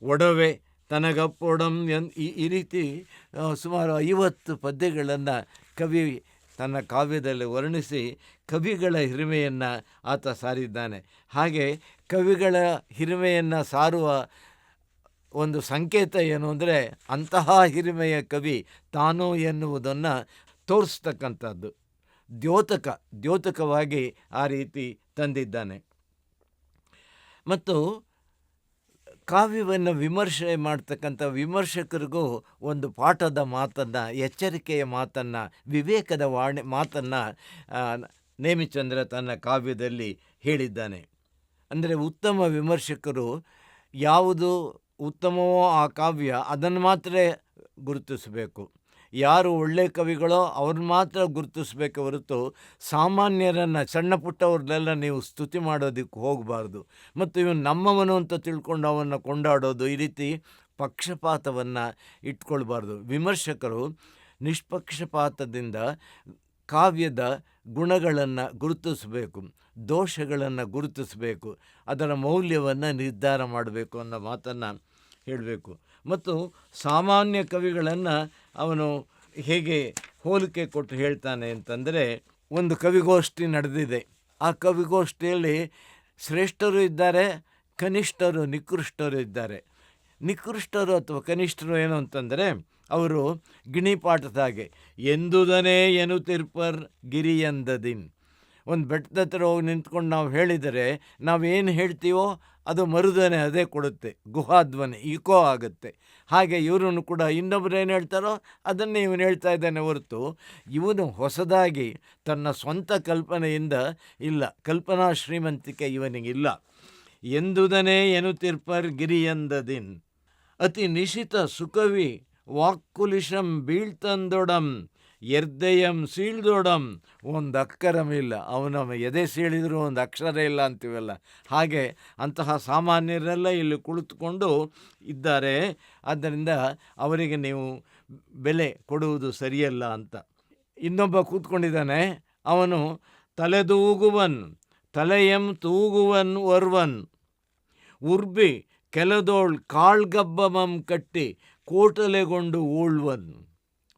ಒಡವೆ ತನಗಪ್ಪೊಡಂ ಈ ರೀತಿ ಸುಮಾರು 50 ಪದ್ಯಗಳನ್ನು ಕವಿ ತನ್ನ ಕಾವ್ಯದಲ್ಲಿ ವರ್ಣಿಸಿ ಕವಿಗಳ ಹಿರಿಮೆಯನ್ನು ಆತ ಸಾರಿದ್ದಾನೆ. ಹಾಗೆ ಕವಿಗಳ ಹಿರಿಮೆಯನ್ನು ಸಾರುವ ಒಂದು ಸಂಕೇತ ಏನು ಅಂದರೆ, ಅಂತಹ ಹಿರಿಮೆಯ ಕವಿ ತಾನು ಎನ್ನುವುದನ್ನು ತೋರಿಸ್ತಕ್ಕಂಥದ್ದು. ದ್ಯೋತಕವಾಗಿ ಆ ರೀತಿ ತಂದಿದ್ದಾನೆ. ಮತ್ತು ಕಾವ್ಯವನ್ನು ವಿಮರ್ಶೆ ಮಾಡ್ತಕ್ಕಂಥ ವಿಮರ್ಶಕರಿಗೂ ಒಂದು ಪಾಠದ ಮಾತನ್ನು, ಎಚ್ಚರಿಕೆಯ ಮಾತನ್ನು, ವಿವೇಕದ ಮಾತನ್ನು ನೇಮಿಚಂದ್ರ ತನ್ನ ಕಾವ್ಯದಲ್ಲಿ ಹೇಳಿದ್ದಾನೆ. ಅಂದರೆ ಉತ್ತಮ ವಿಮರ್ಶಕರು ಯಾವುದು ಉತ್ತಮವೋ ಆ ಕಾವ್ಯ ಅದನ್ನು ಮಾತ್ರ ಗುರುತಿಸಬೇಕು. ಯಾರು ಒಳ್ಳೆಯ ಕವಿಗಳೋ ಅವ್ರನ್ನ ಮಾತ್ರ ಗುರುತಿಸ್ಬೇಕು ಹೊರತು ಸಾಮಾನ್ಯರನ್ನು, ಸಣ್ಣ ಪುಟ್ಟವ್ರನ್ನೆಲ್ಲ ನೀವು ಸ್ತುತಿ ಮಾಡೋದಕ್ಕೆ ಹೋಗಬಾರ್ದು. ಮತ್ತು ಇವನು ನಮ್ಮವನು ಅಂತ ತಿಳ್ಕೊಂಡು ಅವನ್ನು ಕೊಂಡಾಡೋದು, ಈ ರೀತಿ ಪಕ್ಷಪಾತವನ್ನು ಇಟ್ಕೊಳ್ಬಾರ್ದು. ವಿಮರ್ಶಕರು ನಿಷ್ಪಕ್ಷಪಾತದಿಂದ ಕಾವ್ಯದ ಗುಣಗಳನ್ನು ಗುರುತಿಸಬೇಕು, ದೋಷಗಳನ್ನು ಗುರುತಿಸಬೇಕು, ಅದರ ಮೌಲ್ಯವನ್ನು ನಿರ್ಧಾರ ಮಾಡಬೇಕು ಅನ್ನೋ ಮಾತನ್ನು ಹೇಳಬೇಕು. ಮತ್ತು ಸಾಮಾನ್ಯ ಕವಿಗಳನ್ನು ಅವನು ಹೇಗೆ ಹೋಲಿಕೆ ಕೊಟ್ಟು ಹೇಳ್ತಾನೆ ಅಂತಂದರೆ, ಒಂದು ಕವಿಗೋಷ್ಠಿ ನಡೆದಿದೆ. ಆ ಕವಿಗೋಷ್ಠಿಯಲ್ಲಿ ಶ್ರೇಷ್ಠರು ಇದ್ದಾರೆ, ಕನಿಷ್ಠರು, ನಿಕೃಷ್ಟರು ಇದ್ದಾರೆ. ನಿಕೃಷ್ಟರು ಅಥವಾ ಕನಿಷ್ಠರು ಏನು ಅಂತಂದರೆ, ಅವರು ಗಿಣಿಪಾಠದಾಗೆ ಎಂದುದನೇ ಎನ್ನುತ್ತಿರ್ಪರ್ ಗಿರಿಯಂದದಿನ್. ಒಂದು ಬೆಟ್ಟದ ಹತ್ರ ಹೋಗಿ ನಿಂತ್ಕೊಂಡು ನಾವು ಹೇಳಿದರೆ ನಾವೇನು ಹೇಳ್ತೀವೋ ಅದು ಮರುದನೆ ಅದೇ ಕೊಡುತ್ತೆ, ಗುಹಾಧ್ವನಿ, ಈಕೋ ಆಗುತ್ತೆ. ಹಾಗೆ ಇವರನ್ನು ಕೂಡ ಇನ್ನೊಬ್ರು ಏನು ಹೇಳ್ತಾರೋ ಅದನ್ನೇ ಇವನು ಹೇಳ್ತಾ ಇದ್ದಾನೆ ಹೊರತು ಇವನು ಹೊಸದಾಗಿ ತನ್ನ ಸ್ವಂತ ಕಲ್ಪನೆಯಿಂದ ಇಲ್ಲ, ಕಲ್ಪನಾ ಶ್ರೀಮಂತಿಕೆ ಇವನಿಗಿಲ್ಲ. ಎಂದುದನೇ ಎನ್ನುತ್ತಿರ್ಪರ್ ಗಿರಿಯಂದದಿನ್ ಅತಿ ನಿಶಿತ ಸುಕವಿ ವಾಕ್ಕುಲಿಶಂ ಬೀಳ್ತಂದೊಡಂ ಎರ್ದೆಯಂ ಸೀಳ್ದೊಡಂ. ಒಂದು ಅಕ್ಕರಮಿಲ್ಲ, ಅವನ ಎದೆ ಸೀಳಿದರೂ ಒಂದು ಅಕ್ಷರ ಇಲ್ಲ ಅಂತೀವಲ್ಲ, ಹಾಗೆ ಅಂತಹ ಸಾಮಾನ್ಯರೆಲ್ಲ ಇಲ್ಲಿ ಕುಳಿತುಕೊಂಡು ಇದ್ದಾರೆ. ಆದ್ದರಿಂದ ಅವರಿಗೆ ನೀವು ಬೆಲೆ ಕೊಡುವುದು ಸರಿಯಲ್ಲ ಅಂತ. ಇನ್ನೊಬ್ಬ ಕೂತ್ಕೊಂಡಿದ್ದಾನೆ, ಅವನು ತಲೆದೂಗುವನ್ ತಲೆಯಂ ತೂಗುವನ್ ಒರ್ವನ್ ಉರ್ಬಿ ಕೆಲದೋಳ್ ಕಾಳ್ಗಬ್ಬಮಂ ಕಟ್ಟಿ ಕೋಟಲೆಗೊಂಡು ಊಳ್ವನ್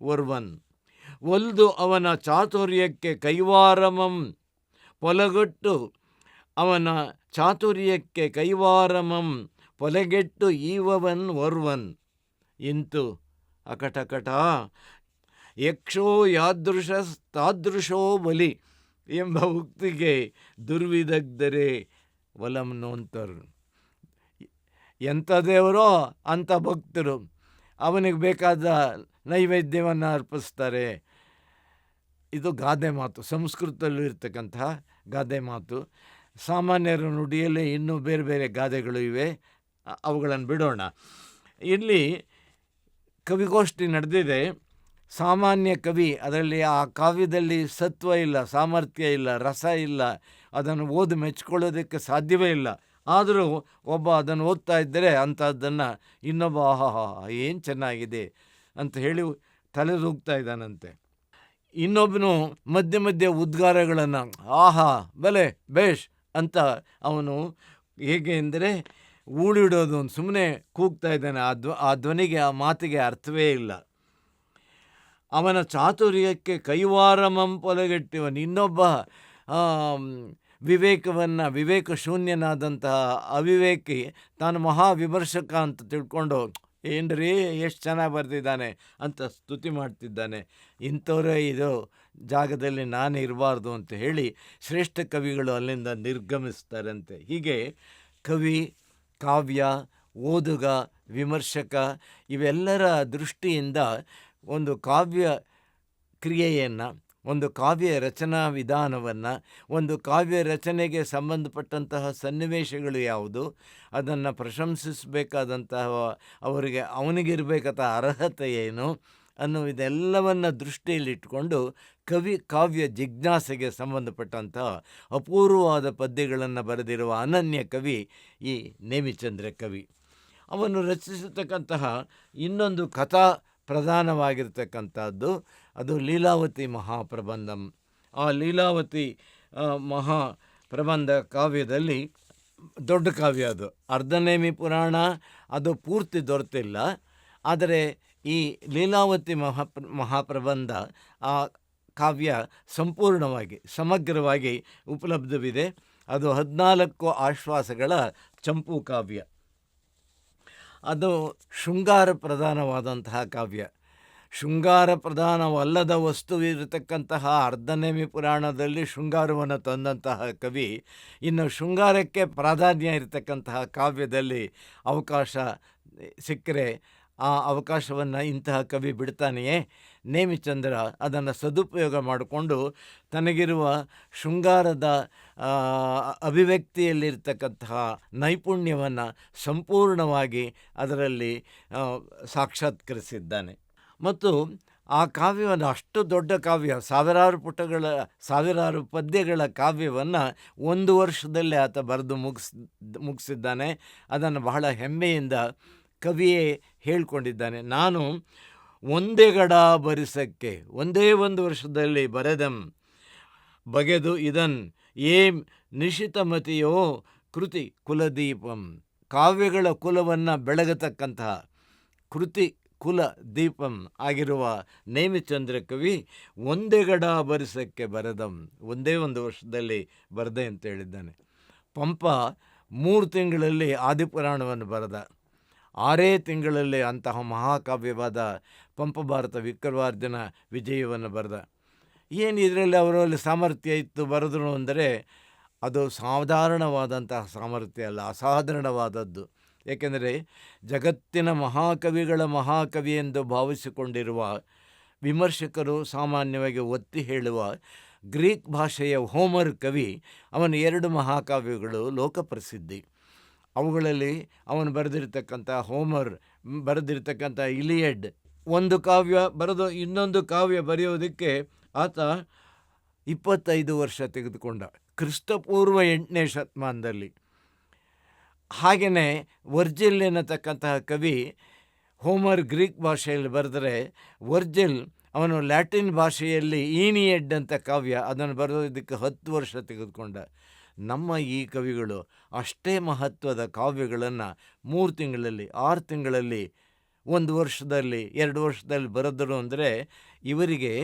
ಒರ್ವನ್ ಒಲ್ದು ಅವನ ಚಾತುರ್ಯಕ್ಕೆ ಕೈವಾರಮಂ ಪೊಲಗಟ್ಟು ಅವನ ಚಾತುರ್ಯಕ್ಕೆ ಕೈವಾರಮಂ ಪೊಲೆಗೆಟ್ಟು ಈವವನ್ ಒರ್ವನ್ ಇಂತು ಅಕಟಕಟ ಯಕ್ಷೋ ಯಾದೃಶ ತಾದೃಶೋ ಬಲಿ ಎಂಬ ಉಕ್ತಿಗೆ ದುರ್ವಿದಗ್ಧರೇ ಒಲಂ ನೋಂತರು. ಎಂಥ ದೇವರೋ ಅಂಥ ಭಕ್ತರು ಅವನಿಗೆ ಬೇಕಾದ ನೈವೇದ್ಯವನ್ನು ಅರ್ಪಿಸ್ತಾರೆ. ಇದು ಗಾದೆ ಮಾತು, ಸಂಸ್ಕೃತದಲ್ಲೂ ಇರ್ತಕ್ಕಂತಹ ಗಾದೆ ಮಾತು. ಸಾಮಾನ್ಯರ ನುಡಿಯಲ್ಲಿ ಇನ್ನೂ ಬೇರೆ ಬೇರೆ ಗಾದೆಗಳು ಇವೆ, ಅವುಗಳನ್ನು ಬಿಡೋಣ. ಇಲ್ಲಿ ಕವಿಗೋಷ್ಠಿ ನಡೆದಿದೆ. ಸಾಮಾನ್ಯ ಕವಿ, ಅದರಲ್ಲಿ ಆ ಕಾವ್ಯದಲ್ಲಿ ಸತ್ವ ಇಲ್ಲ, ಸಾಮರ್ಥ್ಯ ಇಲ್ಲ, ರಸ ಇಲ್ಲ, ಅದನ್ನು ಓದಿ ಮೆಚ್ಕೊಳ್ಳೋದಕ್ಕೆ ಸಾಧ್ಯವೇ ಇಲ್ಲ. ಆದರೂ ಒಬ್ಬ ಅದನ್ನು ಓದ್ತಾ ಇದ್ದರೆ ಅಂಥದ್ದನ್ನು ಇನ್ನೊಬ್ಬ ಆಹಾ ಏನು ಚೆನ್ನಾಗಿದೆ ಅಂತ ಹೇಳಿ ತಲೆದೂಗ್ತಾ ಇದ್ದಾನಂತೆ. ಇನ್ನೊಬ್ಬನು ಮಧ್ಯೆ ಮಧ್ಯೆ ಉದ್ಗಾರಗಳನ್ನು ಆಹಾ ಬಲೆ ಬೇಷ್ ಅಂತ ಅವನು ಹೇಗೆ ಅಂದರೆ ಊಳಿಡೋದು, ಸುಮ್ಮನೆ ಕೂಗ್ತಾ ಇದ್ದಾನೆ. ಆ ಧ್ವನಿಗೆ, ಆ ಮಾತಿಗೆ ಅರ್ಥವೇ ಇಲ್ಲ. ಅವನ ಚಾತುರ್ಯಕ್ಕೆ ಕೈವಾರಮಂ ಪೊಲೆಗೆಟ್ಟಿವನು. ಇನ್ನೊಬ್ಬ ವಿವೇಕ ಶೂನ್ಯನಾದಂತಹ ಅವಿವೇಕಿ ತಾನು ಮಹಾವಿಮರ್ಶಕ ಅಂತ ತಿಳ್ಕೊಂಡು ಏನ್ರಿ ಎಷ್ಟು ಚೆನ್ನಾಗಿ ಬರೆದಿದ್ದಾನೆ ಅಂತ ಸ್ತುತಿ ಮಾಡ್ತಿದ್ದಾನೆ. ಇಂಥವರೇ ಇದು ಜಾಗದಲ್ಲಿ ನಾನು ಇರಬಾರ್ದು ಅಂತ ಹೇಳಿ ಶ್ರೇಷ್ಠ ಕವಿಗಳು ಅಲ್ಲಿಂದ ನಿರ್ಗಮಿಸ್ತಾರಂತೆ. ಹೀಗೆ ಕವಿ, ಕಾವ್ಯ, ಓದುಗ, ವಿಮರ್ಶಕ ಇವೆಲ್ಲರ ದೃಷ್ಟಿಯಿಂದ ಒಂದು ಕಾವ್ಯ ಕ್ರಿಯೆಯನ್ನು, ಒಂದು ಕಾವ್ಯ ರಚನಾ ವಿಧಾನವನ್ನು, ಒಂದು ಕಾವ್ಯ ರಚನೆಗೆ ಸಂಬಂಧಪಟ್ಟಂತಹ ಸನ್ನಿವೇಶಗಳು ಯಾವುದು, ಅದನ್ನು ಪ್ರಶಂಸಿಸಬೇಕಾದಂತಹ ಅವನಿಗಿರಬೇಕಾದ ಅರ್ಹತೆ ಏನು ಅನ್ನುವುದೆಲ್ಲವನ್ನು ದೃಷ್ಟಿಯಲ್ಲಿಟ್ಟುಕೊಂಡು ಕಾವ್ಯ ಜಿಜ್ಞಾಸೆಗೆ ಸಂಬಂಧಪಟ್ಟಂತಹ ಅಪೂರ್ವವಾದ ಪದ್ಯಗಳನ್ನು ಬರೆದಿರುವ ಅನನ್ಯ ಕವಿ ಈ ನೇಮಿಚಂದ್ರ ಕವಿ. ಅವನು ರಚಿಸತಕ್ಕಂತಹ ಇನ್ನೊಂದು ಕಥಾ ಪ್ರಧಾನವಾಗಿರ್ತಕ್ಕಂಥದ್ದು ಅದು ಲೀಲಾವತಿ ಮಹಾಪ್ರಬಂಧಂ. ಆ ಲೀಲಾವತಿ ಮಹಾಪ್ರಬಂಧ ಕಾವ್ಯದಲ್ಲಿ ದೊಡ್ಡ ಕಾವ್ಯ, ಅದು ಅರ್ಧನೇಮಿ ಪುರಾಣ ಅದು ಪೂರ್ತಿ ದೊರೆತಿಲ್ಲ. ಆದರೆ ಈ ಲೀಲಾವತಿ ಮಹಾಪ್ರಬಂಧ ಆ ಕಾವ್ಯ ಸಂಪೂರ್ಣವಾಗಿ ಸಮಗ್ರವಾಗಿ ಉಪಲಬ್ಧವಿದೆ. ಅದು 14 ಆಶ್ವಾಸಗಳ ಚಂಪು ಕಾವ್ಯ. ಅದು ಶೃಂಗಾರ ಪ್ರಧಾನವಾದಂತಹ ಕಾವ್ಯ. ಶೃಂಗಾರ ಪ್ರಧಾನವಲ್ಲದ ವಸ್ತುವಿರತಕ್ಕಂತಹ ಅರ್ಧನೇಮಿ ಪುರಾಣದಲ್ಲಿ ಶೃಂಗಾರವನ್ನು ತಂದಂತಹ ಕವಿ, ಇನ್ನು ಶೃಂಗಾರಕ್ಕೆ ಪ್ರಾಧಾನ್ಯ ಇರತಕ್ಕಂತಹ ಕಾವ್ಯದಲ್ಲಿ ಅವಕಾಶ ಸಿಕ್ಕರೆ ಆ ಅವಕಾಶವನ್ನು ಇಂತಹ ಕವಿ ಬಿಡ್ತಾನೆಯೇ? ನೇಮಿಚಂದ್ರ ಅದನ್ನು ಸದುಪಯೋಗ ಮಾಡಿಕೊಂಡು ತನಗಿರುವ ಶೃಂಗಾರದ ಅಭಿವ್ಯಕ್ತಿಯಲ್ಲಿರ್ತಕ್ಕಂತಹ ನೈಪುಣ್ಯವನ್ನು ಸಂಪೂರ್ಣವಾಗಿ ಅದರಲ್ಲಿ ಸಾಕ್ಷಾತ್ಕರಿಸಿದ್ದಾನೆ. ಮತ್ತು ಆ ಕಾವ್ಯವನ್ನು, ಅಷ್ಟು ದೊಡ್ಡ ಕಾವ್ಯ, ಸಾವಿರಾರು ಪದ್ಯಗಳ ಕಾವ್ಯವನ್ನು 1 ವರ್ಷದಲ್ಲೇ ಆತ ಬರೆದು ಮುಗಿಸಿದ್ದಾನೆ. ಅದನ್ನು ಬಹಳ ಹೆಮ್ಮೆಯಿಂದ ಕವಿಯೇ ಹೇಳ್ಕೊಂಡಿದ್ದಾನೆ. ನಾನು ಒಂದೆಗಡ ಬರಿಸಕ್ಕೆ ಒಂದೇ 1 ವರ್ಷದಲ್ಲಿ ಬರೆದಂ ಬಗೆದು ಇದನ್ ಏಂ ನಿಶಿತಮತಿಯೋ ಕೃತಿ ಕುಲದೀಪಂ. ಕಾವ್ಯಗಳ ಕುಲವನ್ನು ಬೆಳಗತಕ್ಕಂತಹ ಕೃತಿ ಕುಲ ದೀಪಂ ಆಗಿರುವ ನೇಮಿಚಂದ್ರ ಕವಿ ಒಂದೆಗಡ ಬರಿಸಕ್ಕೆ ಬರೆದಂ, ಒಂದೇ 1 ವರ್ಷದಲ್ಲಿ ಬರೆದೆ ಅಂತ ಹೇಳಿದ್ದಾನೆ. ಪಂಪ 3 ತಿಂಗಳಲ್ಲಿ ಆದಿಪುರಾಣವನ್ನು ಬರೆದ. 6 ತಿಂಗಳಲ್ಲಿ ಅಂತಹ ಮಹಾಕಾವ್ಯವಾದ ಪಂಪಭಾರತ ವಿಕ್ರಮಾರ್ಜುನ ವಿಜಯವನ್ನು ಬರೆದ. ಏನು ಇದರಲ್ಲಿ ಅವರಲ್ಲಿ ಸಾಮರ್ಥ್ಯ ಇತ್ತು ಬರೆದ್ರು ಅಂದರೆ ಅದು ಸಾಧಾರಣವಾದಂತಹ ಸಾಮರ್ಥ್ಯ ಅಲ್ಲ, ಅಸಾಧಾರಣವಾದದ್ದು. ಏಕೆಂದರೆ ಜಗತ್ತಿನ ಮಹಾಕವಿಗಳ ಮಹಾಕವಿ ಎಂದು ಭಾವಿಸಿಕೊಂಡಿರುವ ವಿಮರ್ಶಕರು ಸಾಮಾನ್ಯವಾಗಿ ಒತ್ತಿ ಹೇಳುವ ಗ್ರೀಕ್ ಭಾಷೆಯ ಹೋಮರ್ ಕವಿ, ಅವನ 2 ಮಹಾಕಾವ್ಯಗಳು ಲೋಕಪ್ರಸಿದ್ಧಿ. ಅವುಗಳಲ್ಲಿ ಅವನು ಬರೆದಿರ್ತಕ್ಕಂಥ ಹೋಮರ್ ಬರೆದಿರ್ತಕ್ಕಂಥ ಇಲಿಯಡ್ ಒಂದು ಕಾವ್ಯ ಬರೆದು ಇನ್ನೊಂದು ಕಾವ್ಯ ಬರೆಯೋದಕ್ಕೆ ಆತ 25 ವರ್ಷ ತೆಗೆದುಕೊಂಡ, ಕ್ರಿಸ್ತಪೂರ್ವ 8ನೇ ಶತಮಾನದಲ್ಲಿ. ಹಾಗೆಯೇ ವರ್ಜಿಲ್ ಎನ್ನತಕ್ಕಂತಹ ಕವಿ ಹೋಮರ್ ಗ್ರೀಕ್ ಭಾಷೆಯಲ್ಲಿ ಬರೆದರೆ, ವರ್ಜಿಲ್ ಅವನು ಲ್ಯಾಟಿನ್ ಭಾಷೆಯಲ್ಲಿ ಈನಿಯಡ್ ಅಂತ ಕಾವ್ಯ ಅದನ್ನು ಬರೆಯೋದಕ್ಕೆ 10 ವರ್ಷ ತೆಗೆದುಕೊಂಡ. ನಮ್ಮ ಈ ಕವಿಗಳು ಅಷ್ಟೇ ಮಹತ್ವದ ಕಾವ್ಯಗಳನ್ನು 3 ತಿಂಗಳಲ್ಲಿ 6 ತಿಂಗಳಲ್ಲಿ 1 ವರ್ಷದಲ್ಲಿ 2 ವರ್ಷದಲ್ಲಿ ಬರೆದರು ಅಂದರೆ ಇವರಿಗೆ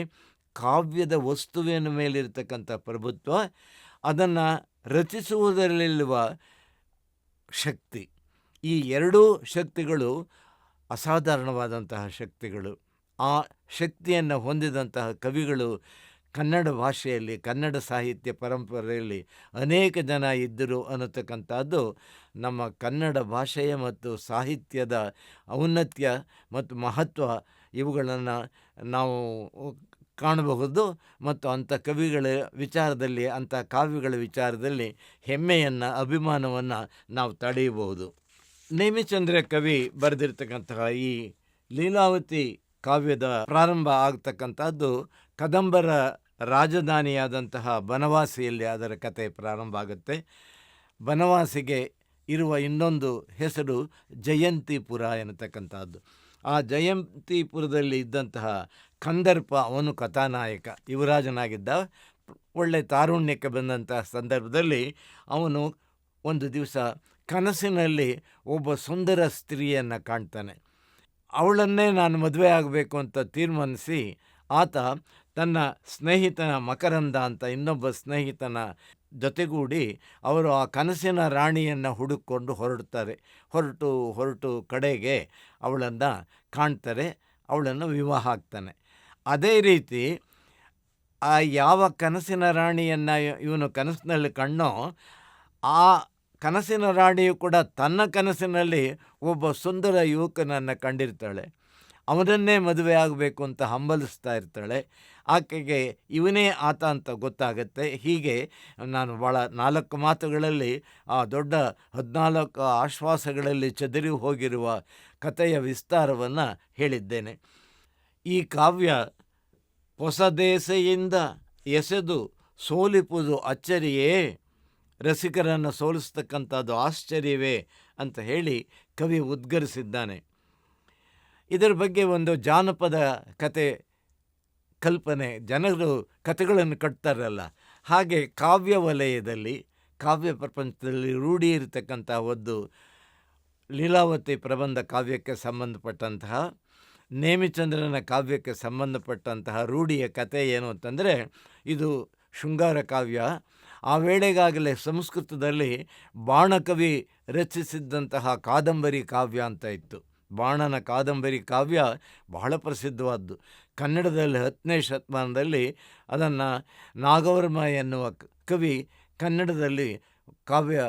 ಕಾವ್ಯದ ವಸ್ತುವಿನ ಮೇಲಿರ್ತಕ್ಕಂಥ ಪ್ರಭುತ್ವ, ಅದನ್ನು ರಚಿಸುವುದರಲ್ಲಿರುವ ಶಕ್ತಿ, ಈ 2 ಶಕ್ತಿಗಳು ಅಸಾಧಾರಣವಾದಂತಹ ಶಕ್ತಿಗಳು. ಆ ಶಕ್ತಿಯನ್ನು ಹೊಂದಿದಂತಹ ಕವಿಗಳು ಕನ್ನಡ ಭಾಷೆಯಲ್ಲಿ, ಕನ್ನಡ ಸಾಹಿತ್ಯ ಪರಂಪರೆಯಲ್ಲಿ ಅನೇಕ ಜನ ಇದ್ದರು ಅನ್ನತಕ್ಕಂಥದ್ದು ನಮ್ಮ ಕನ್ನಡ ಭಾಷೆಯ ಮತ್ತು ಸಾಹಿತ್ಯದ ಔನ್ನತ್ಯ ಮತ್ತು ಮಹತ್ವ ಇವುಗಳನ್ನು ನಾವು ಕಾಣಬಹುದು. ಮತ್ತು ಅಂಥ ಕವಿಗಳ ವಿಚಾರದಲ್ಲಿ, ಅಂಥ ಕಾವ್ಯಗಳ ವಿಚಾರದಲ್ಲಿ ಹೆಮ್ಮೆಯನ್ನು, ಅಭಿಮಾನವನ್ನು ನಾವು ತಡೆಯಬಹುದು. ನೇಮಿಚಂದ್ರ ಕವಿ ಬರೆದಿರ್ತಕ್ಕಂತಹ ಈ ಲೀಲಾವತಿ ಕಾವ್ಯದ ಪ್ರಾರಂಭ ಆಗ್ತಕ್ಕಂಥದ್ದು ಕದಂಬರ ರಾಜಧಾನಿಯಾದಂತಹ ಬನವಾಸಿಯಲ್ಲಿ ಅದರ ಕತೆ ಪ್ರಾರಂಭ ಆಗುತ್ತೆ. ಬನವಾಸಿಗೆ ಇರುವ ಇನ್ನೊಂದು ಹೆಸರು ಜಯಂತಿಪುರ ಎನ್ನತಕ್ಕಂಥದ್ದು. ಆ ಜಯಂತಿಪುರದಲ್ಲಿ ಇದ್ದಂತಹ ಕಂದರ್ಪ, ಅವನು ಕಥಾನಾಯಕ, ಯುವರಾಜನಾಗಿದ್ದ. ಒಳ್ಳೆ ತಾರುಣ್ಯಕ್ಕೆ ಬಂದಂತಹ ಸಂದರ್ಭದಲ್ಲಿ ಅವನು ಒಂದು ದಿವಸ ಕನಸಿನಲ್ಲಿ ಒಬ್ಬ ಸುಂದರ ಸ್ತ್ರೀಯನ್ನು ಕಾಣ್ತಾನೆ. ಅವಳನ್ನೇ ನಾನು ಮದುವೆ ಆಗಬೇಕು ಅಂತ ತೀರ್ಮಾನಿಸಿ ಆತ ತನ್ನ ಸ್ನೇಹಿತನ ಮಕರಂದ ಅಂತ ಇನ್ನೊಬ್ಬ ಸ್ನೇಹಿತನ ಜೊತೆಗೂಡಿ ಅವರು ಆ ಕನಸಿನ ರಾಣಿಯನ್ನು ಹುಡುಕೊಂಡು ಹೊರಟು ಕಡೆಗೆ ಅವಳನ್ನು ಕಾಣ್ತಾರೆ, ಅವಳನ್ನು ವಿವಾಹ ಆಗ್ತಾನೆ. ಅದೇ ರೀತಿ ಆ ಯಾವ ಕನಸಿನ ರಾಣಿಯನ್ನು ಇವನು ಕನಸಿನಲ್ಲಿ ಕಣ್ಣೋ ಆ ಕನಸಿನ ರಾಣಿಯು ಕೂಡ ತನ್ನ ಕನಸಿನಲ್ಲಿ ಒಬ್ಬ ಸುಂದರ ಯುವಕನನ್ನು ಕಂಡಿರ್ತಾಳೆ. ಅವನನ್ನೇ ಮದುವೆ ಆಗಬೇಕು ಅಂತ ಹಂಬಲಿಸ್ತಾ ಇರ್ತಾಳೆ. ಆಕೆಗೆ ಇವನೇ ಆತ ಅಂತ ಗೊತ್ತಾಗತ್ತೆ. ಹೀಗೆ ನಾನು ಭಾಳ 4 ಮಾತುಗಳಲ್ಲಿ ಆ ದೊಡ್ಡ 14 ಆಶ್ವಾಸಗಳಲ್ಲಿ ಚದುರಿ ಹೋಗಿರುವ ಕಥೆಯ ವಿಸ್ತಾರವನ್ನು ಹೇಳಿದ್ದೇನೆ. ಈ ಕಾವ್ಯ ಹೊಸದೇಸೆಯಿಂದ ಎಸೆದು ಸೋಲಿಪುದು ಅಚ್ಚರಿಯೇ, ರಸಿಕರನ್ನು ಸೋಲಿಸ್ತಕ್ಕಂಥದ್ದು ಆಶ್ಚರ್ಯವೇ ಅಂತ ಹೇಳಿ ಕವಿ ಉದ್ಗರಿಸಿದ್ದಾನೆ. ಇದರ ಬಗ್ಗೆ ಒಂದು ಜಾನಪದ ಕತೆ ಕಲ್ಪನೆ, ಜನರು ಕಥೆಗಳನ್ನು ಕಟ್ತಾರಲ್ಲ, ಹಾಗೆ ಕಾವ್ಯ ವಲಯದಲ್ಲಿ, ಕಾವ್ಯ ಪ್ರಪಂಚದಲ್ಲಿ ರೂಢಿ ಇರತಕ್ಕಂಥ ಒಂದು ಲೀಲಾವತಿ ಪ್ರಬಂಧ ಕಾವ್ಯಕ್ಕೆ ಸಂಬಂಧಪಟ್ಟಂತಹ, ನೇಮಿಚಂದ್ರನ ಕಾವ್ಯಕ್ಕೆ ಸಂಬಂಧಪಟ್ಟಂತಹ ರೂಢಿಯ ಕತೆ ಏನು ಅಂತಂದರೆ, ಇದು ಶೃಂಗಾರ ಕಾವ್ಯ. ಆ ವೇಳೆಗಾಗಲೇ ಸಂಸ್ಕೃತದಲ್ಲಿ ಬಾಣಕವಿ ರಚಿಸಿದ್ದಂತಹ ಕಾದಂಬರಿ ಕಾವ್ಯ ಅಂತ ಇತ್ತು. ಬಾಣನ ಕಾದಂಬರಿ ಕಾವ್ಯ ಬಹಳ ಪ್ರಸಿದ್ಧವಾದ್ದು. ಕನ್ನಡದಲ್ಲಿ 10ನೇ ಶತಮಾನದಲ್ಲಿ ಅದನ್ನು ನಾಗವರ್ಮ ಎನ್ನುವ ಕವಿ ಕನ್ನಡದಲ್ಲಿ ಕಾವ್ಯ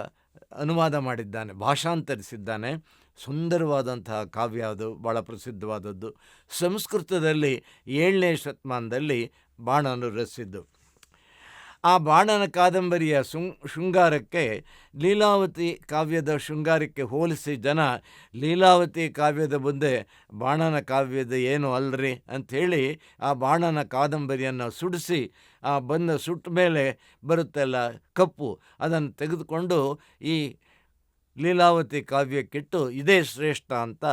ಅನುವಾದ ಮಾಡಿದ್ದಾನೆ, ಭಾಷಾಂತರಿಸಿದ್ದಾನೆ. ಸುಂದರವಾದಂತಹ ಕಾವ್ಯ, ಅದು ಭಾಳ ಪ್ರಸಿದ್ಧವಾದದ್ದು. ಸಂಸ್ಕೃತದಲ್ಲಿ 7ನೇ ಶತಮಾನದಲ್ಲಿ ಬಾಣನು ರಚಿಸಿದ್ದು. ಆ ಬಾಣನ ಕಾದಂಬರಿಯ ಶೃಂಗಾರಕ್ಕೆ ಲೀಲಾವತಿ ಕಾವ್ಯದ ಶೃಂಗಾರಕ್ಕೆ ಹೋಲಿಸಿ ಜನ ಲೀಲಾವತಿ ಕಾವ್ಯದ ಮುಂದೆ ಬಾಣನ ಕಾವ್ಯದ ಏನು ಅಲ್ರಿ ಅಂಥೇಳಿ ಆ ಬಾಣನ ಕಾದಂಬರಿಯನ್ನು ಸುಡಿಸಿ, ಆ ಬಂದ ಸುಟ್ಟ ಮೇಲೆ ಬರುತ್ತಲ್ಲ ಕಪ್ಪು, ಅದನ್ನು ತೆಗೆದುಕೊಂಡು ಈ ಲೀಲಾವತಿ ಕಾವ್ಯಕ್ಕಿಟ್ಟು ಇದೇ ಶ್ರೇಷ್ಠ ಅಂತ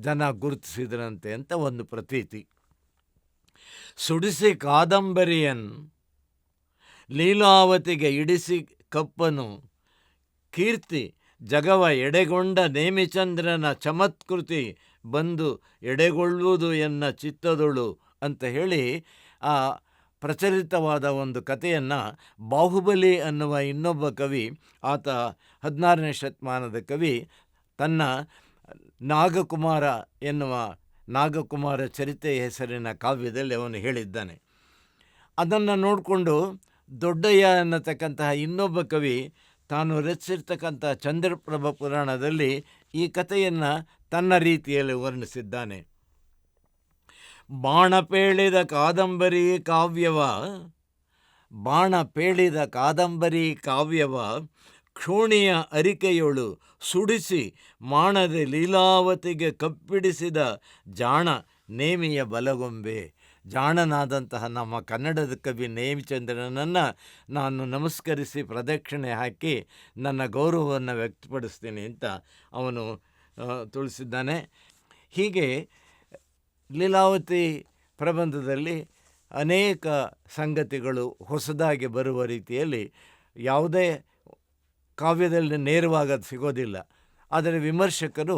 ಜನ ಗುರುತಿಸಿದ್ರಂತೆ ಅಂತ ಒಂದು ಪ್ರತೀತಿ. ಸುಡಿಸಿ ಕಾದಂಬರಿಯನ್ ಲೀಲಾವತಿಗೆ ಇಡಿಸಿ ಕಪ್ಪನು, ಕೀರ್ತಿ ಜಗವ ಎಡೆಗೊಂಡ ನೇಮಿಚಂದ್ರನ ಚಮತ್ಕೃತಿ ಬಂದು ಎಡೆಗೊಳ್ಳುವುದು ಎನ್ನ ಚಿತ್ತದೊಳು ಅಂತ ಹೇಳಿ ಆ ಪ್ರಚಲಿತವಾದ ಒಂದು ಕಥೆಯನ್ನು ಬಾಹುಬಲಿ ಅನ್ನುವ ಇನ್ನೊಬ್ಬ ಕವಿ, ಆತ 16ನೇ ಶತಮಾನದ ಕವಿ, ತನ್ನ ನಾಗಕುಮಾರ ಎನ್ನುವ ನಾಗಕುಮಾರ ಚರಿತೆ ಹೆಸರಿನ ಕಾವ್ಯದಲ್ಲಿ ಅವನು ಹೇಳಿದ್ದಾನೆ. ಅದನ್ನು ನೋಡಿಕೊಂಡು ದೊಡ್ಡಯ್ಯ ಅನ್ನತಕ್ಕಂತಹ ಇನ್ನೊಬ್ಬ ಕವಿ ತಾನು ರಚಿಸಿರ್ತಕ್ಕಂಥ ಚಂದ್ರಪ್ರಭ ಪುರಾಣದಲ್ಲಿ ಈ ಕಥೆಯನ್ನು ತನ್ನ ರೀತಿಯಲ್ಲಿ ವರ್ಣಿಸಿದ್ದಾನೆ. ಬಾಣ ಪೇಳಿದ ಕಾದಂಬರಿ ಕಾವ್ಯವ, ಬಾಣ ಪೇಳಿದ ಕಾದಂಬರಿ ಕಾವ್ಯವ ಕ್ಷೋಣಿಯ ಅರಿಕೆಯೊಳು ಸುಡಿಸಿ ಮಾಣದೆ ಲೀಲಾವತಿಗೆ ಕಪ್ಪಿಡಿಸಿದ ಜಾಣ ನೇಮಿಯ ಬಲಗೊಂಬೆ. ಜಾಣನಾದಂತಹ ನಮ್ಮ ಕನ್ನಡದ ಕವಿ ನೇಮಿಚಂದ್ರನನ್ನು ನಾನು ನಮಸ್ಕರಿಸಿ ಪ್ರದಕ್ಷಿಣೆ ಹಾಕಿ ನನ್ನ ಗೌರವವನ್ನು ವ್ಯಕ್ತಪಡಿಸ್ತೀನಿ ಅಂತ ಅವನು ತಿಳಿಸಿದ್ದಾನೆ. ಹೀಗೆ ಲೀಲಾವತಿ ಪ್ರಬಂಧದಲ್ಲಿ ಅನೇಕ ಸಂಗತಿಗಳು ಹೊಸದಾಗಿ ಬರುವ ರೀತಿಯಲ್ಲಿ, ಯಾವುದೇ ಕಾವ್ಯದಲ್ಲಿ ನೇರವಾಗಿ ಅದು ಸಿಗೋದಿಲ್ಲ. ಆದರೆ ವಿಮರ್ಶಕರು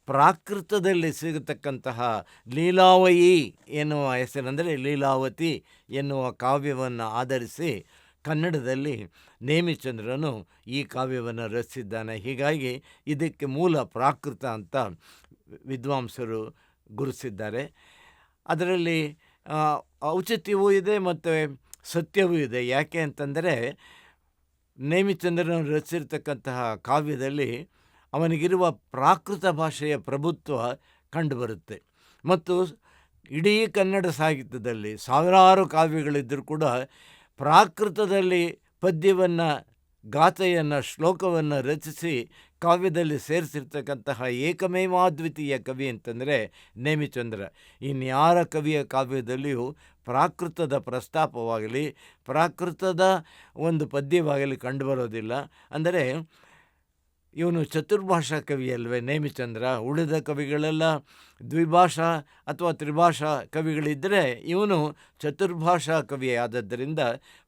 ಪ್ರಾಕೃತದಲ್ಲಿ ಸಿಗತಕ್ಕಂತಹ ಲೀಲಾವಯಿ ಎನ್ನುವ ಹೆಸರಂದರೆ ಲೀಲಾವತಿ ಎನ್ನುವ ಕಾವ್ಯವನ್ನು ಆಧರಿಸಿ ಕನ್ನಡದಲ್ಲಿ ನೇಮಿಚಂದ್ರನು ಈ ಕಾವ್ಯವನ್ನು ರಚಿಸಿದ್ದಾನೆ. ಹೀಗಾಗಿ ಇದಕ್ಕೆ ಮೂಲ ಪ್ರಾಕೃತ ಅಂತ ವಿದ್ವಾಂಸರು ಗುರುತಿಸಿದ್ದಾರೆ. ಅದರಲ್ಲಿ ಔಚಿತ್ಯವೂ ಇದೆ ಮತ್ತು ಸತ್ಯವೂ ಇದೆ. ಯಾಕೆ ಅಂತಂದರೆ, ನೇಮಿಚಂದ್ರನು ರಚಿಸಿರ್ತಕ್ಕಂತಹ ಕಾವ್ಯದಲ್ಲಿ ಅವನಿಗಿರುವ ಪ್ರಾಕೃತ ಭಾಷೆಯ ಪ್ರಭುತ್ವ ಕಂಡುಬರುತ್ತೆ. ಮತ್ತು ಇಡೀ ಕನ್ನಡ ಸಾಹಿತ್ಯದಲ್ಲಿ ಸಾವಿರಾರು ಕಾವ್ಯಗಳಿದ್ದರೂ ಕೂಡ ಪ್ರಾಕೃತದಲ್ಲಿ ಪದ್ಯವನ್ನು, ಗಾಥೆಯನ್ನು, ಶ್ಲೋಕವನ್ನು ರಚಿಸಿ ಕಾವ್ಯದಲ್ಲಿ ಸೇರಿಸಿರ್ತಕ್ಕಂತಹ ಏಕಮೇವಾದ್ವಿತೀಯ ಕವಿ ಅಂತಂದರೆ ನೇಮಿಚಂದ್ರ. ಇನ್ಯಾರ ಕವಿಯ ಕಾವ್ಯದಲ್ಲಿಯೂ ಪ್ರಾಕೃತದ ಪ್ರಸ್ತಾಪವಾಗಲಿ, ಪ್ರಾಕೃತದ ಒಂದು ಪದ್ಯವಾಗಲಿ ಕಂಡುಬರೋದಿಲ್ಲ. ಅಂದರೆ ಇವನು ಚತುರ್ಭಾಷಾ ಕವಿ ಅಲ್ವೇ ನೇಮಿಚಂದ್ರ. ಉಳಿದ ಕವಿಗಳೆಲ್ಲ ದ್ವಿಭಾಷಾ ಅಥವಾ ತ್ರಿಭಾಷಾ ಕವಿಗಳಿದ್ದರೆ ಇವನು ಚತುರ್ಭಾಷಾ ಕವಿ ಆದದ್ದರಿಂದ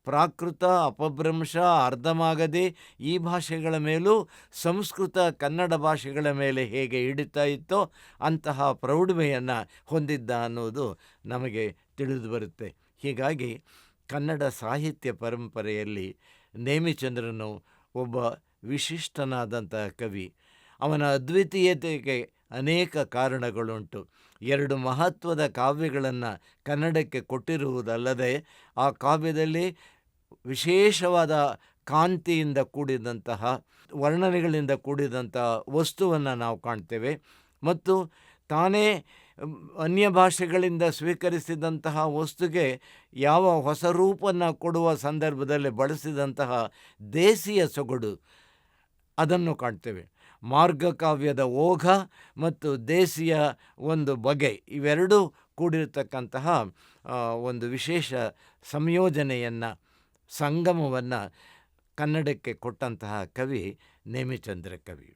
ಪ್ರಾಕೃತ, ಅಪಭ್ರಂಶ, ಅರ್ಧಮಾಗಧಿ ಈ ಭಾಷೆಗಳ ಮೇಲೂ ಸಂಸ್ಕೃತ, ಕನ್ನಡ ಭಾಷೆಗಳ ಮೇಲೆ ಹೇಗೆ ಹಿಡಿತಾ ಇತ್ತೋ ಅಂತಹ ಪ್ರೌಢಮೆಯನ್ನು ಹೊಂದಿದ್ದ ಅನ್ನೋದು ನಮಗೆ ತಿಳಿದು ಬರುತ್ತೆ. ಹೀಗಾಗಿ ಕನ್ನಡ ಸಾಹಿತ್ಯ ಪರಂಪರೆಯಲ್ಲಿ ನೇಮಿಚಂದ್ರನು ಒಬ್ಬ ವಿಶಿಷ್ಟನಾದಂತಹ ಕವಿ. ಅವನ ಅದ್ವಿತೀಯತೆಗೆ ಅನೇಕ ಕಾರಣಗಳುಂಟು. 2 ಮಹತ್ವದ ಕಾವ್ಯಗಳನ್ನು ಕನ್ನಡಕ್ಕೆ ಕೊಟ್ಟಿರುವುದಲ್ಲದೆ ಆ ಕಾವ್ಯದಲ್ಲಿ ವಿಶೇಷವಾದ ಕಾಂತಿಯಿಂದ ಕೂಡಿದಂತಹ, ವರ್ಣನೆಗಳಿಂದ ಕೂಡಿದಂತಹ ವಸ್ತುವನ್ನು ನಾವು ಕಾಣ್ತೇವೆ. ಮತ್ತು ತಾನೇ ಅನ್ಯ ಭಾಷೆಗಳಿಂದ ಸ್ವೀಕರಿಸಿದಂತಹ ವಸ್ತುಗೆ ಯಾವ ಹೊಸ ರೂಪನ್ನು ಕೊಡುವ ಸಂದರ್ಭದಲ್ಲಿ ಬಳಸಿದಂತಹ ದೇಸಿಯ ಸೊಗಡು ಅದನ್ನು ಕಾಣ್ತೇವೆ. ಮಾರ್ಗಕಾವ್ಯದ ಓಘ ಮತ್ತು ದೇಸಿಯ ಒಂದು ಬಗೆ ಇವೆರಡೂ ಕೂಡಿರತಕ್ಕಂತಹ ಒಂದು ವಿಶೇಷ ಸಂಯೋಜನೆಯನ್ನು, ಸಂಗಮವನ್ನು ಕನ್ನಡಕ್ಕೆ ಕೊಟ್ಟಂತಹ ಕವಿ ನೇಮಿಚಂದ್ರ ಕವಿ.